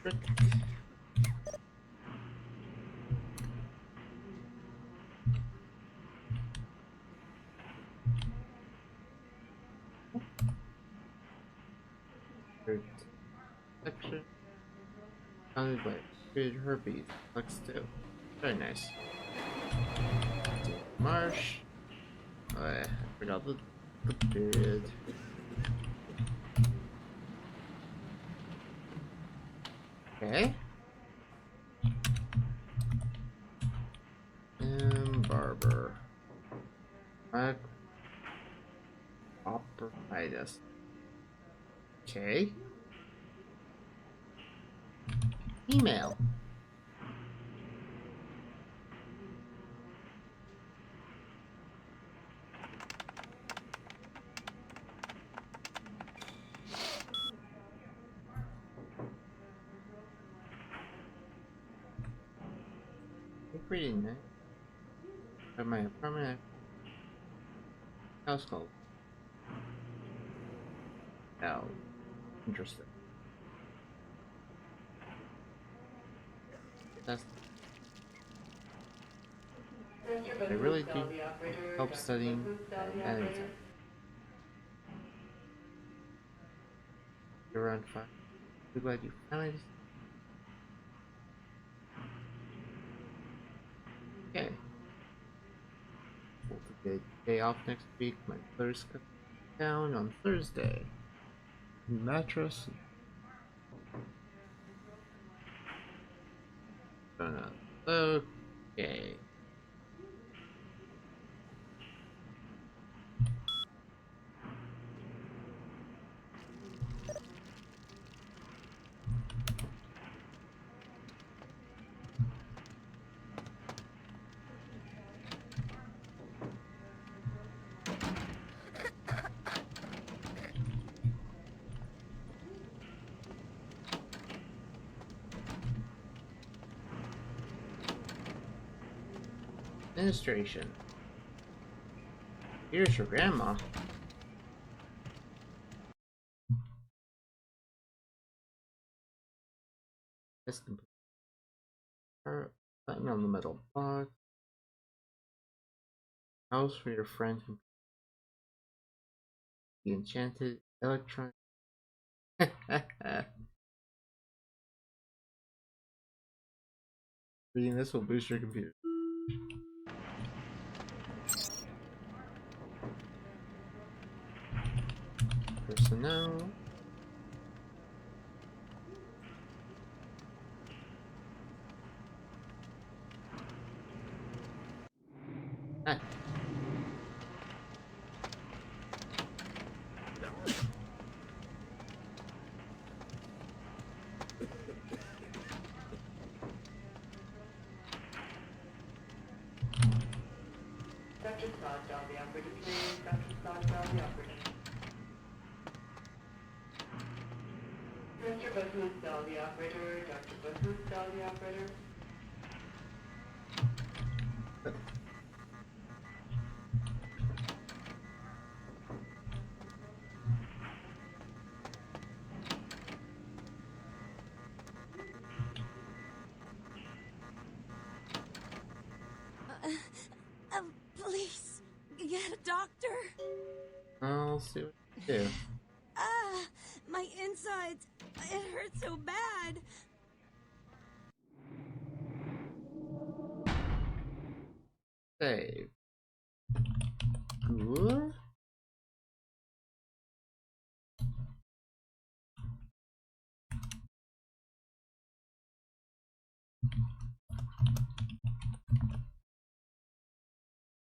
trick. Section. Founded by treated herpes. Looks too. Very nice. Marsh. Oh, I forgot the period. Okay. Barber. Operitis. Okay. Email. Pretty nice. At my apartment household. Now, interesting. That's I really do help studying at any time. You're around 5. I'm glad you finally. Okay. We'll take a day off next week. My brother's coming down on Thursday. New mattress. Okay. Administration. Here's your grandma. This complete. Button on the metal box. House for your friend who. The enchanted electron. Reading this will boost your computer. Personnel. Ah. Dr. Scott, dial the operator, please. Dr. Scott, dial the operator. Mr. Booth, dial the operator. Dr. Booth, dial the operator. Please, get a doctor. I'll see what you do. My insides. It hurts so bad. Save. Good.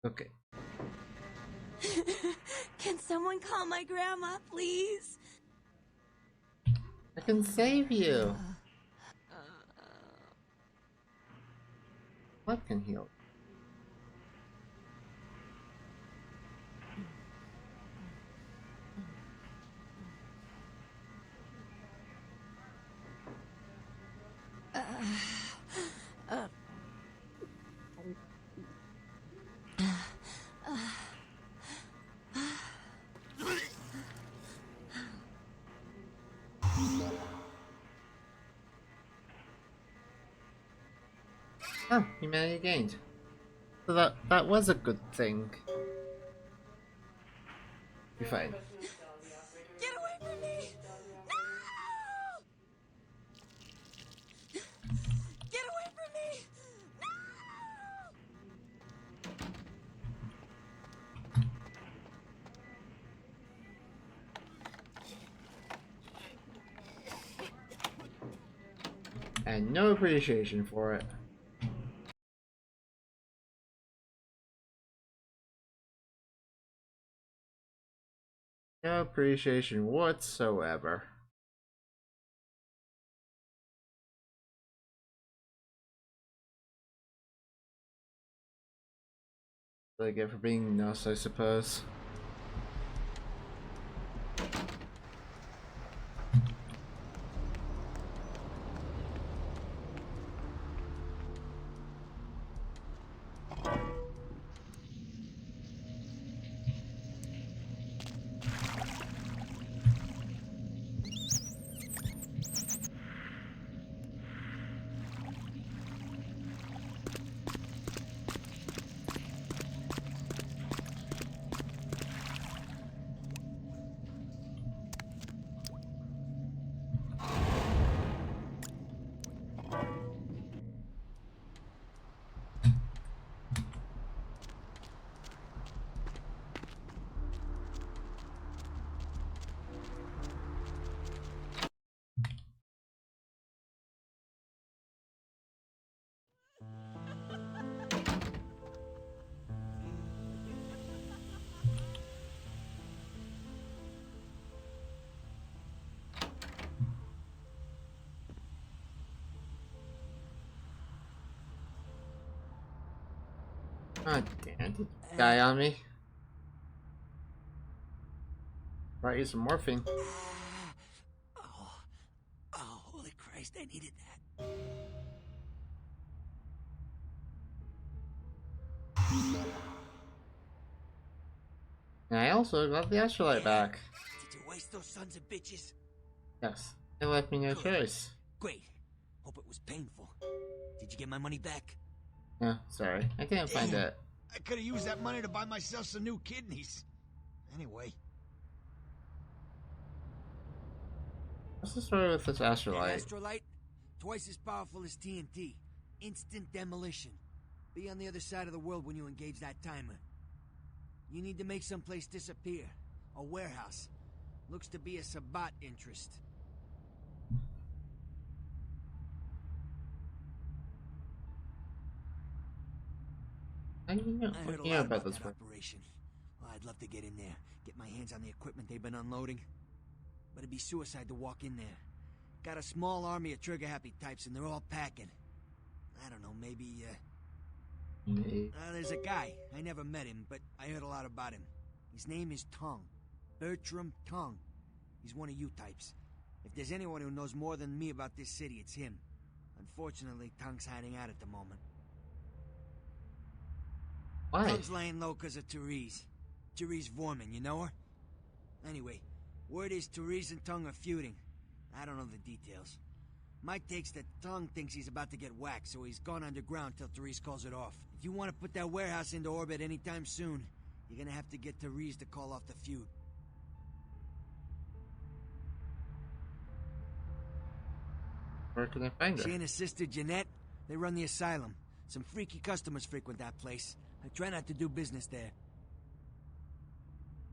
Okay. Can someone call my grandma, please? I can save you. What can heal? Oh, humanity gained. So that was a good thing. You're fine. Get away from me! No! Get away from me! No! And no appreciation for it. No appreciation whatsoever. What I get for being nuts, I suppose. Oh damn, did guy on me. Right, use some morphine. Oh, holy Christ, I needed that. And I also got the astrolite back. Did you waste those sons of bitches? Yes, it left me no choice. Great. Hope it was painful. Did you get my money back? No, sorry, I didn't find it. I could have used that money to buy myself some new kidneys. Anyway. What's the story with this astrolite? Astrolite? Twice as powerful as TNT. Instant demolition. Be on the other side of the world when you engage that timer. You need to make someplace disappear. A warehouse. Looks to be a Sabbat interest. I heard a yeah, lot about about this that one. operation. Well, I'd love to get in there, get my hands on the equipment they've been unloading. But it'd be suicide to walk in there. Got a small army of trigger-happy types, and they're all packing. I don't know, maybe, there's a guy. I never met him, but I heard a lot about him. His name is Tongue. Bertram Tongue. He's one of you types. If there's anyone who knows more than me about this city, it's him. Unfortunately, Tongue's hiding out at the moment. Why? Tongue's laying low because of Therese. Therese Vorman, you know her? Anyway, word is Therese and Tongue are feuding. I don't know the details. My take's that Tongue thinks he's about to get whacked, so he's gone underground till Therese calls it off. If you want to put that warehouse into orbit anytime soon, you're gonna have to get Therese to call off the feud. Where can I find her? She and her sister Jeanette, they run the asylum. Some freaky customers frequent that place. I try not to do business there.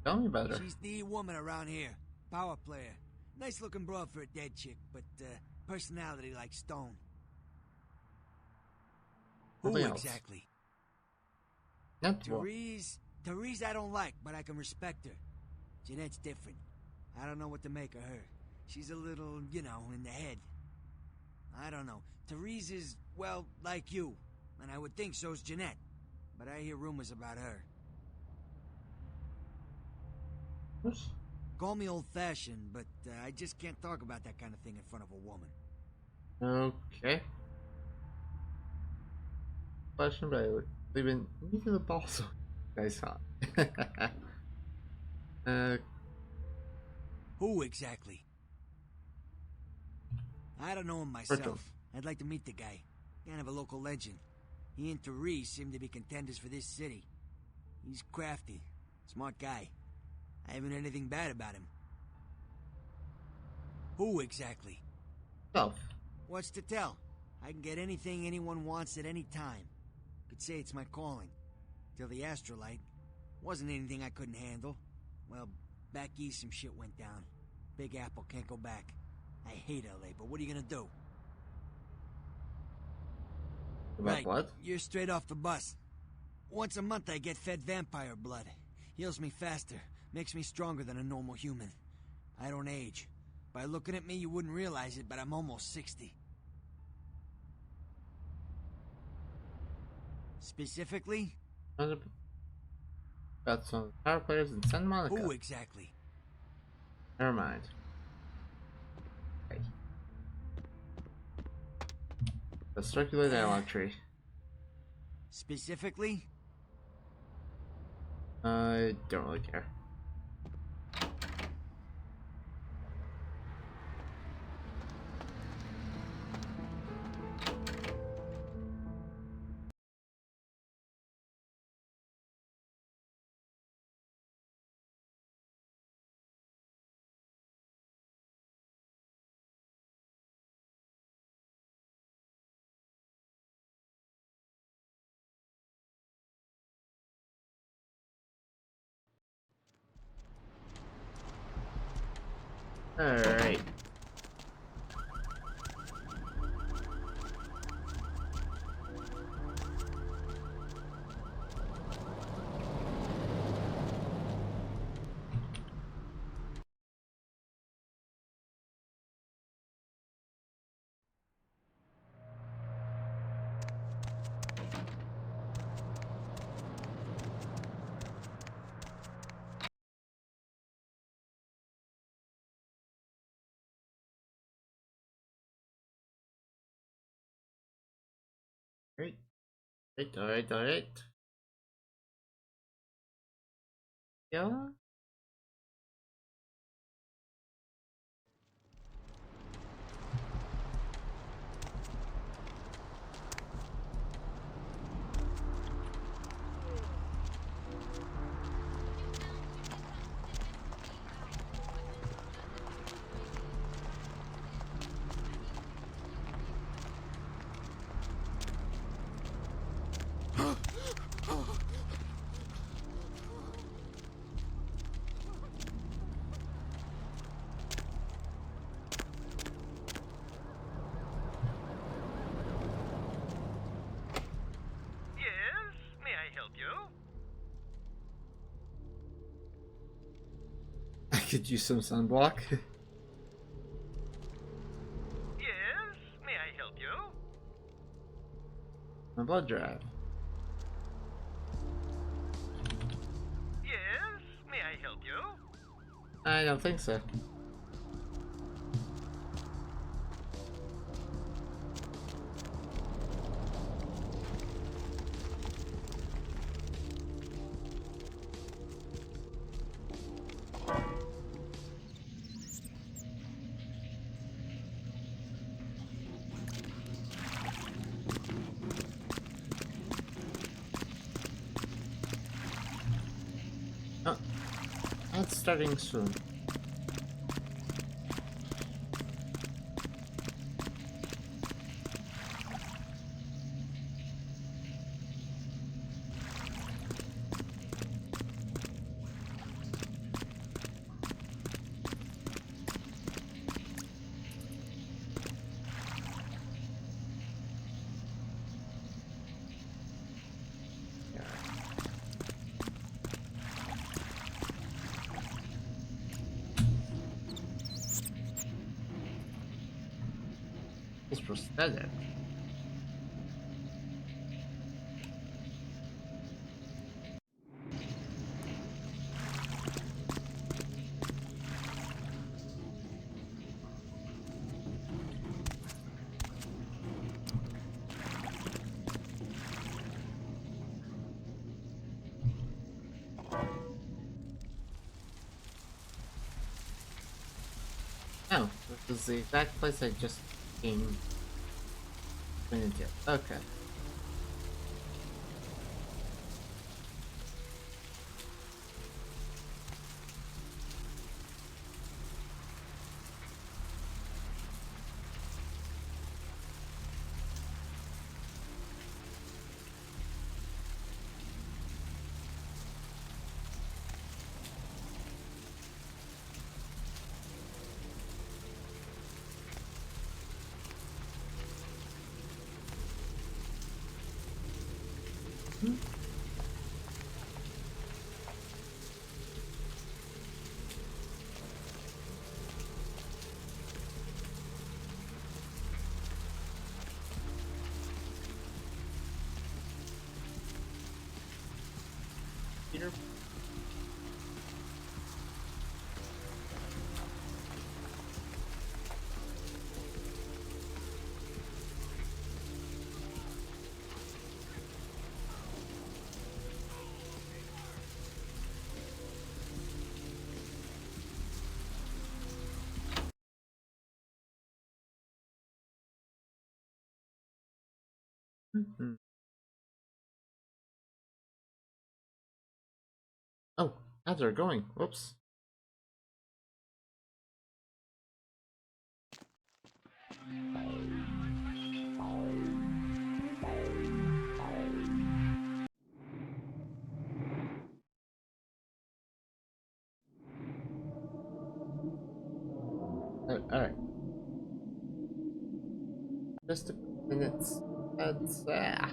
Tell me about her. She's the woman around here. Power player. Nice looking broad for a dead chick, but personality like stone. Something Who else. exactly? Not what. Therese I don't like, but I can respect her. Jeanette's different. I don't know what to make of her. She's a little, you know, in the head. I don't know. Therese is, well, like you. And I would think so's Jeanette. But I hear rumors about her. What? Call me old-fashioned, but I just can't talk about that kind of thing in front of a woman. Okay. Question, but I would leave in the balls. Guys, hot. Who exactly? I don't know him myself. Bertram. I'd like to meet the guy. Kind of a local legend. He and Therese seem to be contenders for this city. He's crafty. Smart guy. I haven't heard anything bad about him. Who exactly? Self. What's to tell? I can get anything anyone wants at any time. Could say it's my calling. Till the astrolite. Wasn't anything I couldn't handle. Well, back east some shit went down. Big Apple can't go back. I hate LA, but what are you gonna do? About Right. blood? You're straight off the bus. Once a month I get fed vampire blood. Heals me faster, makes me stronger than a normal human. I don't age. By looking at me, you wouldn't realize it, but I'm almost 60. Specifically? About some power players in Santa Monica. Who exactly? Never mind. Okay. The circular dialogue tree. Specifically? I don't really care. Alright. Alright. Yeah? Yes, may I help you? I could use some sunblock. Yes, may I help you? My blood drive. Yes, may I help you? I don't think so. Oh, it's starting soon. It's prosthetic. Oh, this is the exact place I just came into. Okay. Peter? Mhm. Oh, ads are going. Whoops. Alright. Just a minute. Ads. Ah.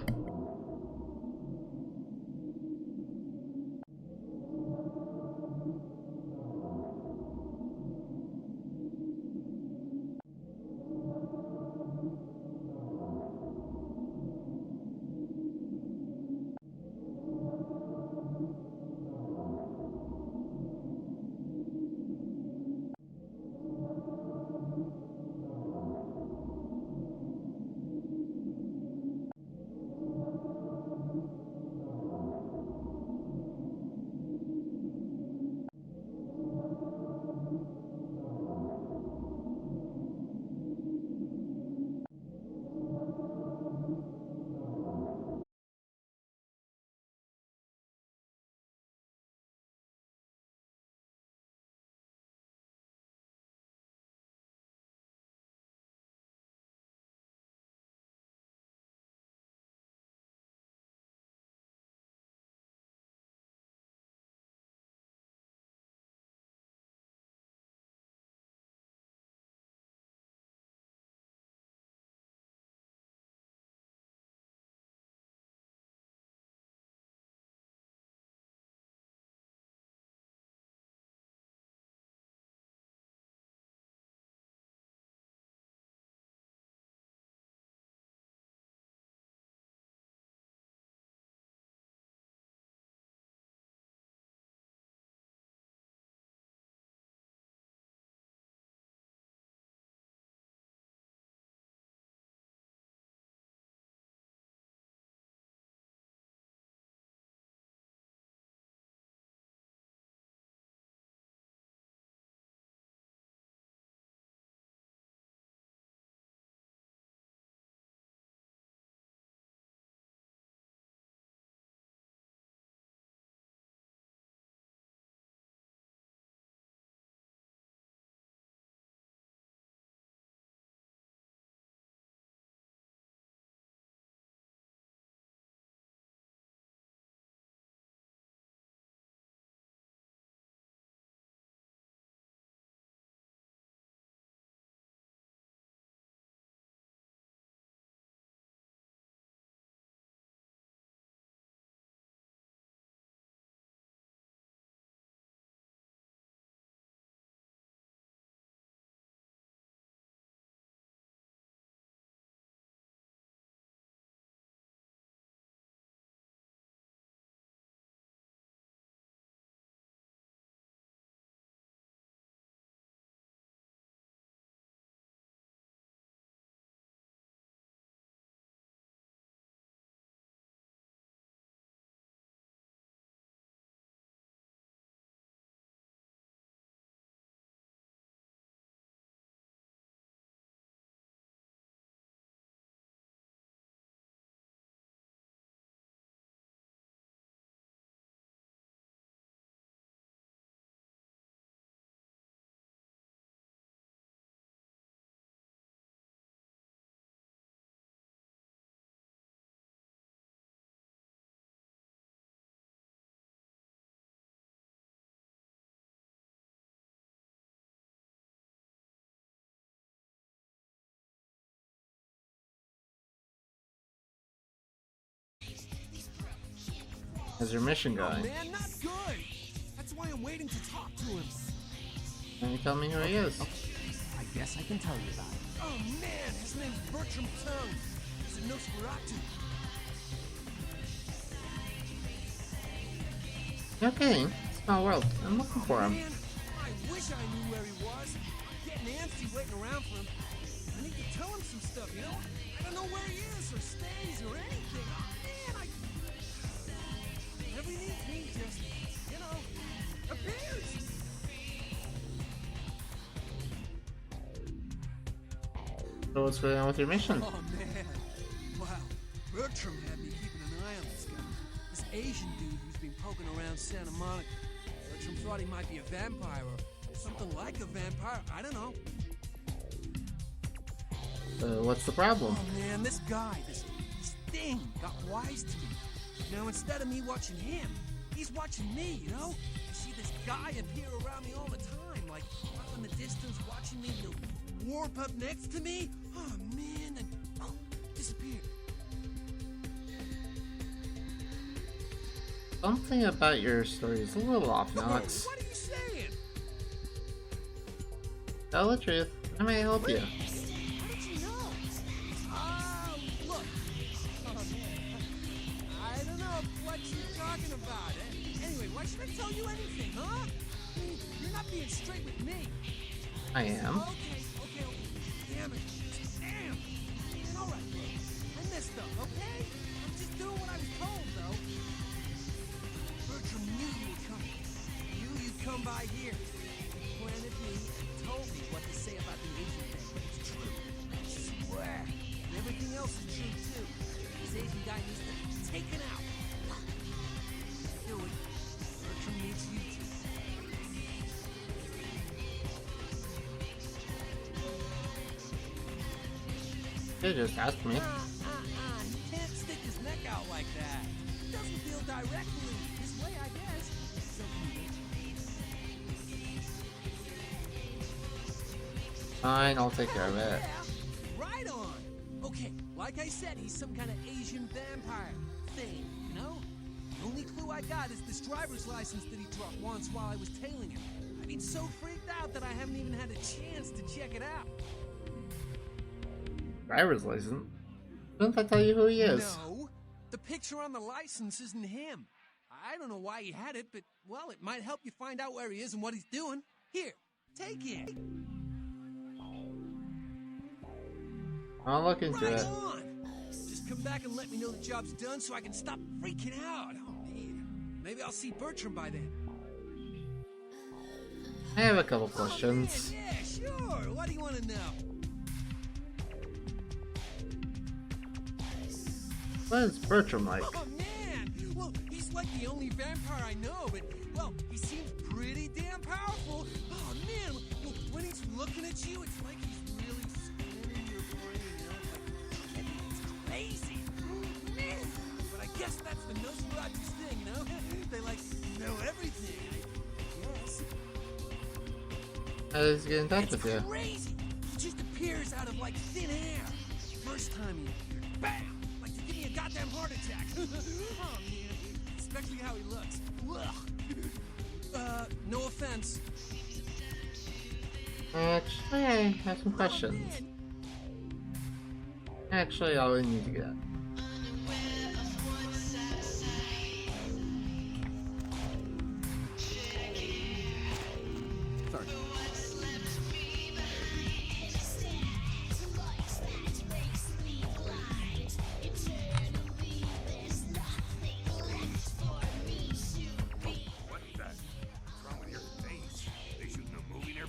How's your mission Oh going? man, not good. That's why I'm waiting to talk to him. Can you tell me who he is? I guess I can tell you about it. Oh man, his name's Bertram Tongue. He's a Nosferatu. No kidding. Small world. I'm looking for him. Man, I wish I knew where he was. I'm getting antsy waiting around for him. I need to tell him some stuff, you know? I don't know where he is or stays or anything. Oh man, whenever he needs me, just, you know, appears. So what's going on with your mission? Oh man, wow. Bertram had me keeping an eye on this guy. This Asian dude who's been poking around Santa Monica. Bertram thought he might be a vampire or something like a vampire. I don't know. What's the problem? Oh man, this guy, this thing got wise to me. Now instead of me watching him, he's watching me, you know? I see this guy appear around me all the time, like up in the distance watching me, you know, warp up next to me. Oh man, and disappear. Something about your story is a little off, Knox. What are you saying? Tell the truth. I may help you. How did you know? Look. Oh man. I don't know what you're talking about. Anyway, why should I tell you anything, huh? You're not being straight with me. I am. Okay. Damn it. Damn. All right, look. I messed up, okay? I'm just doing what I was told, though. Bertram knew you were coming. Knew you'd come by here. He planted me and told me what to say about the Asian thing. It's true. I swear. And everything else is true, too. This Asian guy needs to be taken out. Do it. Bertram needs you, too. You just asked me. He can't stick his neck out like that. He doesn't feel directly his way, I guess. So Fine, I'll take care of it. right on. Okay, like I said, he's some kind of Asian vampire thing, you know? The only clue I got is this driver's license that he dropped once while I was tailing him. I've been so freaked out that I haven't even had a chance to check it out. Driver's license? Didn't I tell you who he is? No, the picture on the license isn't him. I don't know why he had it, but, well, it might help you find out where he is and what he's doing. Here, take it. I'll look into Right it. on. Just come back and let me know the job's done so I can stop freaking out. Oh, man. Maybe I'll see Bertram by then. I have a couple questions. Yeah, sure. What do you want to know? What is Bertram like? Oh, man! Well, he's like the only vampire I know, but, well, he seems pretty damn powerful. Oh, man! Well, when he's looking at you, it's like he's really spinning your brain, you know? It's crazy. Man! But I guess that's the Nosferatu's thing, you know? They, like, know everything, I guess. How does he get in touch with you? It's crazy! He just appears out of, like, thin air. First time he appeared, bam! Like to give me a goddamn heart attack. Oh, man. Especially how he looks. Ugh. No offense. Actually, I have some questions. Actually, all we need to get. Sorry.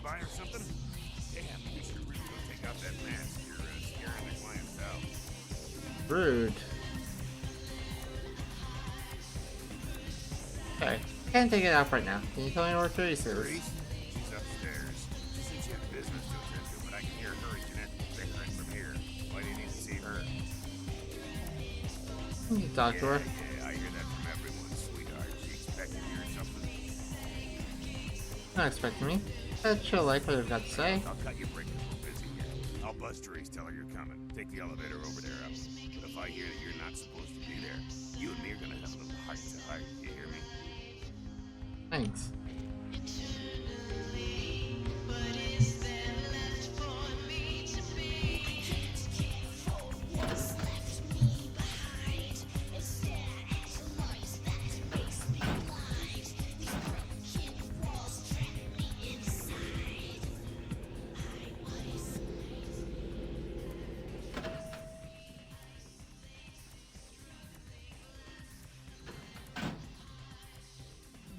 Or something? Damn, you should really go take out that mask. You're scaring the clients out. Rude. Okay, can't take it off right now. Can you tell me where Therese is? She's upstairs. She said she had business to attend to, but I can hear her bickering from here. Why do you need to see her? Can you talk to her? Yeah, I hear that from everyone, sweetheart. She expecting you or something? Not expecting me. Bet she'll like what I've got to say. I'll cut your break. We're busy here. I'll buzz Therese, tell her you're coming. Take the elevator over there. But if I hear that you're not supposed to be there, you and me are gonna have a little heart to heart. Yeah. Thanks.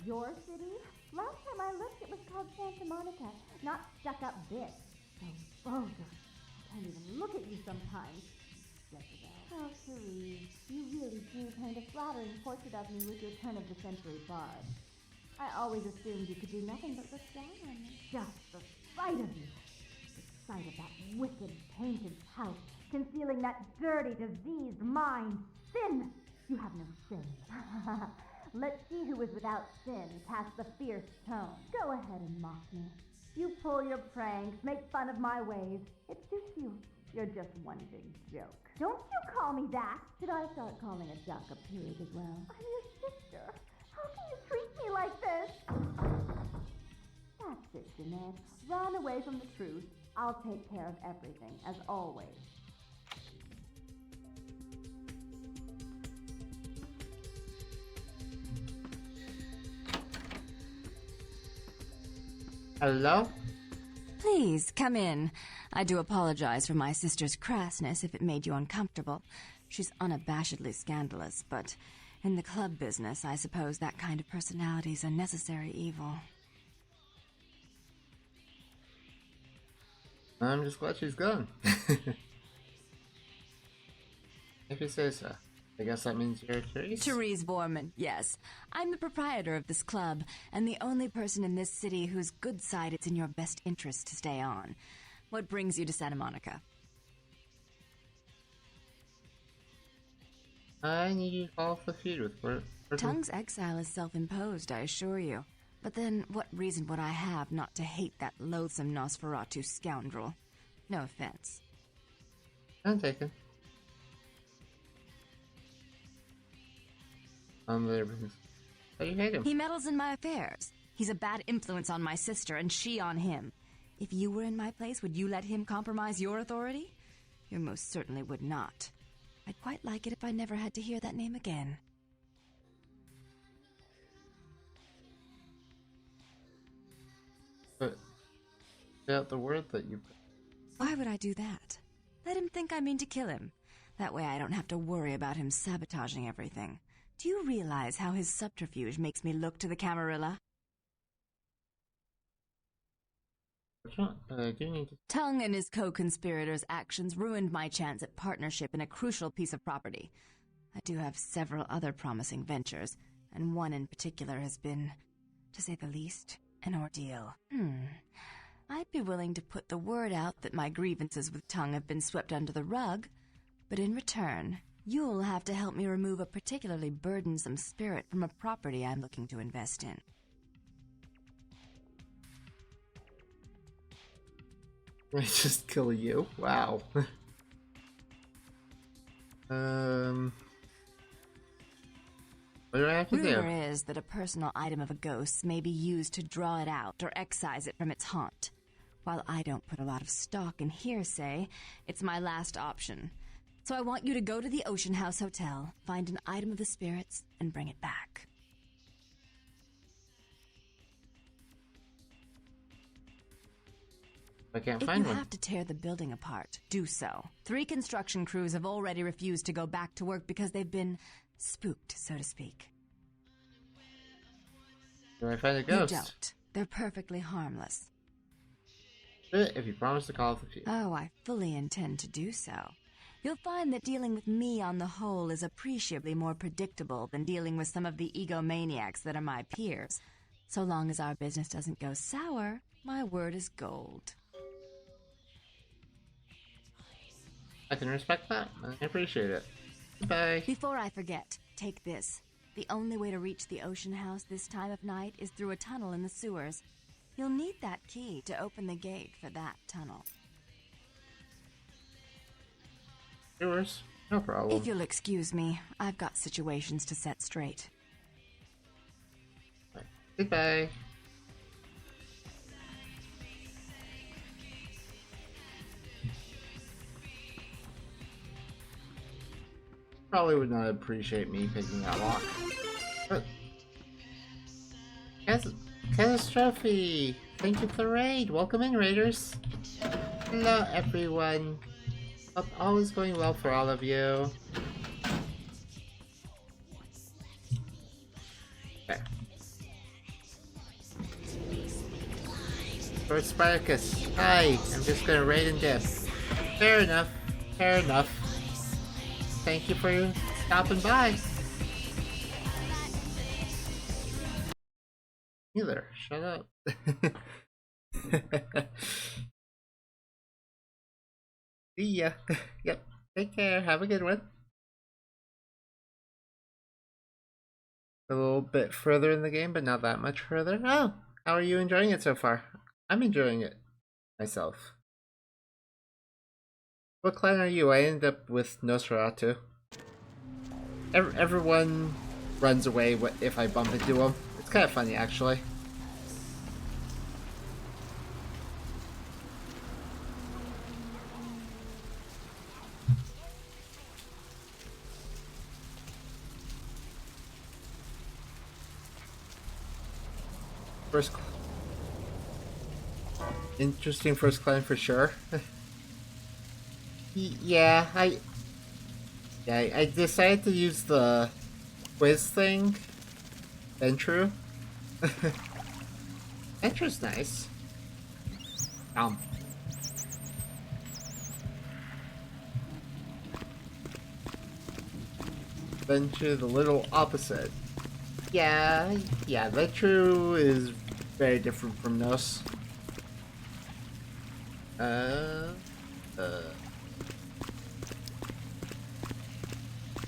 Your city? Last time I looked, it was called Santa Monica, not stuck-up bitch. So vulgar. I can't even look at you sometimes. Jezebel. Oh, Therese, you really do paint a flattering portrait of me with your turn-of-the-century barb. I always assumed you could do nothing but look down on me. Just the sight of you. The sight of that wicked, painted house, concealing that dirty, diseased mind. Sin! You have no sin. Let's see who is without sin cast the fierce tone. Go ahead and mock me. You pull your pranks, make fun of my ways. It suits you. You're just one big joke. Don't you call me that! Should I start calling a duck a pig as well? I'm your sister. How can you treat me like this? That's it, Jeanette. Run away from the truth. I'll take care of everything, as always. Hello? Please, come in. I do apologize for my sister's crassness if it made you uncomfortable. She's unabashedly scandalous, but in the club business, I suppose that kind of personality's a necessary evil. I'm just glad she's gone. If you say so. I guess that means you're Therese? Therese Borman, yes. I'm the proprietor of this club, and the only person in this city whose good side it's in your best interest to stay on. What brings you to Santa Monica? I need you to call off the feud with Tongue's exile is self-imposed, I assure you. But then, what reason would I have not to hate that loathsome Nosferatu scoundrel? No offense. I'm taken. How do you hate him? He meddles in my affairs. He's a bad influence on my sister, and she on him. If you were in my place, would you let him compromise your authority? You most certainly would not. I'd quite like it if I never had to hear that name again. But without the word that you... Why would I do that? Let him think I mean to kill him. That way I don't have to worry about him sabotaging everything. Do you realize how his subterfuge makes me look to the Camarilla? Tongue and his co-conspirators' actions ruined my chance at partnership in a crucial piece of property. I do have several other promising ventures, and one in particular has been, to say the least, an ordeal. I'd be willing to put the word out that my grievances with Tongue have been swept under the rug, but in return, you'll have to help me remove a particularly burdensome spirit from a property I'm looking to invest in. I just kill you? Wow. What do I have to do? Rumor is that a personal item of a ghost may be used to draw it out or excise it from its haunt. While I don't put a lot of stock in hearsay, it's my last option. So I want you to go to the Ocean House Hotel, find an item of the spirits, and bring it back. I can't If find you one. have to tear the building apart, do so. 3 construction crews have already refused to go back to work because they've been spooked, so to speak. Do I find a ghost? You don't. They're perfectly harmless. If you promise to call off the feud. Oh, I fully intend to do so. You'll find that dealing with me on the whole is appreciably more predictable than dealing with some of the egomaniacs that are my peers. So long as our business doesn't go sour, my word is gold. I can respect that. I appreciate it. Bye. Before I forget, take this. The only way to reach the Ocean House this time of night is through a tunnel in the sewers. You'll need that key to open the gate for that tunnel. Yours. No problem. If you'll excuse me, I've got situations to set straight. Goodbye. Probably would not appreciate me picking that lock. But Catastrophe! Thank you for the raid! Welcome in, raiders! Hello, everyone! Hope all is going well for all of you. There. For Spartacus, hi! I'm just gonna raid and dip. Fair enough. Fair enough. Thank you for stopping by. Neither. Shut up. See ya. Yep. Take care. Have a good one. A little bit further in the game, but not that much further. Oh, how are you enjoying it so far? I'm enjoying it myself. What clan are you? I ended up with Nosferatu. Everyone runs away if I bump into them. It's kind of funny, actually. Interesting first clan for sure. Yeah, I decided to use the quiz thing. Ventru. Ventru's nice. Ventru, the little opposite. Yeah, Ventru is very different from Nos. Where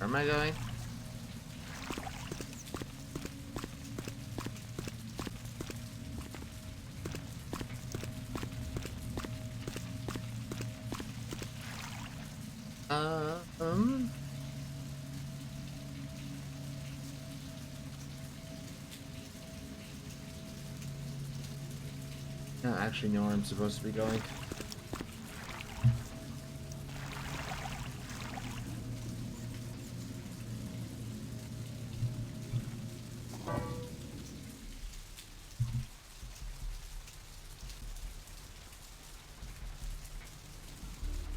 am I going? I don't actually know where I'm supposed to be going.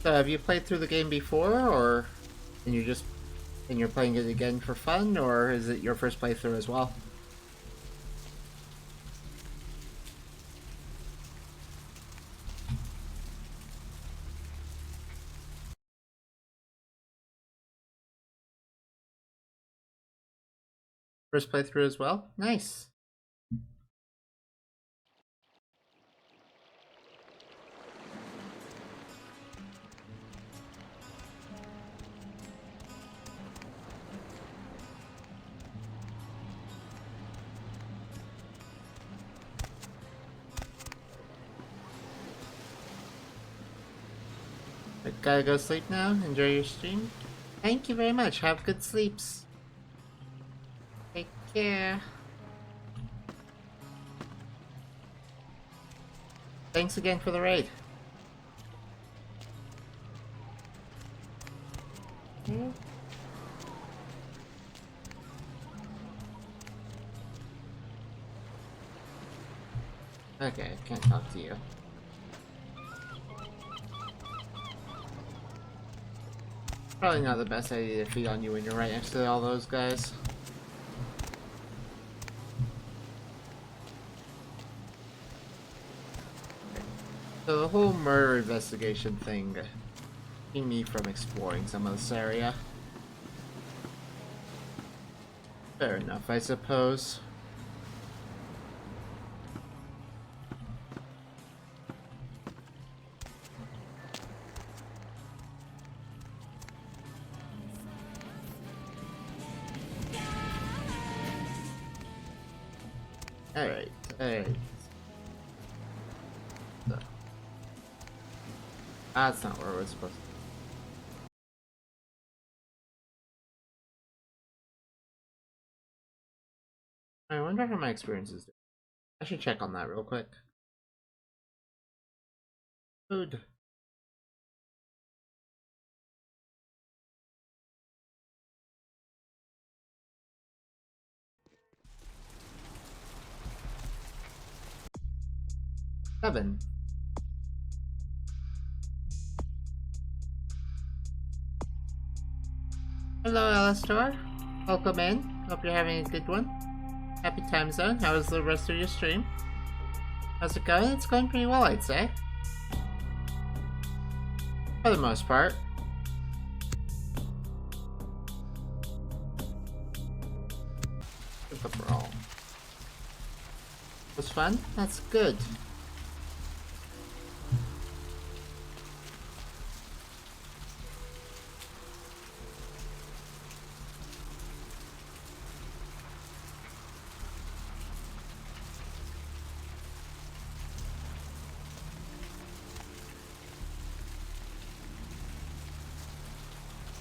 So have you played through the game before, or and you're playing it again for fun, or is it your first playthrough as well? First playthrough as well? Nice. I gotta go sleep now. Enjoy your stream. Thank you very much. Have good sleeps. Take care. Thanks again for the raid. Okay, I can't talk to you. Probably not the best idea to feed on you when you're right next to all those guys. So the whole murder investigation thing kept me from exploring some of this area. Fair enough, I suppose. Alright. So. That's not where we're supposed to I wonder how my experience is doing. I should check on that real quick. Food. Seven. Hello, Alastor. Welcome in. Hope you're having a good one. Happy time zone. How was the rest of your stream? How's it going? It's going pretty well, I'd say. For the most part. Good overall. It was fun? That's good.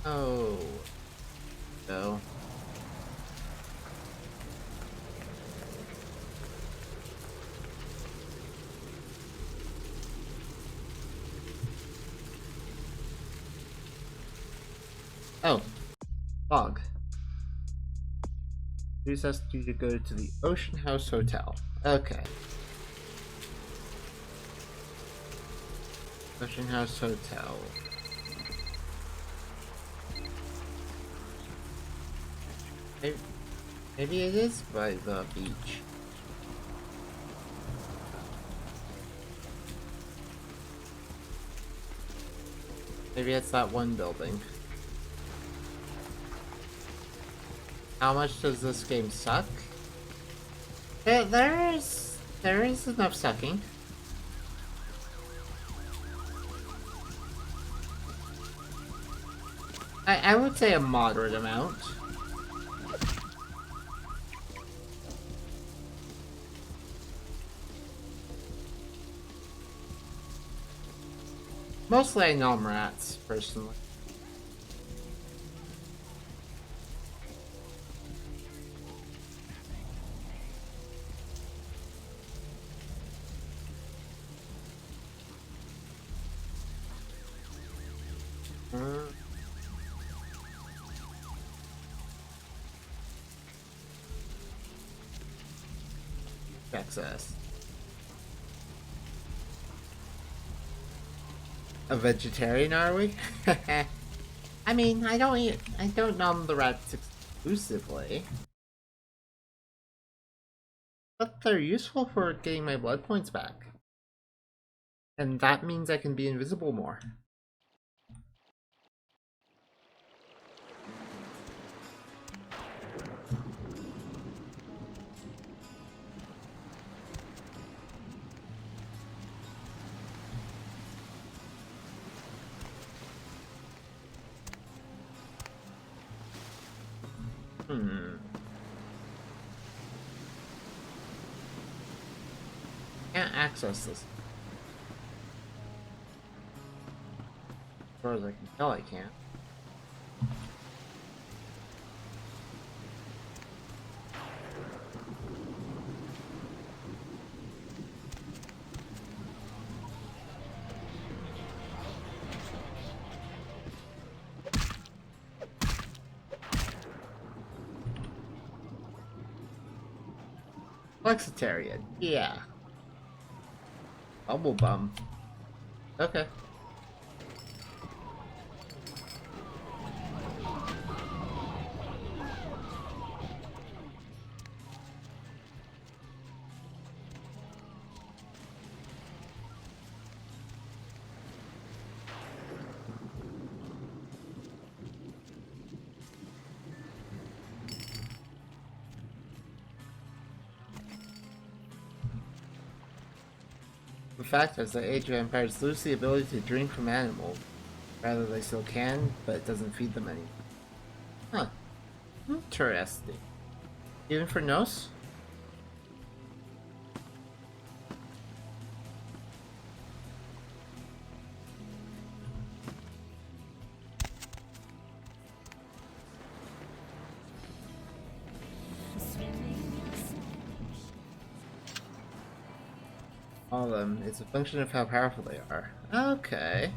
Oh. No. Oh. Fog. Please ask you to go to the Ocean House Hotel. Okay. Ocean House Hotel. Maybe it is by the beach. Maybe it's that one building. How much does this game suck? There is enough sucking. I would say a moderate amount. Mostly I nom rats, personally. Access. A vegetarian, are we? I mean, I don't nom the rats exclusively. But they're useful for getting my blood points back. And that means I can be invisible more. Can't access this. As far as I can tell, I can't. Flexitarian, yeah. Bubble bum. Okay. The fact is that age vampires lose the ability to drink from animals. Rather, they still can, but it doesn't feed them anymore. Huh. Interesting. Even for Nos? All of them. It's a function of how powerful they are. Okay.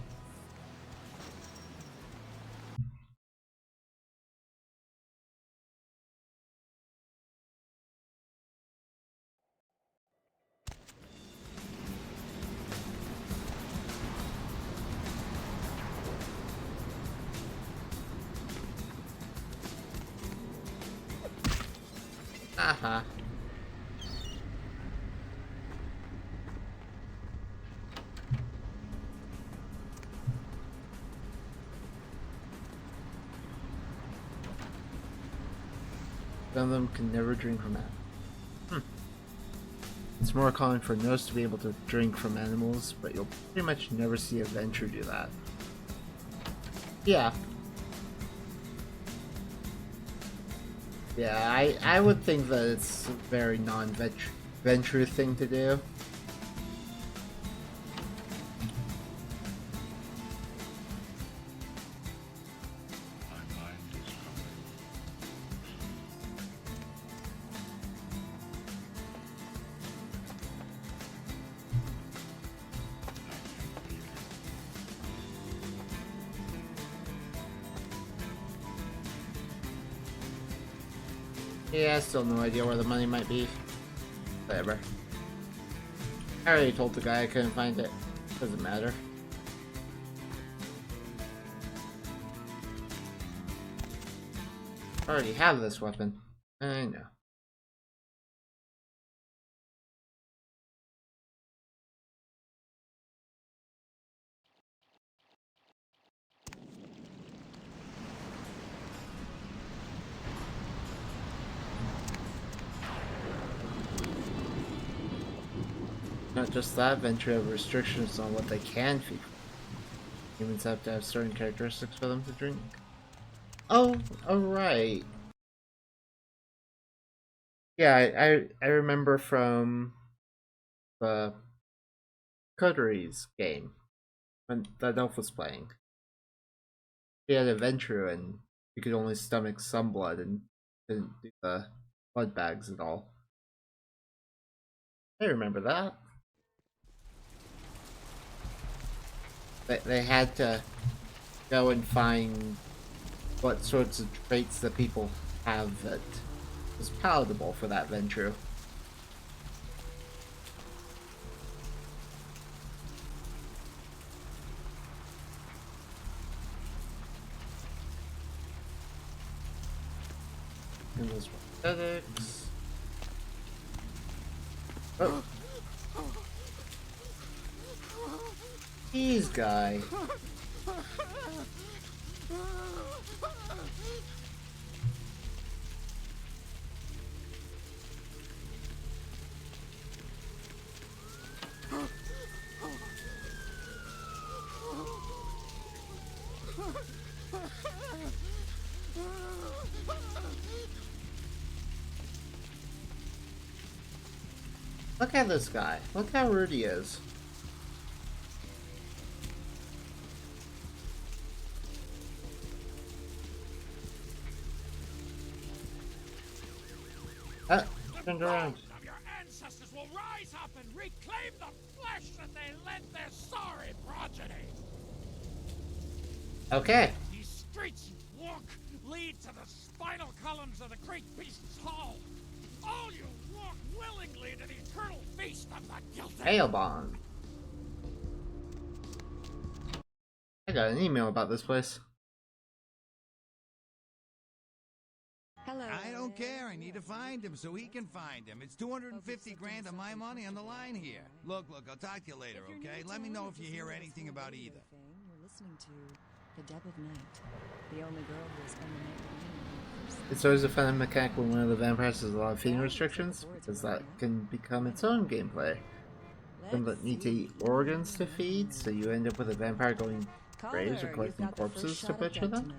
Aha. Some of them can never drink from animals. It's more common for nose to be able to drink from animals, but you'll pretty much never see a Ventrue do that. Yeah. Yeah, I would think that it's a very non-Ventrue thing to do. Yeah, still no idea where the money might be. Whatever. I already told the guy I couldn't find it. Doesn't matter. I already have this weapon. I know. Not just that, Ventrue have restrictions on what they can feed. Humans have to have certain characteristics for them to drink. Oh, alright. Yeah, I remember from the Coteries game when that elf was playing. He had a Ventrue and he could only stomach some blood and didn't do the blood bags at all. I remember that. They had to go and find what sorts of traits that people have that was palatable for that Ventrue. And those prosthetics. Oh. These guy. Look at this guy. Look how rude he is. Turned around. Of your ancestors will rise up and reclaim the flesh that they lent their sorry progeny. Okay. These streets you walk lead to the spinal columns of the great beast's hall. All you walk willingly to the eternal feast of the guilty. Hailbond. I got an email about this place. Hello. I don't care. I need to find him so he can find him. It's 250 grand of my money on the line here. Look, I'll talk to you later, okay? Let me know if you hear anything about either. You're listening to The Deb of Night, the only girl who has spent the night with me. It's always a fun mechanic when one of the vampires has a lot of feeding restrictions, because that can become its own gameplay. Some that need to eat organs to feed, so you end up with a vampire going graves or collecting corpses to butcher them.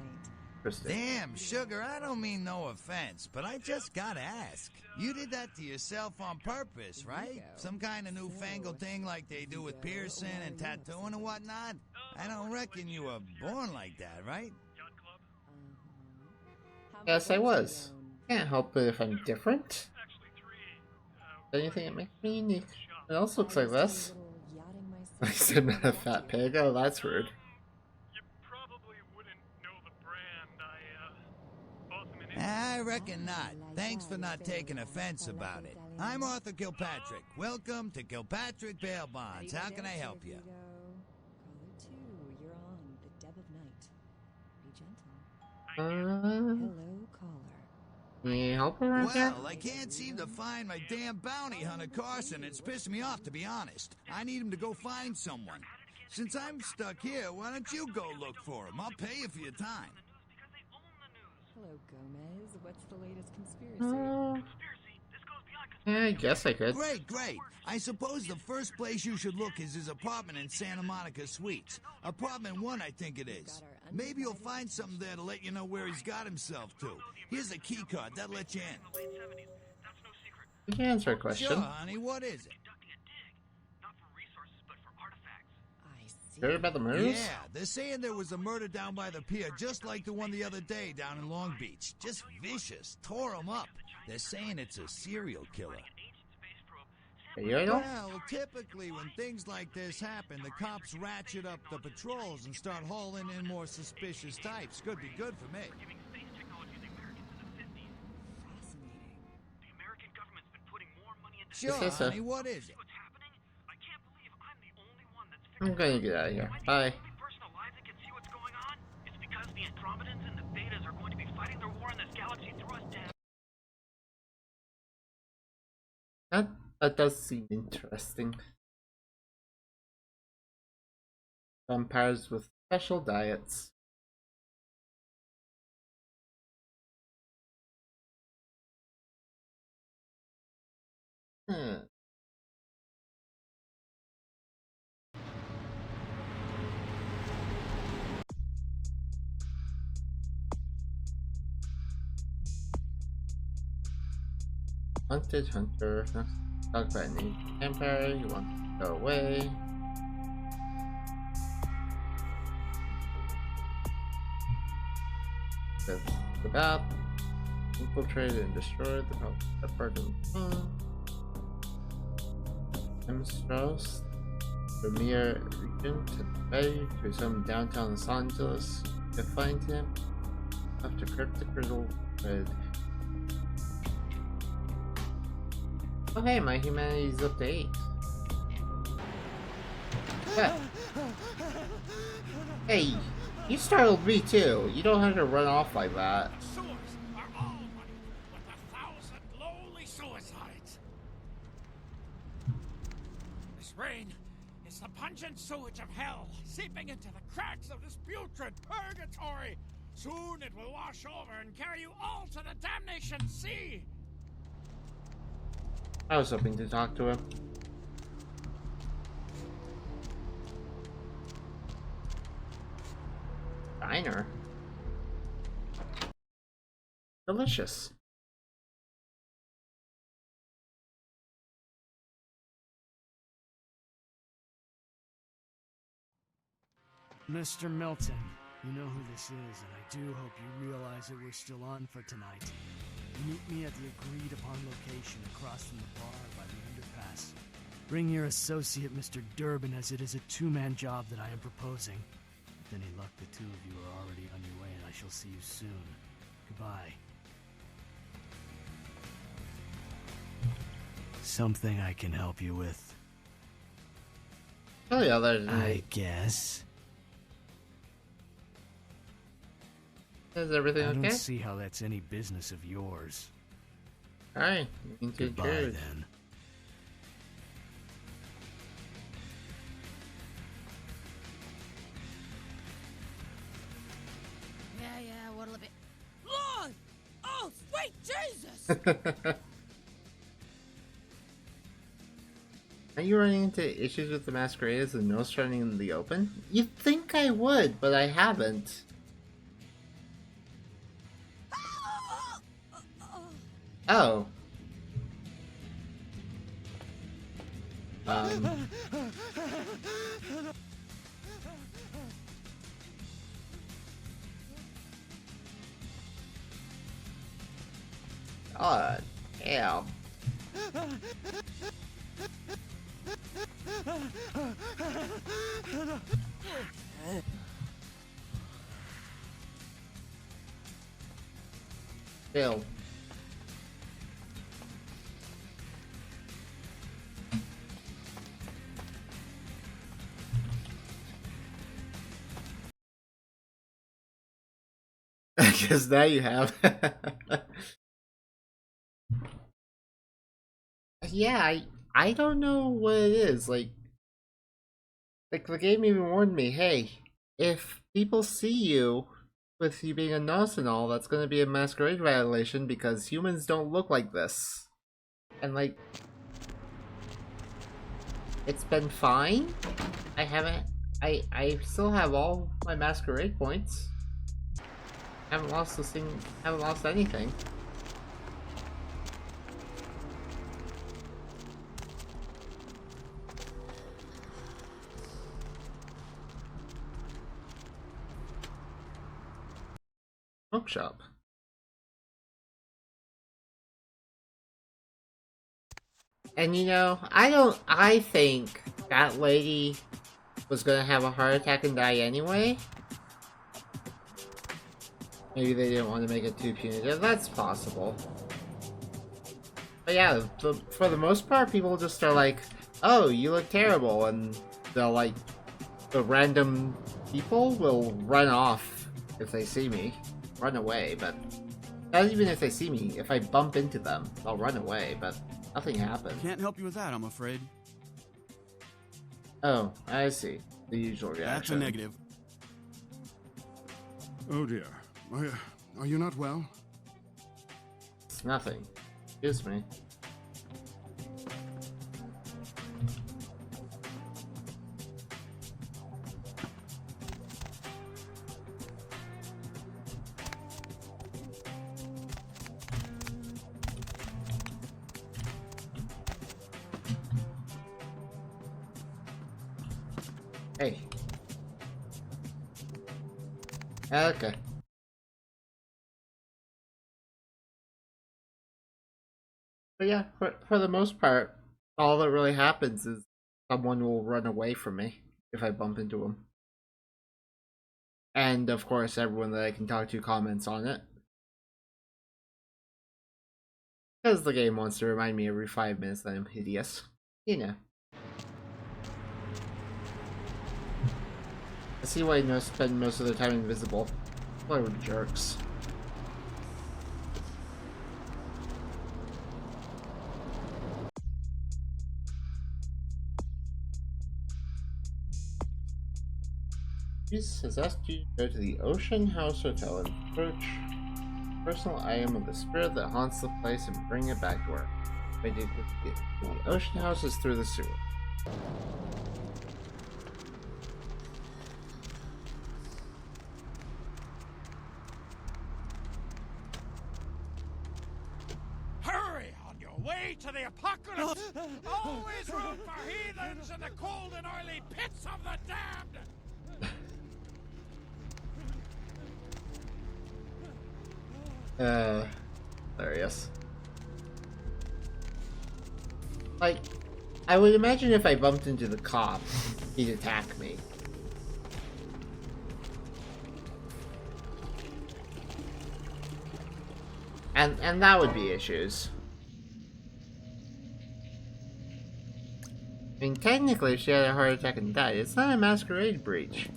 Damn, Sugar, I don't mean no offense, but I just gotta ask. You did that to yourself on purpose, right? Some kind of newfangled thing like they do with piercing and tattooing and whatnot? I don't reckon you were born like that, right? Yes, I was. Can't help it if I'm different. Anything that makes me unique. It also looks like this. I said not a fat pig. Oh, that's rude. I reckon not. Thanks for not taking offense about it. I'm Arthur Kilpatrick. Welcome to Kilpatrick Bail Bonds. How can I help you? Caller 2, you're on the Deb of Night. Be gentle. Hello, caller. Can you help her out there? Well, I can't seem to find my damn bounty hunter Carson. It's pissing me off, to be honest. I need him to go find someone. Since I'm stuck here, why don't you go look for him? I'll pay you for your time. Hello, Gomez. What's the latest conspiracy? Yeah, I guess I could. Great, great. I suppose the first place you should look is his apartment in Santa Monica Suites. Apartment 1, I think it is. Maybe you'll find something there to let you know where he's got himself to. Here's a key card. That'll let you in. You can answer a question. Sure, honey. What is it? Heard about the murders? Yeah, they're saying there was a murder down by the pier, just like the one the other day down in Long Beach. Just vicious. Tore them up. They're saying it's a serial killer. Well, typically when things like this happen, the cops ratchet up the patrols and start hauling in more suspicious types. Could be good for me. Sure, honey, what is it? I'm gonna get out of here. Bye. That does seem interesting. Vampires with special diets. Wanted hunter. Talk about any vampire. You want to go away. The bath. Infiltrated and destroyed the part of the M. Strauss. Premier Regent ready to resume downtown Los Angeles. To find him after cryptic riddle read. Oh hey, my humanity's up to 8. Yeah. Hey, you startled me too. You don't have to run off like that. Sewers are all money with 1,000 lowly suicides. This rain is the pungent sewage of hell seeping into the cracks of this putrid purgatory. Soon it will wash over and carry you all to the damnation sea. I was hoping to talk to him. Diner. Delicious. Mr. Milton, you know who this is, and I do hope you realize that we're still on for tonight. Meet me at the agreed-upon location across from the bar by the underpass. Bring your associate, Mr. Durbin, as it is a two-man job that I am proposing. With any luck, the two of you are already on your way, and I shall see you soon. Goodbye. Something I can help you with? Oh yeah, there's I guess. Is everything okay? I don't see how that's any business of yours. Alright, Goodbye then. Yeah, what'll it be? Lord! Oh, sweet Jesus! Are you running into issues with the masquerade as the nose running in the open? You'd think I would, but I haven't. Oh. God damn. Bill. I guess now you have. Yeah, I don't know what it is. Like the game even warned me, hey, if people see you with you being a nurse and all, that's gonna be a masquerade violation because humans don't look like this. And like, it's been fine. I still have all my masquerade points. Haven't lost this thing. Haven't lost anything. Smoke shop. And you know, I think that lady was gonna have a heart attack and die anyway. Maybe they didn't want to make it too punitive. That's possible. But yeah, for the most part, people just are like, oh, you look terrible, and they'll like, the random people will run off if they see me. Run away, but not even if they see me. If I bump into them, they'll run away, but nothing happens. Can't help you with that, I'm afraid. Oh, I see. The usual reaction. That's a negative. Oh dear. Are you not well? It's nothing. Excuse me. Hey. Okay. But yeah, for the most part, all that really happens is someone will run away from me if I bump into them. And of course, everyone that I can talk to comments on it. Because the game wants to remind me every 5 minutes that I'm hideous. You know. I see why they spend most of their time invisible. What are jerks. Jesus has asked you to go to the Ocean House Hotel and approach a personal item of the spirit that haunts the place and bring it back to her. The Ocean House is through the sewer. Hurry on your way to the apocalypse! Always room for heathens in the cold and oily pits of the damned! Hilarious. Like, I would imagine if I bumped into the cop, he'd attack me. And that would be issues. I mean, technically, if she had a heart attack and died, it's not a masquerade breach.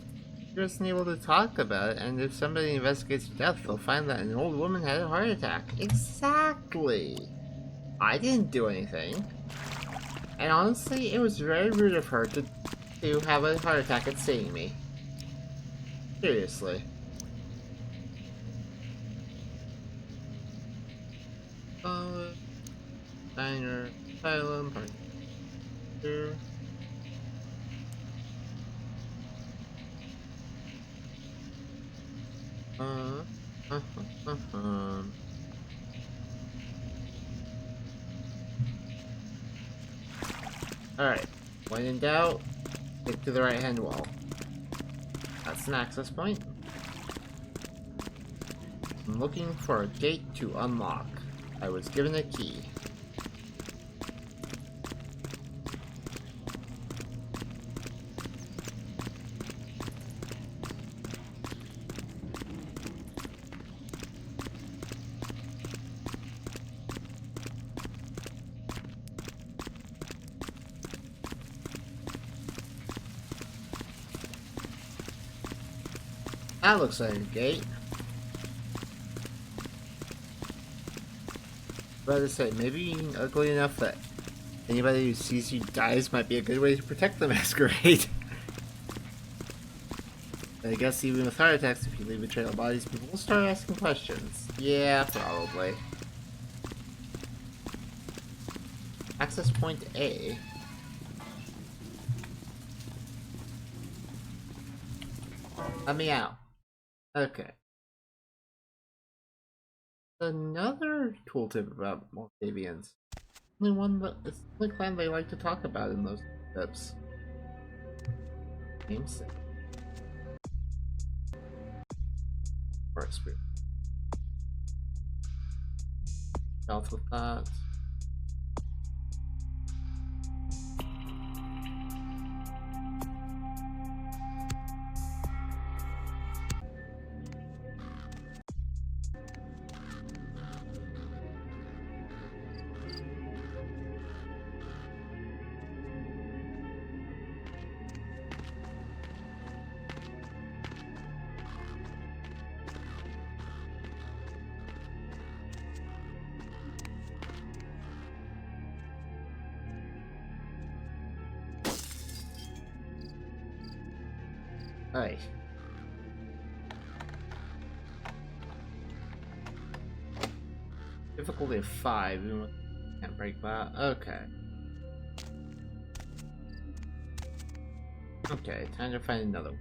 She wasn't able to talk about it, and if somebody investigates her death, they'll find that an old woman had a heart attack. Exactly! I didn't do anything. And honestly, it was very rude of her to have a heart attack at seeing me. Seriously. Diner, Asylum, Part 2. Alright, when in doubt, stick to the right hand wall. That's an access point. I'm looking for a gate to unlock. I was given a key. That looks like a gate. About to say, maybe being ugly enough that anybody who sees you dies might be a good way to protect the masquerade. I guess even with heart attacks, if you leave a trail of bodies, people will start asking questions. Yeah, probably. Access point A. Let me out. Okay. Another tooltip about Moldavians. Only one that it's the only clan they like to talk about in those tips. Namesake. Or experience. Dealt with that. Alright. Difficulty of 5. Can't break that. Okay. Okay, time to find another one.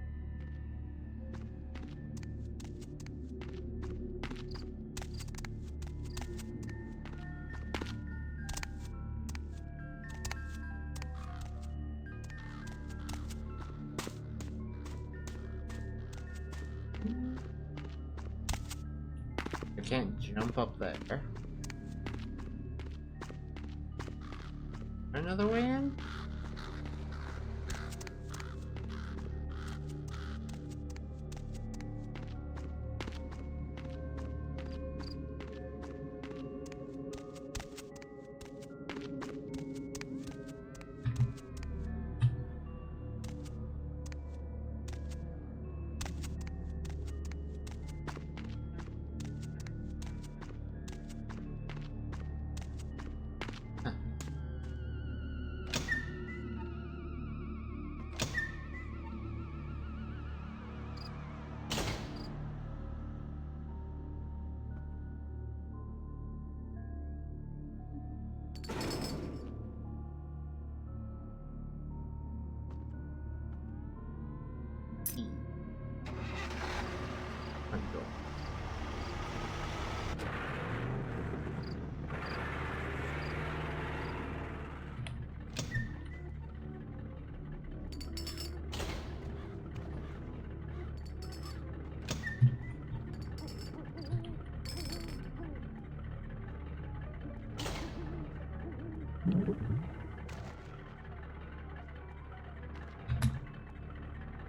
I can't jump up there. Another way in?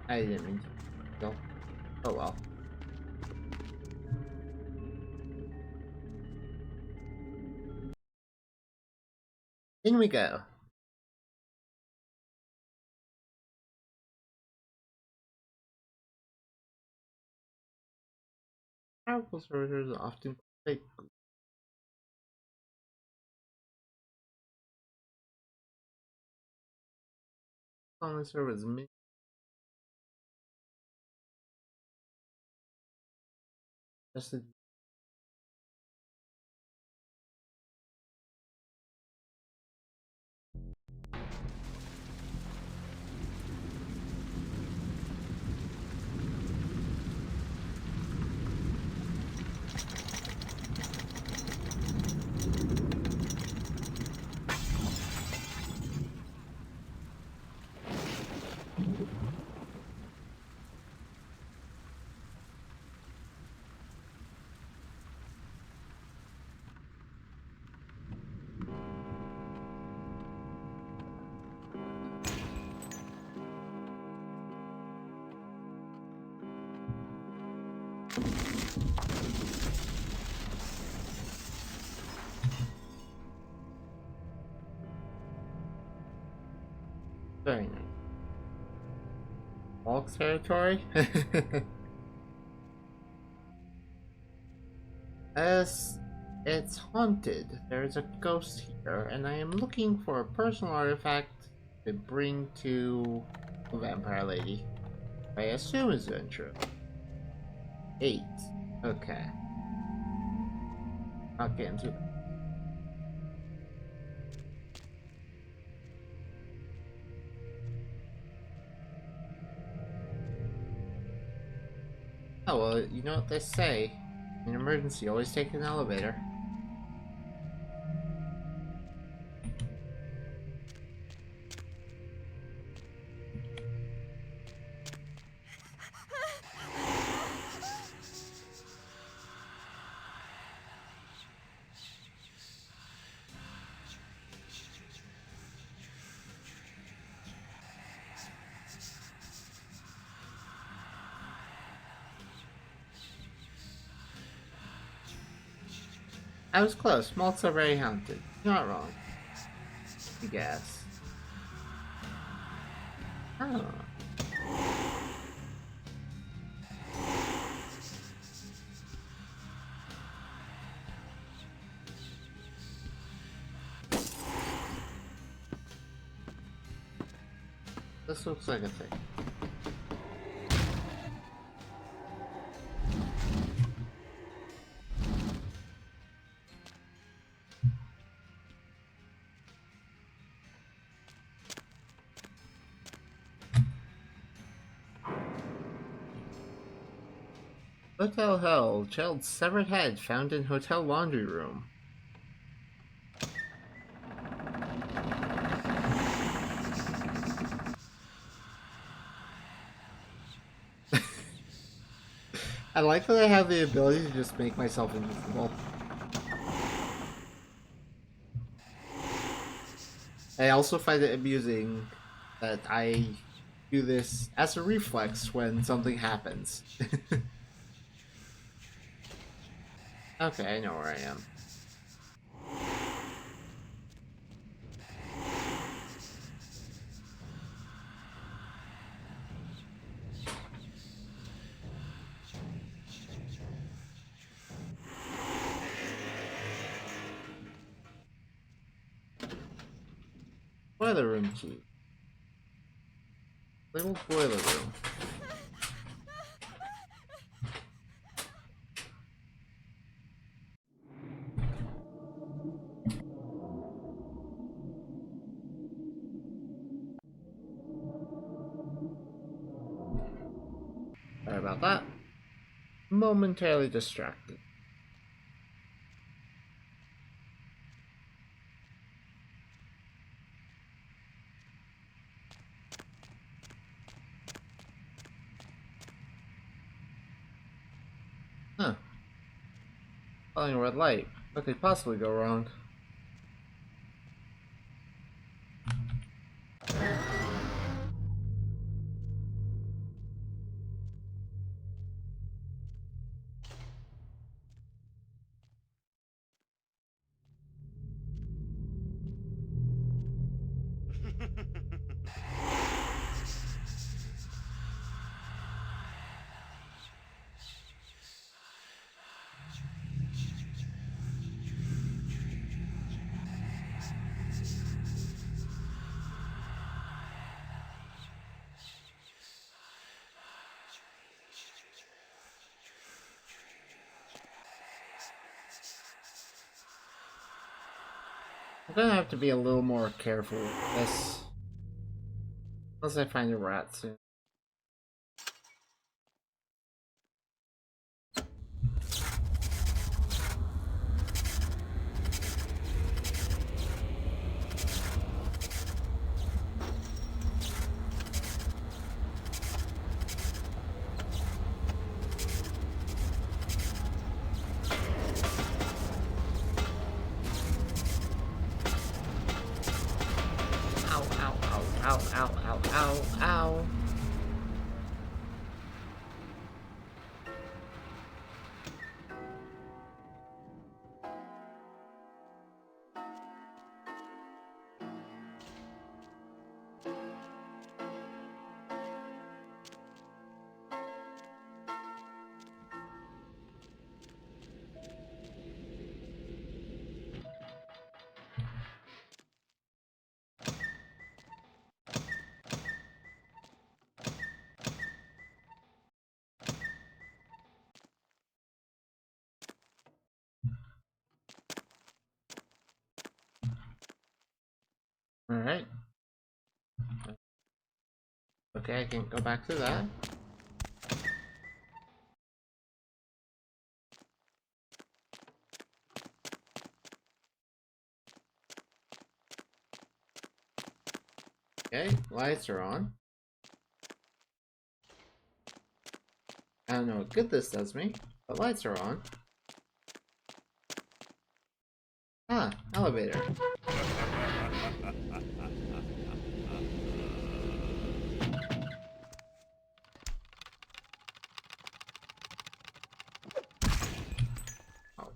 I didn't mean to go. Oh well. In we go. Powerful servers often fake. On the servers, just the very nice. Walk territory? As it's haunted, there's a ghost here, and I am looking for a personal artifact to bring to the vampire lady. I assume is true. 8. Okay. Not getting to that. Oh, well, you know what they say. In an emergency, always take an elevator. I was close. Malt's are very haunted. You're not wrong. I guess. Oh. This looks like a thing. Hotel Hell, child's severed head found in hotel laundry room. I like that I have the ability to just make myself invisible. I also find it amusing that I do this as a reflex when something happens. Okay, I know where I am. Boiler room key. Little boiler room. Sorry about that. Momentarily distracted. Huh. Following a red light. What could possibly go wrong? I'm gonna have to be a little more careful with this. Unless I find a rat soon. Ow, ow, ow, ow, ow. Alright. Okay, I can go back to that. Okay, lights are on. I don't know what good this does me, but lights are on. Ah, elevator. Oh.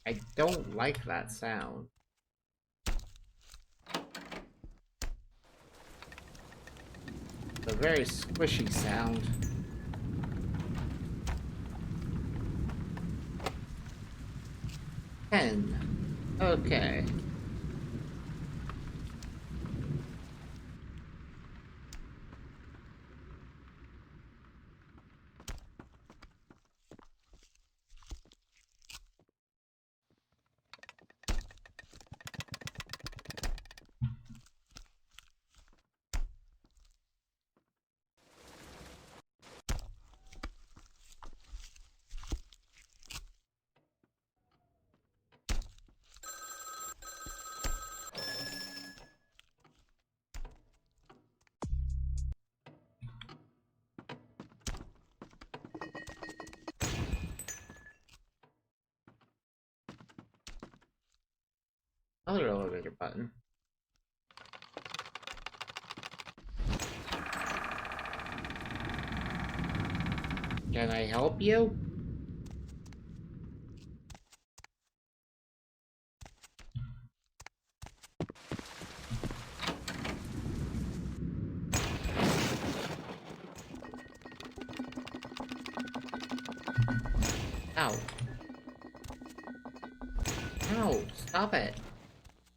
I don't like that sound. It's a very squishy sound. Okay. Another elevator button. Can I help you? Ow. Ow, stop it.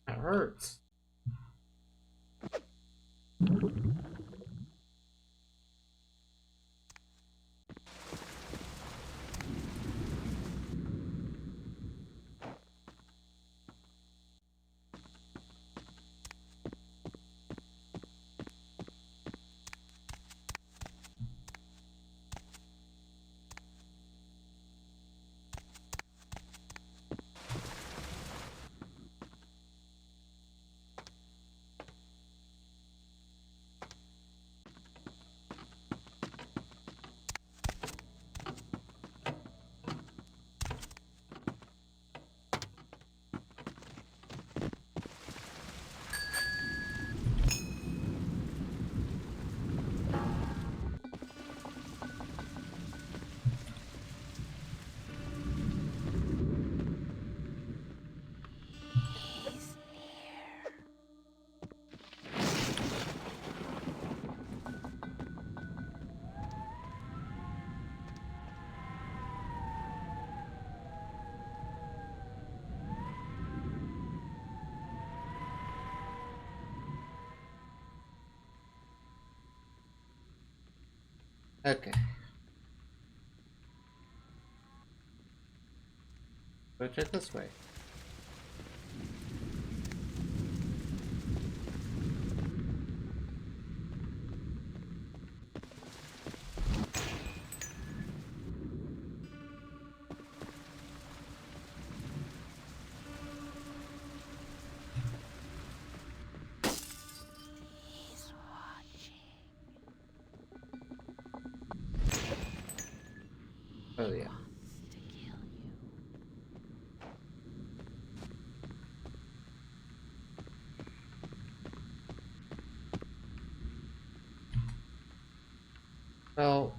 That hurts. Okay. Go check this way. Oh yeah. Well,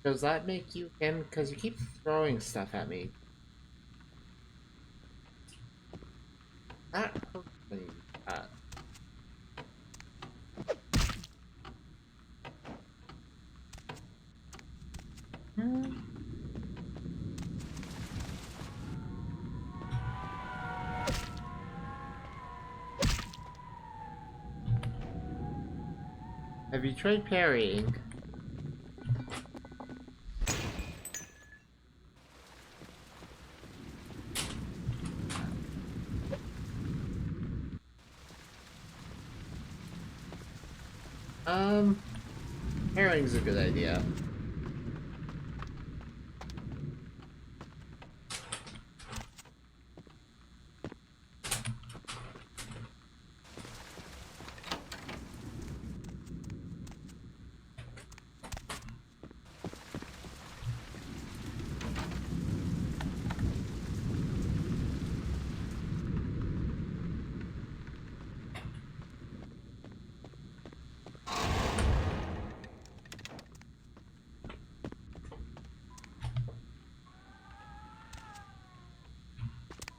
does that make you him? Because you keep throwing stuff at me. That hurts when you do that. Have you tried parrying? Parrying's a good idea.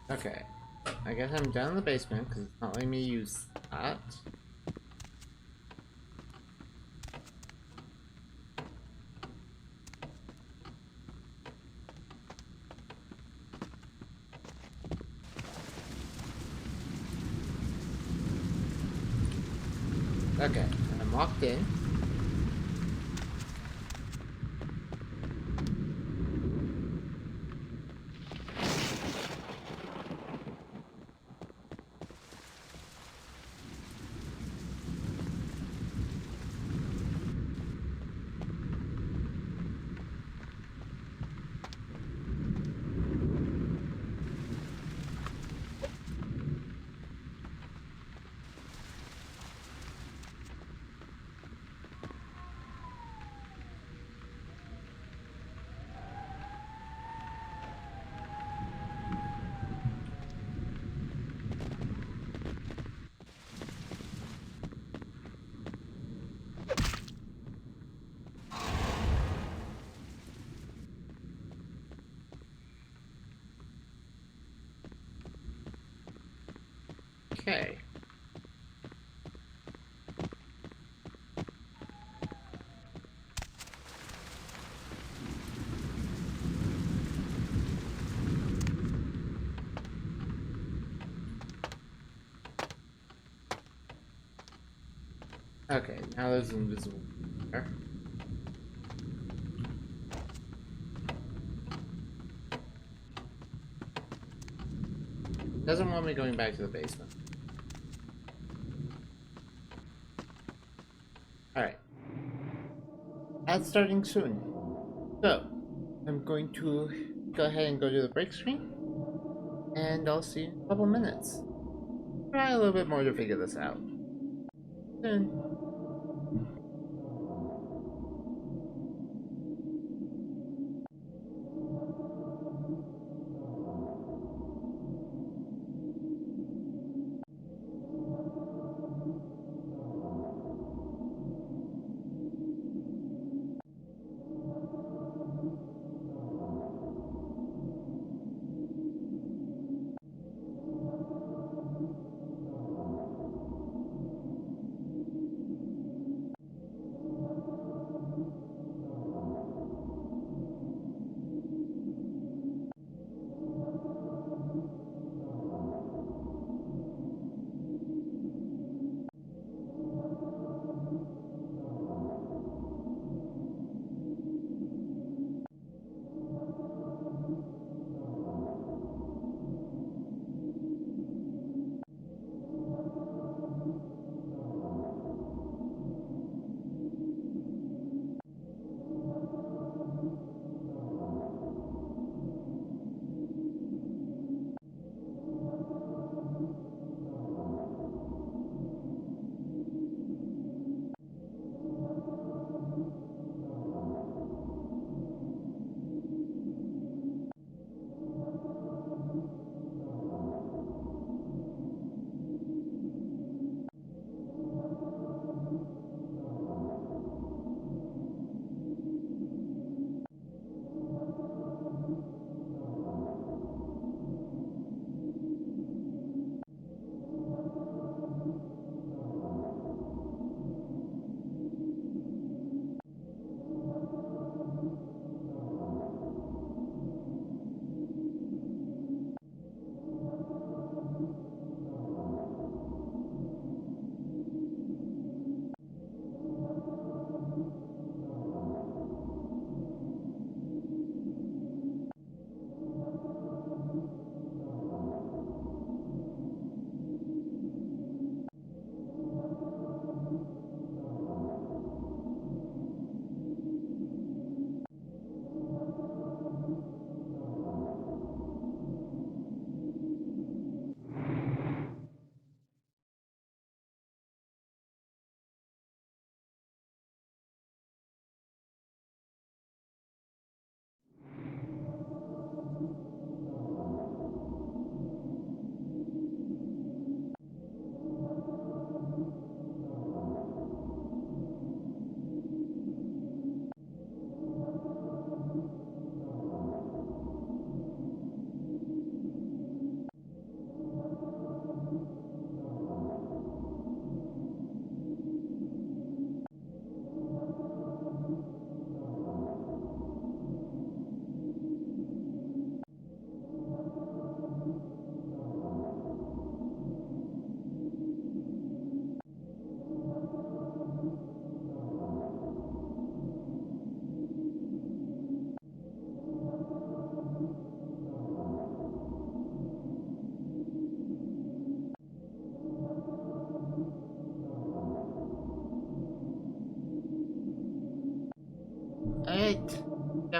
Okay, I guess I'm down in the basement because it's not letting me use that. Okay, I'm locked in. Okay. Okay, now there's an invisible there. Doesn't want me going back to the basement. Alright. That's starting soon. So, I'm going to go ahead and go to the break screen. And I'll see you in a couple minutes. Try a little bit more to figure this out. Soon.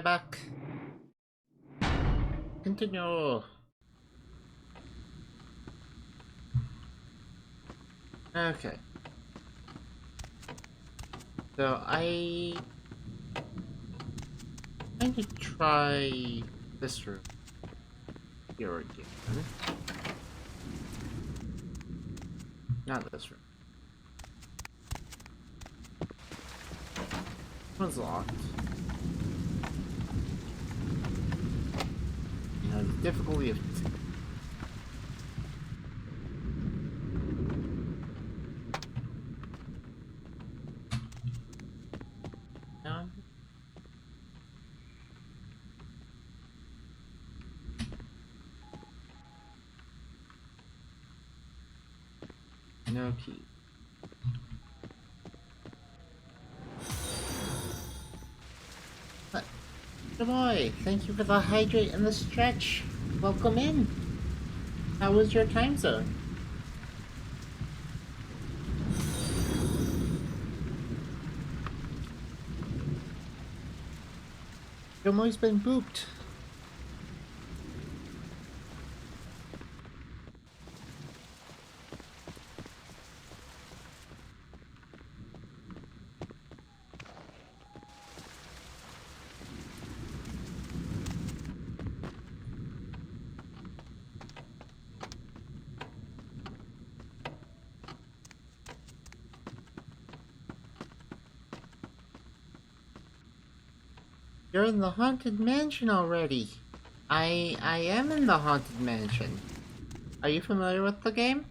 back. Continue. Okay. So I to try this room here again. Not this room. One's locked. You know, the difficulty of no. No key. Good boy, thank you for the hydrate and the stretch. Welcome in. How was your time zone? Jomoy's been booped. You're in the Haunted Mansion already. I am in the Haunted Mansion. Are you familiar with the game?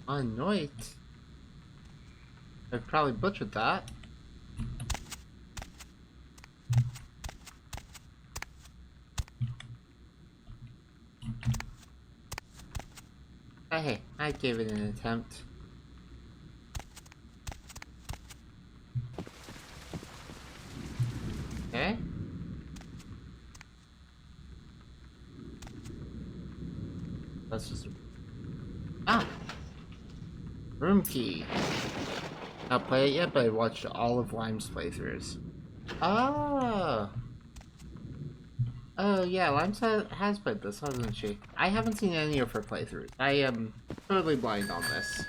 Annoyed. I've probably butchered that. Hey, I gave it an attempt. Okay. Let's just... Ah! Room key. Not play it yet, but I watched all of Lime's playthroughs. Oh! Oh yeah, Lime has played this, hasn't she? I haven't seen any of her playthroughs. I am totally blind on this.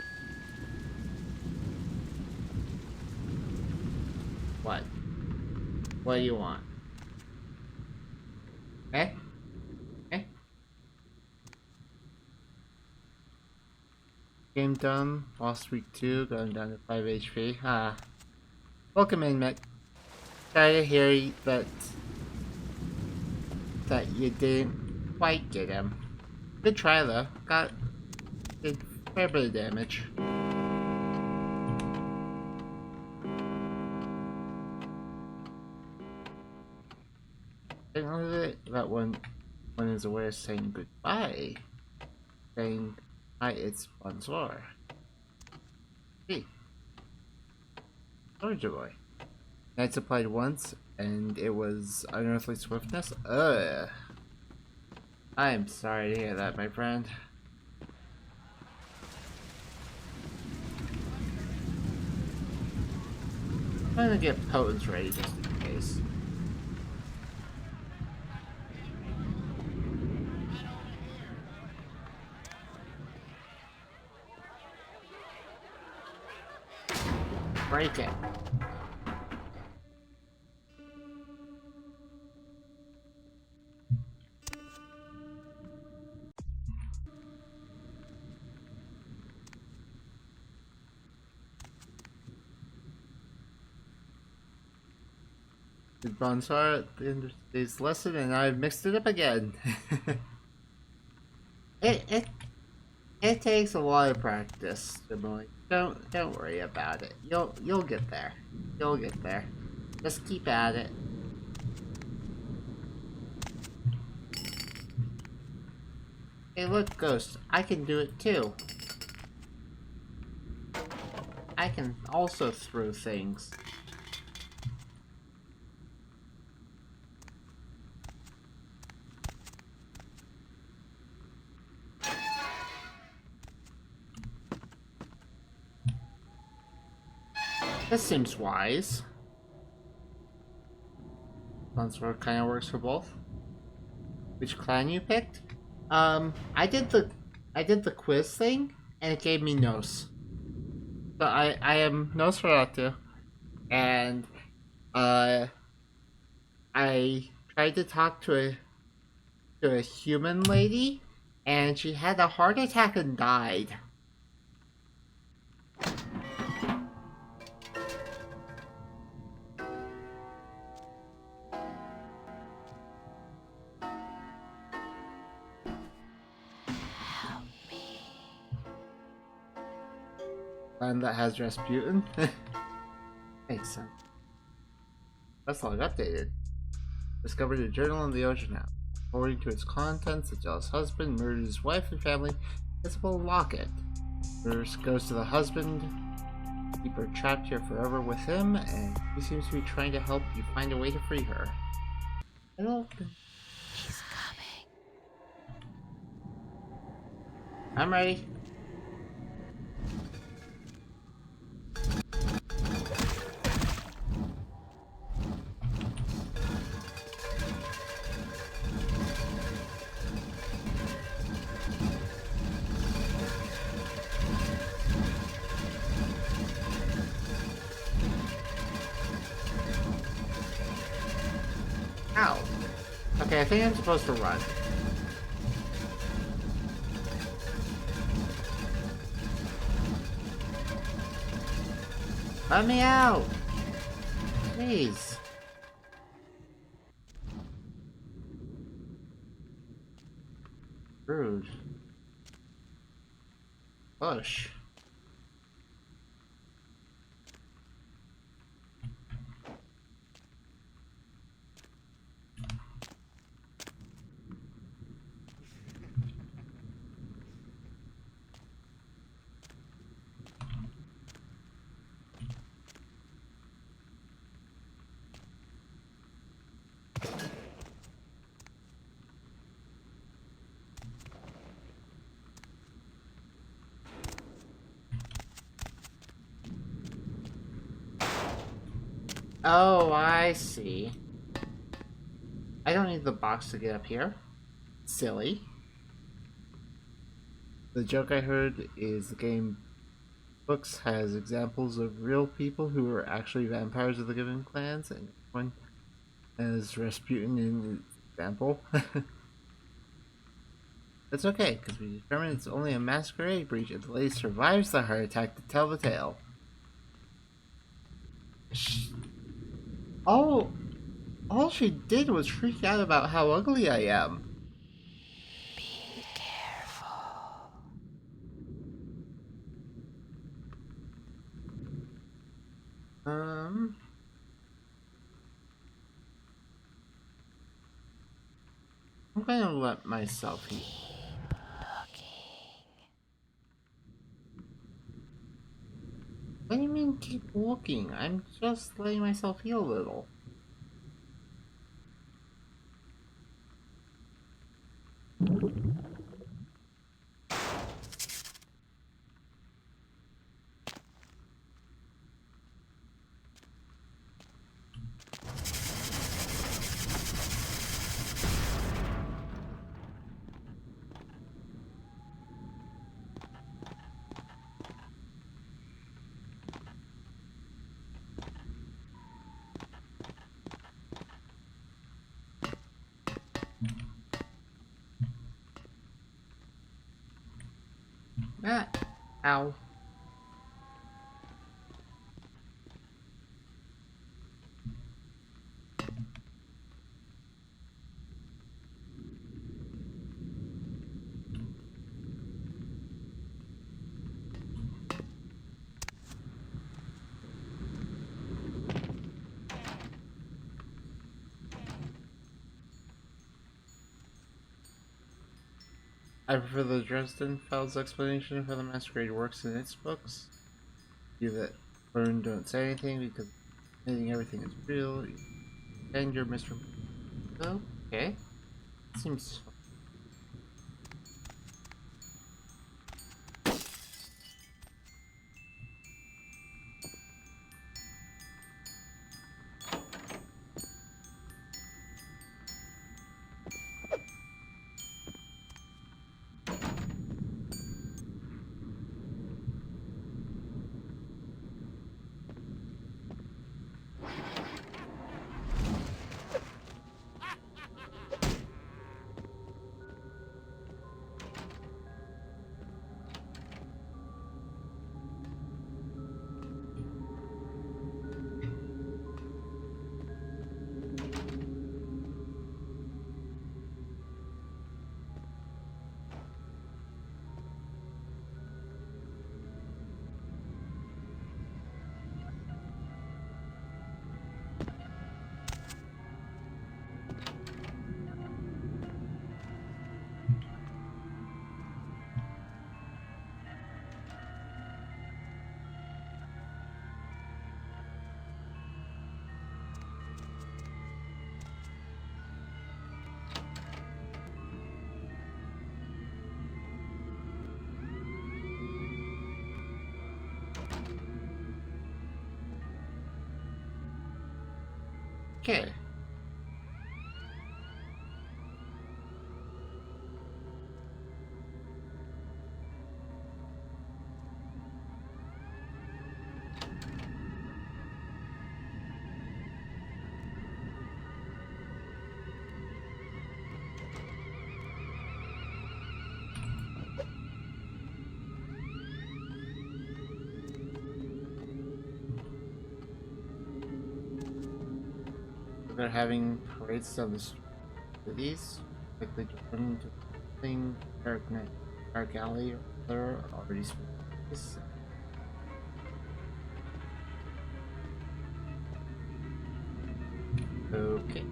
What? What do you want? Eh? Eh? Game done. Lost week 2. Going down to 5 HP. Ah. Welcome in, Mick. Sorry to hear that you didn't quite get him. Good try though. Did a fair bit of damage. That one is a way of saying goodbye. Saying hi, it's bonsoir. Hey. Soldier boy. Knights applied once and it was unearthly swiftness. Ugh. I am sorry to hear that, my friend. I'm gonna get potents ready just in case. Break it. Did Bonsar at the end of today's lesson, and I've mixed it up again. It takes a lot of practice, Emily. Don't worry about it. You'll get there. You'll get there. Just keep at it. Hey look, Ghost, I can do it too. I can also throw things. This seems wise. Sword kind of works for both. Which clan you picked? I did the quiz thing, and it gave me Nos. So I am Nosferatu, and I tried to talk to a human lady, and she had a heart attack and died. Land that has Rasputin? Makes sense. That's log updated. Discovered a journal in the ocean now. According to its contents, the jealous husband murdered his wife and family. It's a locket. First goes to the husband, keep her trapped here forever with him, and he seems to be trying to help you find a way to free her. Hello. He's coming. I'm ready. Ow. Okay, I think I'm supposed to run. Let me out! Jeez. Rude. Push. Oh, I see. I don't need the box to get up here. Silly. The joke I heard is the game books has examples of real people who are actually vampires of the given clans, and one as Rasputin in the example. That's okay, because we determined it's only a masquerade breach and the lady survives the heart attack to tell the tale. All she did was freak out about how ugly I am. Be careful. I'm gonna let myself heal. What do you mean keep looking? I'm just letting myself heal a little. Ah, ow. I prefer the Dresden Files explanation of how the masquerade works in its books. You that learn don't say anything because admitting everything is real. And you're Mr. Okay. Seems Okay. They're having parades on the cities, quickly turning to something dark alley or other already space. Okay.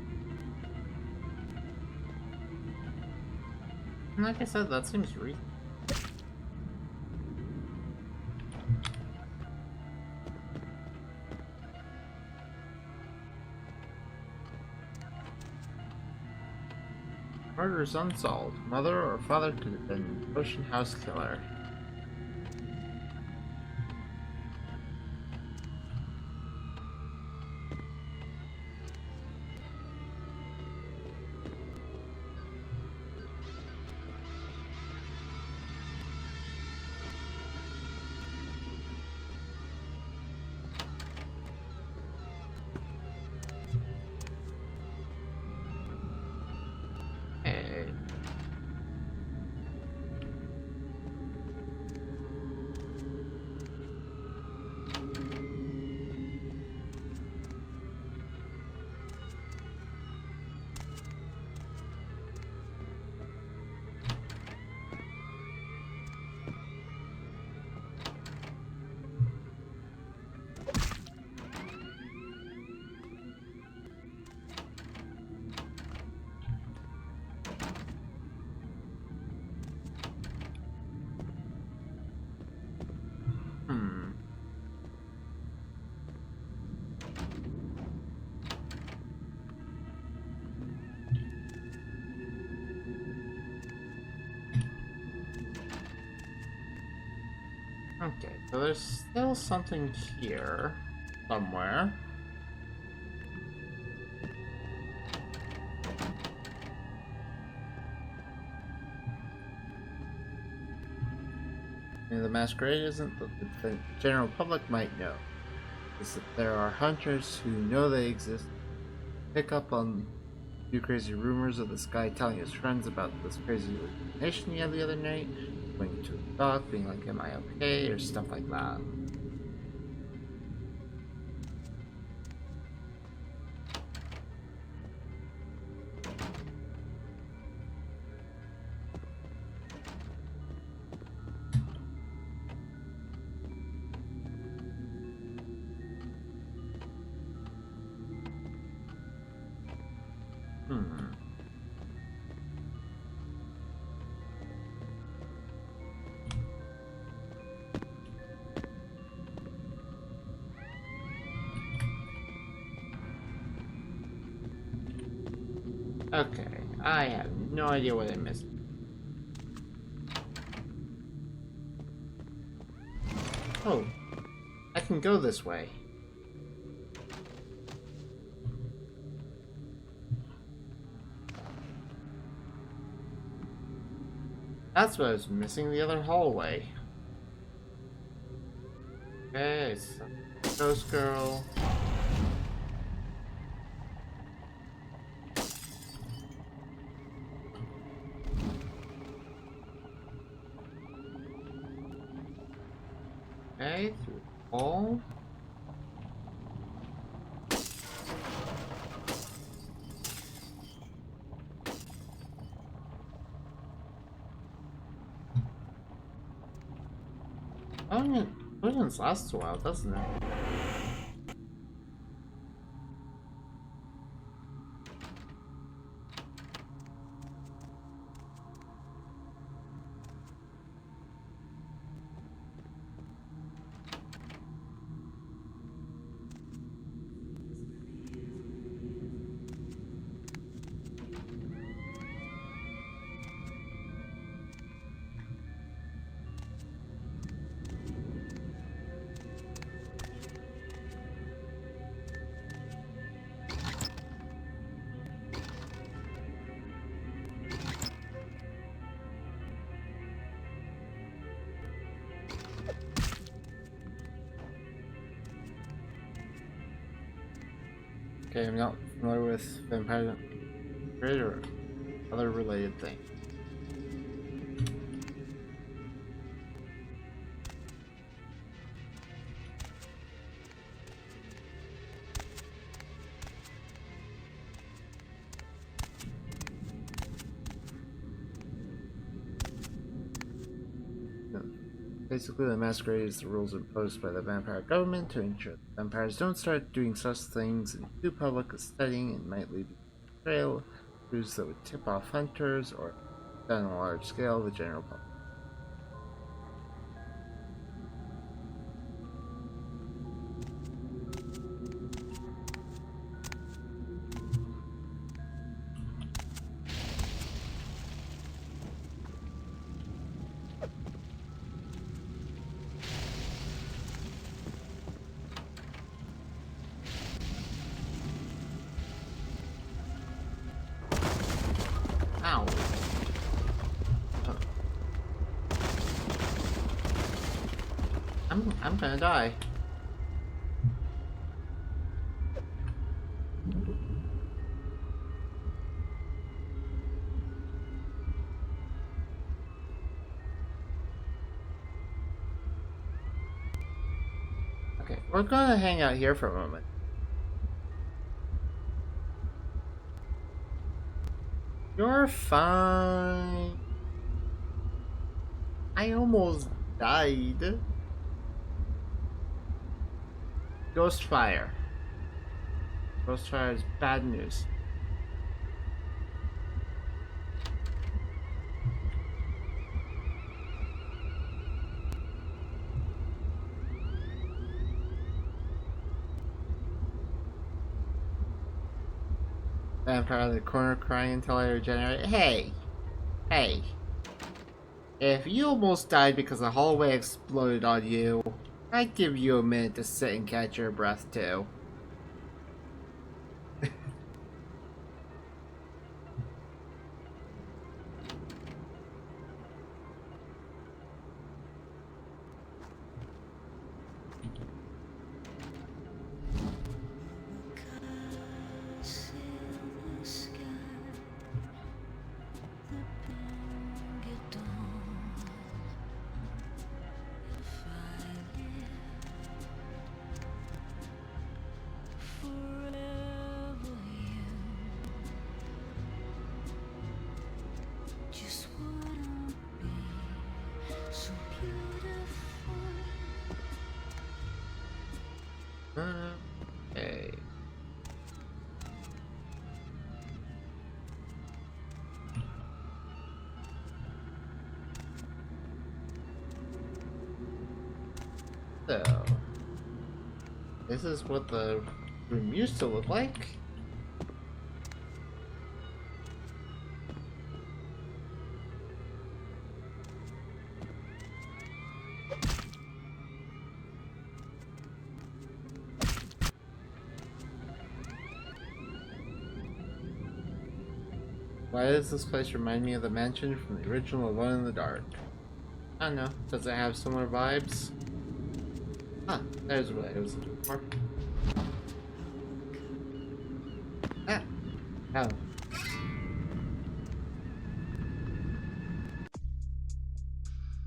And like I said, that seems reasonable. Murder is unsolved. Mother or father could have been Ocean House killer. Hey. Okay, so there's still something here somewhere. And the masquerade isn't what the general public might know. Is that there are hunters who know they exist, pick up on a few crazy rumors of this guy telling his friends about this crazy hallucination he had the other night, going to a doc, being like, "Am I okay?" or stuff like that. Okay, I have no idea what I missed. Oh, I can go this way. That's what I was missing, the other hallway. Okay, it's a ghost girl. Okay, through the wall. Potions lasts a while, doesn't it? Okay, I'm not familiar with vampire or other related things. Basically, the masquerade is the rules imposed by the vampire government to ensure that vampires don't start doing such things in too public a setting and might lead to betrayal, clues that would tip off hunters or, on a large scale, the general public. Ow. I'm gonna die. Okay, we're gonna hang out here for a moment. You're fine. I almost died. Ghost fire. Ghost fire is bad news. Vampire in the corner crying until I regenerate. Hey! Hey! If you almost died because the hallway exploded on you, I'd give you a minute to sit and catch your breath too. Okay. So, this is what the room used to look like. Why does this place remind me of the mansion from the original Alone in the Dark? I don't know. Does it have similar vibes? Ah, there's what I was looking for. Ah! Oh.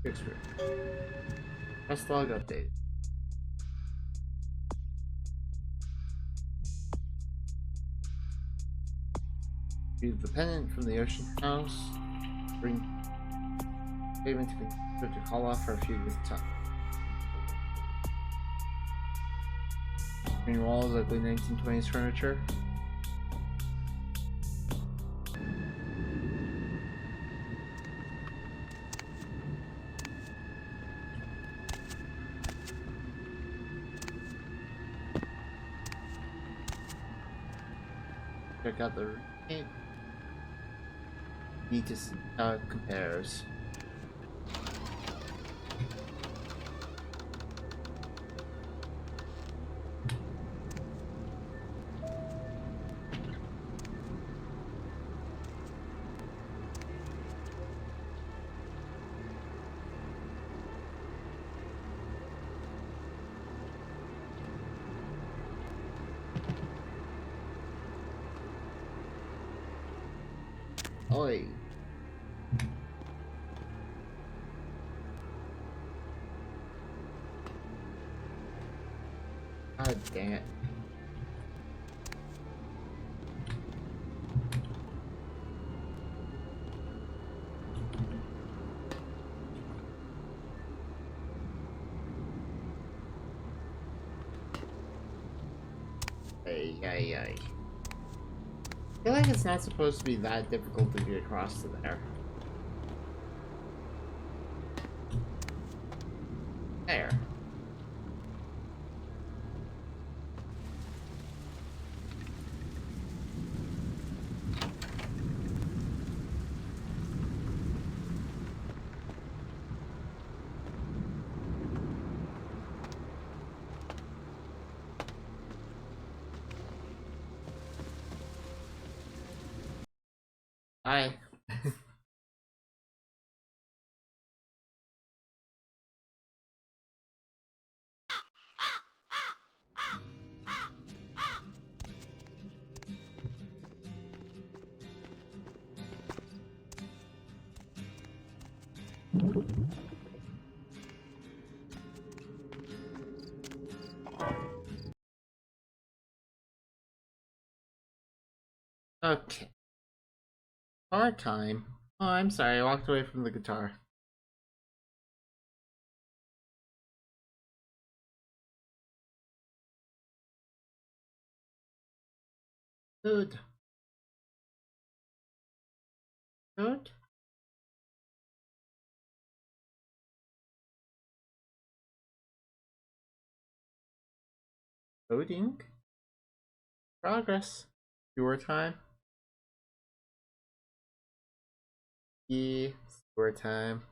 Fixed room. Quest log update. Retrieve the pendant from the ocean house. Bring payment to call off for a few days time. Green walls, ugly 1920s furniture. Check out the rate. Need to see how it compares. Oi. God dang it. Ay, ay, ay. I feel like it's not supposed to be that difficult to get across to there. There. Hi. Okay. Guitar time. Oh, I'm sorry, I walked away from the guitar. Good. Good. Loading. Progress. Your time. Yeah, your time.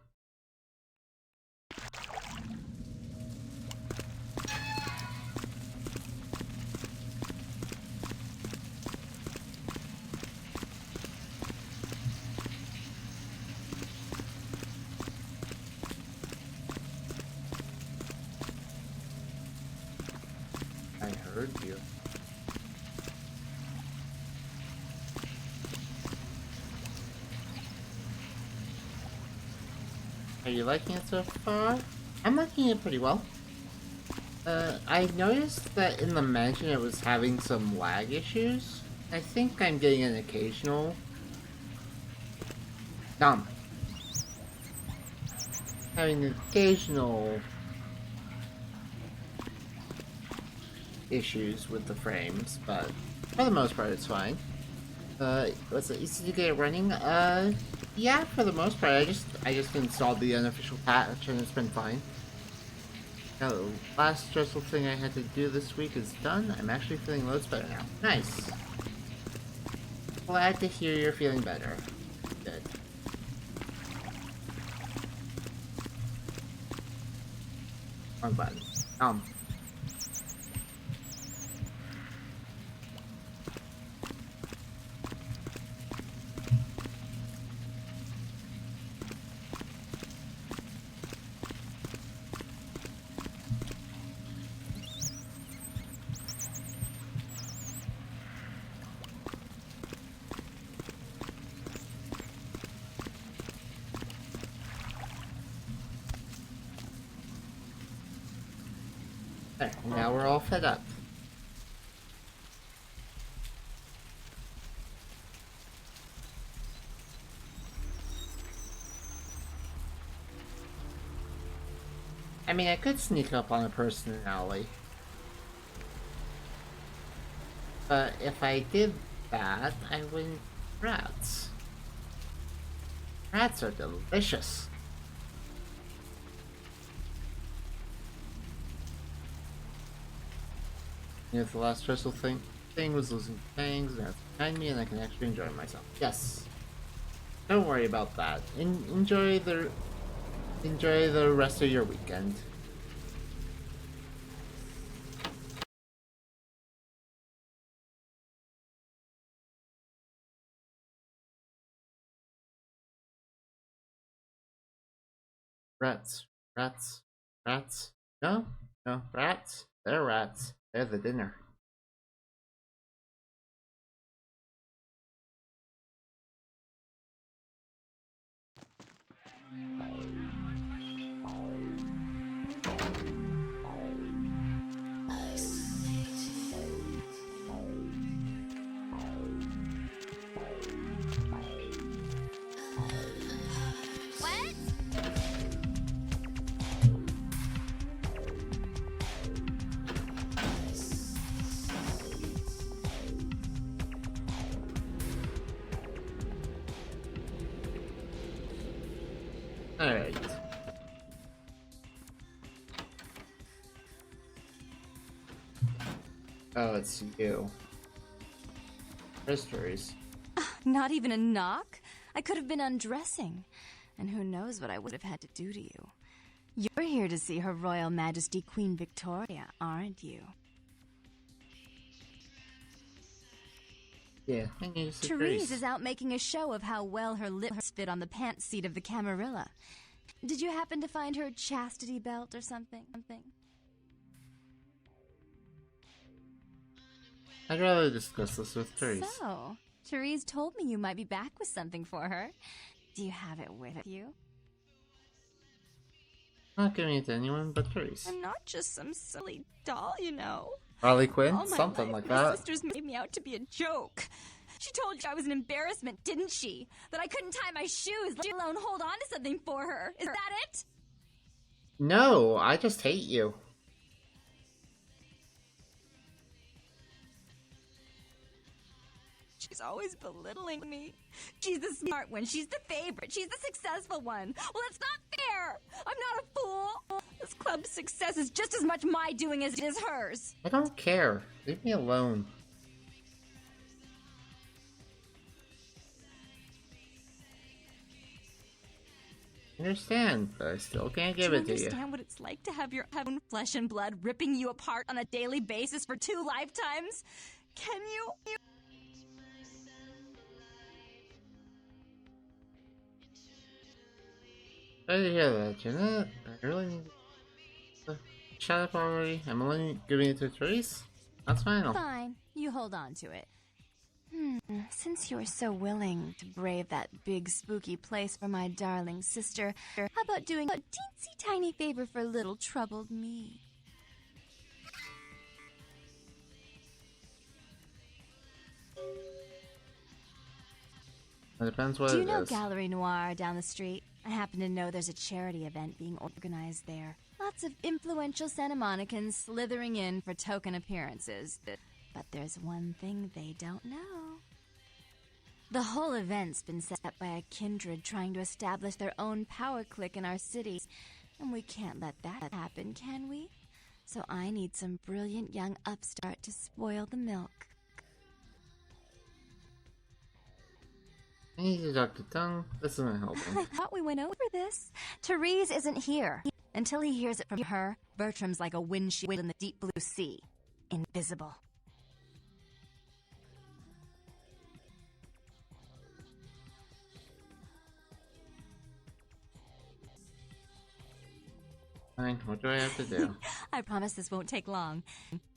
I heard you. Are you liking it so far? I'm liking it pretty well. I noticed that in the mansion it was having some lag issues. I think I'm getting an occasional... Having occasional... issues with the frames, but for the most part it's fine. Was it easy to get it running? Yeah, for the most part. I just installed the unofficial patch and it's been fine. Now, the last stressful thing I had to do this week is done. I'm actually feeling loads better now. Nice. Glad to hear you're feeling better. Good. Wrong button. There, now we're all fed up. I mean, I could sneak up on a person in an alley. But if I did that, I wouldn't... Rats. Rats are delicious. You know, the last stressful thing was losing fangs, now it's behind me and I can actually enjoy myself. Yes. Don't worry about that. Enjoy the rest of your weekend. Rats. Rats. Rats. No? No. Rats. They're rats. They're the dinner. What? Alright. Oh, it's you. Mysteries. Not even a knock? I could have been undressing. And who knows what I would have had to do to you. You're here to see Her Royal Majesty Queen Victoria, aren't you? Yeah, I need to Therese is out making a show of how well her lips fit on the pants seat of the Camarilla. Did you happen to find her chastity belt or something? I'd rather discuss this with Therese. So, Therese told me you might be back with something for her. Do you have it with you? Not giving it to anyone but Therese. I'm not just some silly doll, you know. Harley Quinn? All my Something life, like my that. sisters made me out to be a joke. She told you I was an embarrassment, didn't she? That I couldn't tie my shoes, let alone hold on to something for her. Is that it? No, I just hate you. She's always belittling me. She's the smart one. She's the favorite. She's the successful one. Well, it's not fair. I'm not a fool. This club's success is just as much my doing as it is hers. I don't care. Leave me alone. I understand, but I still can't give it to you. Do you understand what it's like to have your own flesh and blood ripping you apart on a daily basis for 2 lifetimes? Can you? Sorry to hear that, Jeanette. I really need to shut up already. I'm only giving it to Therese. That's fine. Fine. You hold on to it. Since you're so willing to brave that big spooky place for my darling sister, how about doing a teensy tiny favor for little troubled me? It depends what Do you it know is. Gallery Noir down the street? I happen to know there's a charity event being organized there. Lots of influential Santa Monicans slithering in for token appearances. But there's one thing they don't know. The whole event's been set up by a kindred trying to establish their own power clique in our city. And we can't let that happen, can we? So I need some brilliant young upstart to spoil the milk. I need to talk to Tongue. This isn't helping. I thought we went over this. Therese isn't here. Until he hears it from her, Bertram's like a windshield in the deep blue sea. Invisible. Fine, what do I have to do? I promise this won't take long.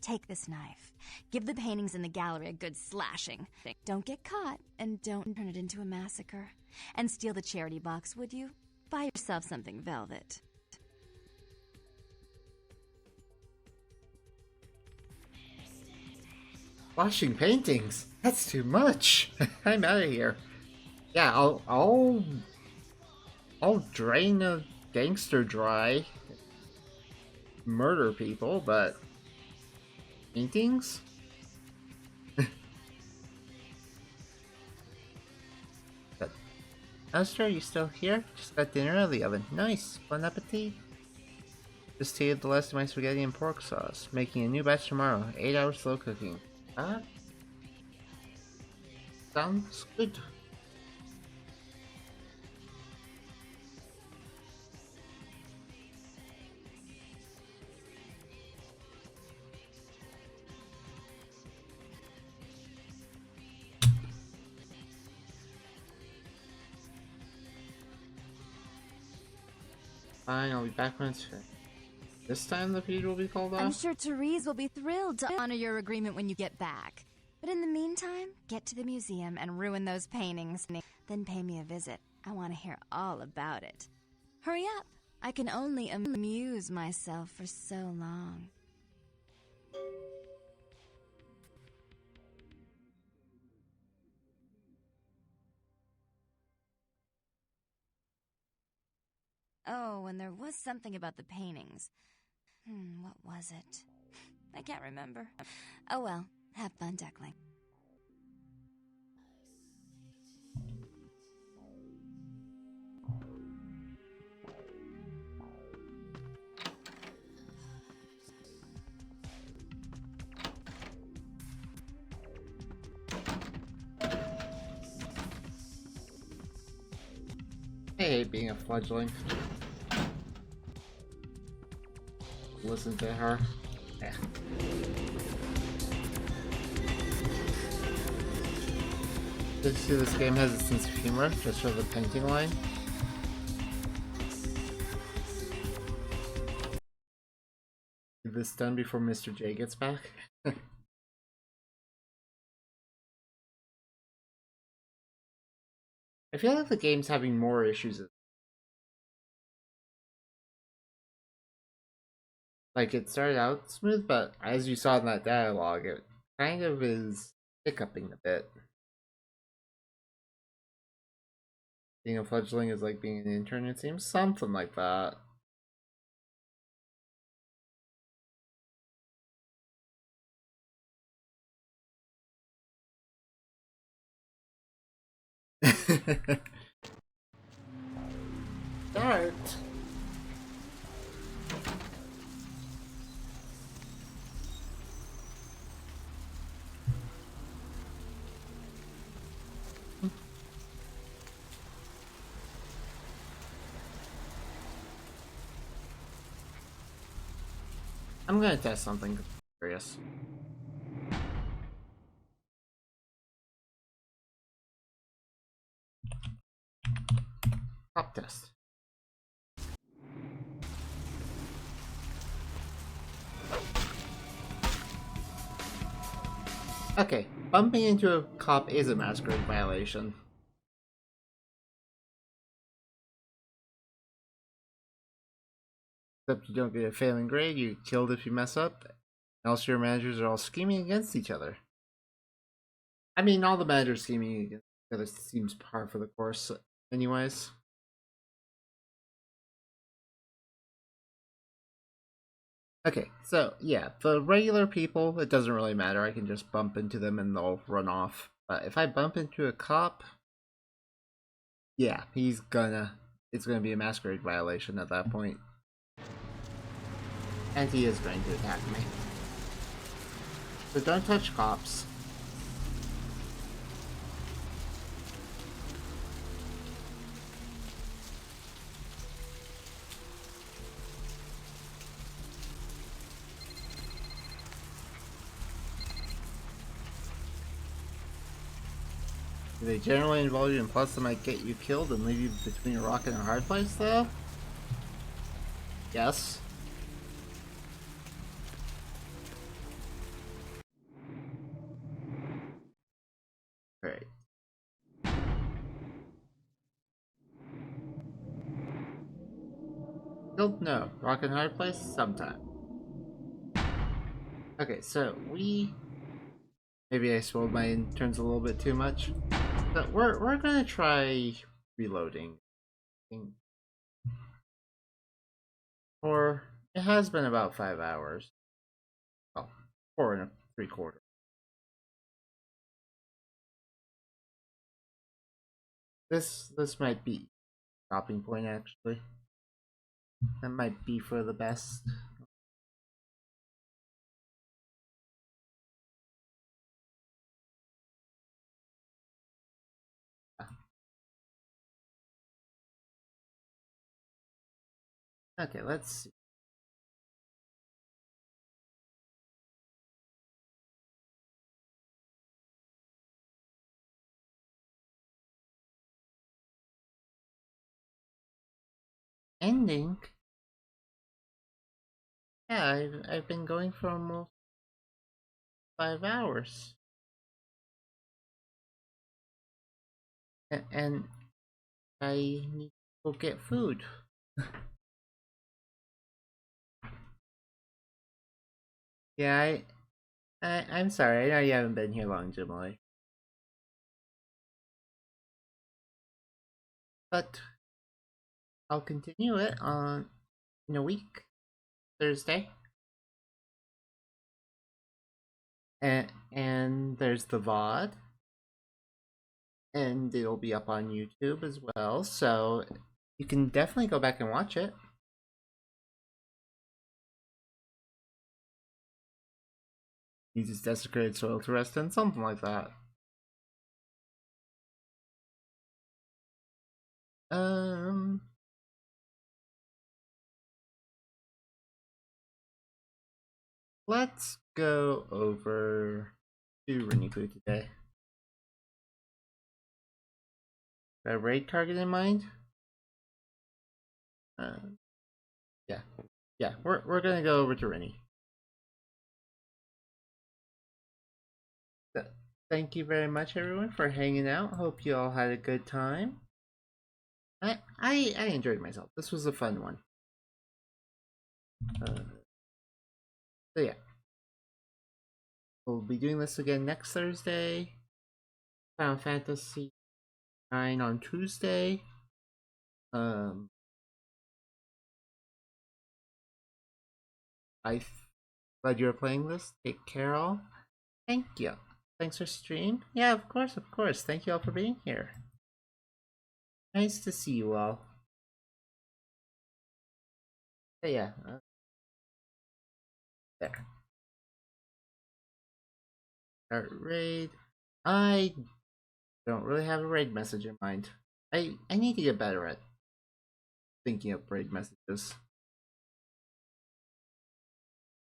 Take this knife. Give the paintings in the gallery a good slashing. Don't get caught, and don't turn it into a massacre. And steal the charity box, would you? Buy yourself something velvet. Washing paintings? That's too much. I'm out of here. Yeah, I'll drain a gangster dry, murder people, but paintings? But Esther, you still here? Just got dinner out of the oven. Nice. Bon appetit. Just heated the last of my spaghetti and pork sauce. Making a new batch tomorrow. 8 hours slow cooking. Sounds good. Fine, I'll be back when it's finished. This time the feed will be called off? I'm sure Therese will be thrilled to honor your agreement when you get back. But in the meantime, get to the museum and ruin those paintings. Then pay me a visit. I want to hear all about it. Hurry up. I can only amuse myself for so long. Oh, and there was something about the paintings. What was it? I can't remember. Oh well, have fun, Duckling. I hate being a fledgling. Listen to her. Yeah. Did you see this game has a sense of humor just for the painting line? Get this done before Mr. J gets back. I feel like the game's having more issues. Like, it started out smooth, but as you saw in that dialogue, it kind of is hiccuping a bit. Being a fledgling is like being an intern, it seems. Something like that. Start. I'm gonna test something curious. Pop test. Okay, bumping into a cop is a masquerade violation. Except you don't get a failing grade, you get killed if you mess up. Else your managers are all scheming against each other. I mean, all the managers scheming against each other seems par for the course anyways. Okay, so yeah, the regular people, it doesn't really matter. I can just bump into them and they'll run off. But if I bump into a cop, yeah, it's gonna be a masquerade violation at that point. And he is going to attack me. So don't touch cops. Do they generally involve you in plots that might get you killed and leave you between a rock and a hard place, though? Yes. Great. Killed? No. Rock and hard place? Sometime. Okay, so maybe I swelled my interns a little bit too much. But we're gonna try reloading. Or it has been about 5 hours. Well, 4 3/4. This might be stopping point actually. That might be for the best. Okay, let's see. Ending? Yeah, I've been going for almost 5 hours. And I need to go get food. Yeah, I'm sorry. I know you haven't been here long, Jimmy. But I'll continue it on in a week, Thursday. And there's the VOD. And it'll be up on YouTube as well, so you can definitely go back and watch it. Uses desecrated soil to rest in, something like that. Let's go over to Riniku today. Got a raid target in mind? Yeah, we're gonna go over to Rini. Thank you very much, everyone, for hanging out. Hope you all had a good time. I enjoyed myself. This was a fun one. So yeah, we'll be doing this again next Thursday. Final Fantasy 9 on Tuesday. I'm glad you're playing this. Take care, all. Thank you. Thanks for stream. Yeah, of course, of course. Thank you all for being here. Nice to see you all. But yeah, there. Start raid. I don't really have a raid message in mind. I need to get better at thinking of raid messages.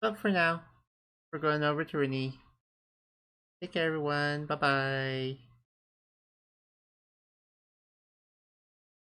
But for now, we're going over to Rini. Take care, everyone. Bye bye.